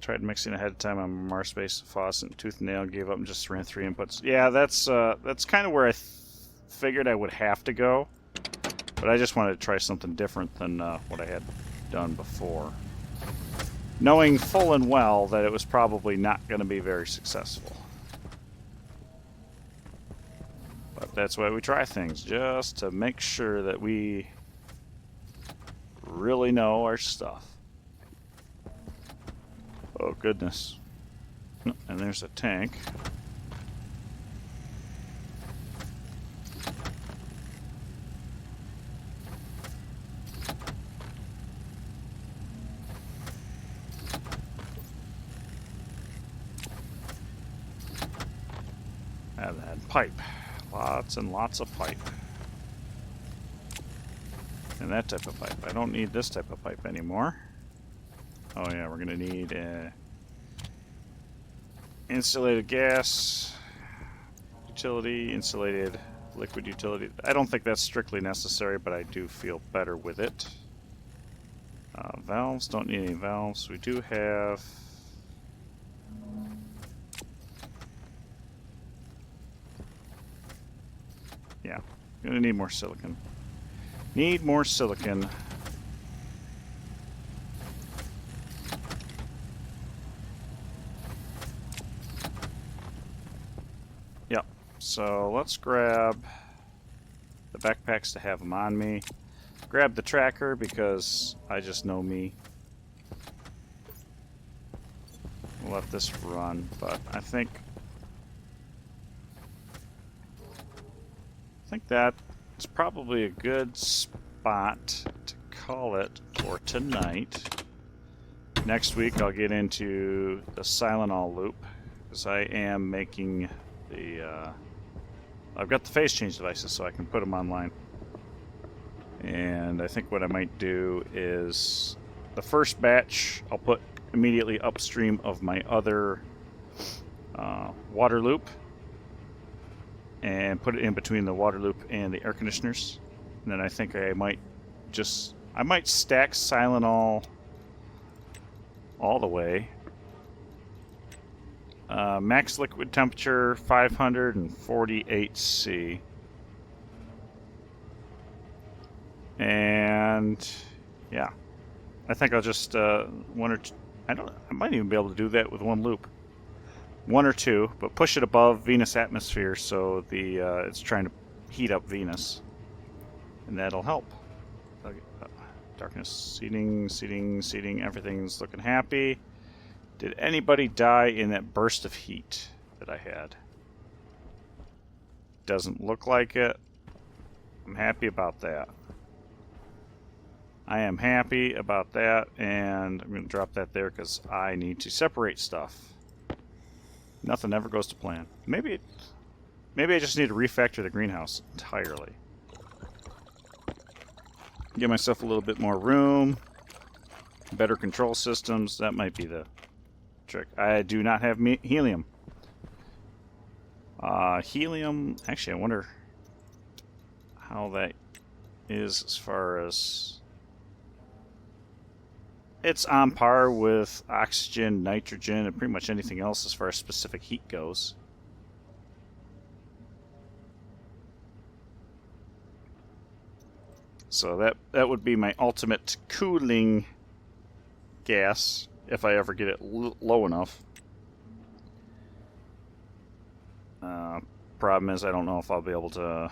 Tried mixing ahead of time on Mars Space, Faucet, and Tooth and Nail, gave up and just ran 3 inputs. Yeah, that's kind of where I figured I would have to go, but I just wanted to try something different than what I had done before, knowing full and well that it was probably not going to be very successful. But that's why we try things, just to make sure that we really know our stuff. Oh, goodness. And there's a tank. And then pipe. Lots and lots of pipe. And that type of pipe. I don't need this type of pipe anymore. Oh yeah, we're gonna need insulated gas, utility, insulated liquid utility. I don't think that's strictly necessary, but I do feel better with it. Valves, don't need any valves. We do have Yeah, gonna need more silicon. Need more silicon. Yep. So let's grab the backpacks to have them on me. Grab the tracker because I just know me. We'll let this run, but I think that's probably a good spot to call it for tonight. Next week I'll get into the Silenol loop because I am making the I've got the phase change devices so I can put them online. And I think what I might do is the first batch I'll put immediately upstream of my other water loop and put it in between the water loop and the air conditioners. And then I think I might stack Silenol all the way. Max liquid temperature 548 C. And yeah, I think I'll just one or two, I might even be able to do that with one loop. One or two, but push it above Venus atmosphere so the it's trying to heat up Venus, and that'll help. Darkness, seating, everything's looking happy. Did anybody die in that burst of heat that I had? Doesn't look like it. I'm happy about that. I am happy about that, and I'm going to drop that there because I need to separate stuff. Nothing ever goes to plan. Maybe I just need to refactor the greenhouse entirely. Give myself a little bit more room, better control systems. That might be the trick. I do not have helium. Helium, actually I wonder how that is as far as... It's on par with oxygen, nitrogen, and pretty much anything else as far as specific heat goes. So that would be my ultimate cooling gas if I ever get it low enough. Problem is I don't know if I'll be able to...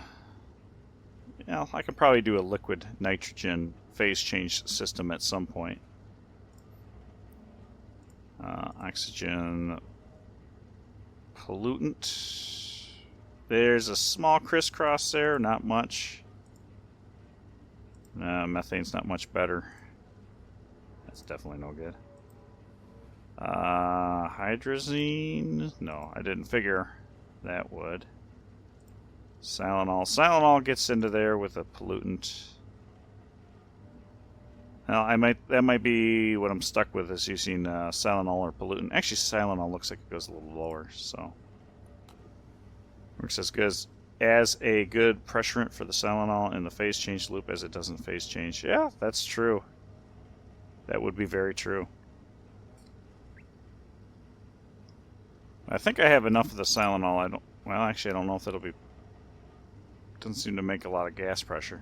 Yeah, I could probably do a liquid nitrogen phase change system at some point. Oxygen pollutant. There's a small crisscross there, not much. Methane's not much better. That's definitely no good. Hydrazine? No, I didn't figure that would. Silenol. Silenol gets into there with a pollutant. Now, that might be what I'm stuck with, is using Silenol or pollutant. Actually, Silenol looks like it goes a little lower, so works as good as a good pressurant for the Silenol in the phase change loop as it doesn't phase change. Yeah, that's true. That would be very true. I think I have enough of the Silenol. Well, actually, I don't know if it'll be... Doesn't seem to make a lot of gas pressure.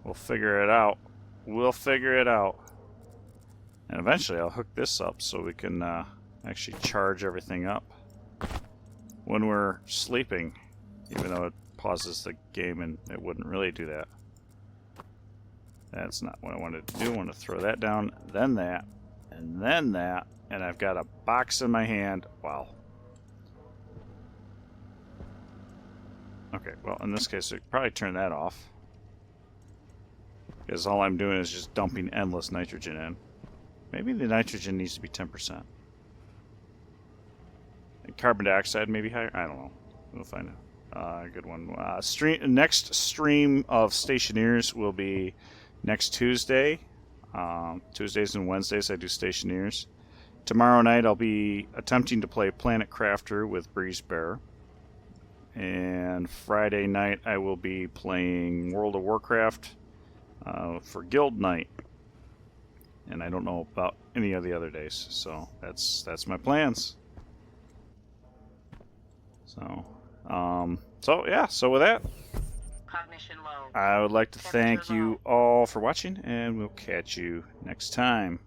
We'll figure it out. We'll figure it out. And eventually I'll hook this up so we can actually charge everything up when we're sleeping, even though it pauses the game and it wouldn't really do that. That's not what I wanted to do. I want to throw that down, then that, and then that, and I've got a box in my hand. Wow. Okay, well, in this case, we could probably turn that off, because all I'm doing is just dumping endless nitrogen in. Maybe the nitrogen needs to be 10%. And carbon dioxide maybe higher? I don't know. We'll find a good one. Next stream of Stationeers will be next Tuesday. Tuesdays and Wednesdays I do Stationeers. Tomorrow night I'll be attempting to play Planet Crafter with Breeze Bear. And Friday night I will be playing World of Warcraft for Guild Night. And I don't know about any of the other days, so that's my plans. So So yeah, so with that, Cognition low. I would like to thank Temperature you low. all for watching, and we'll catch you next time.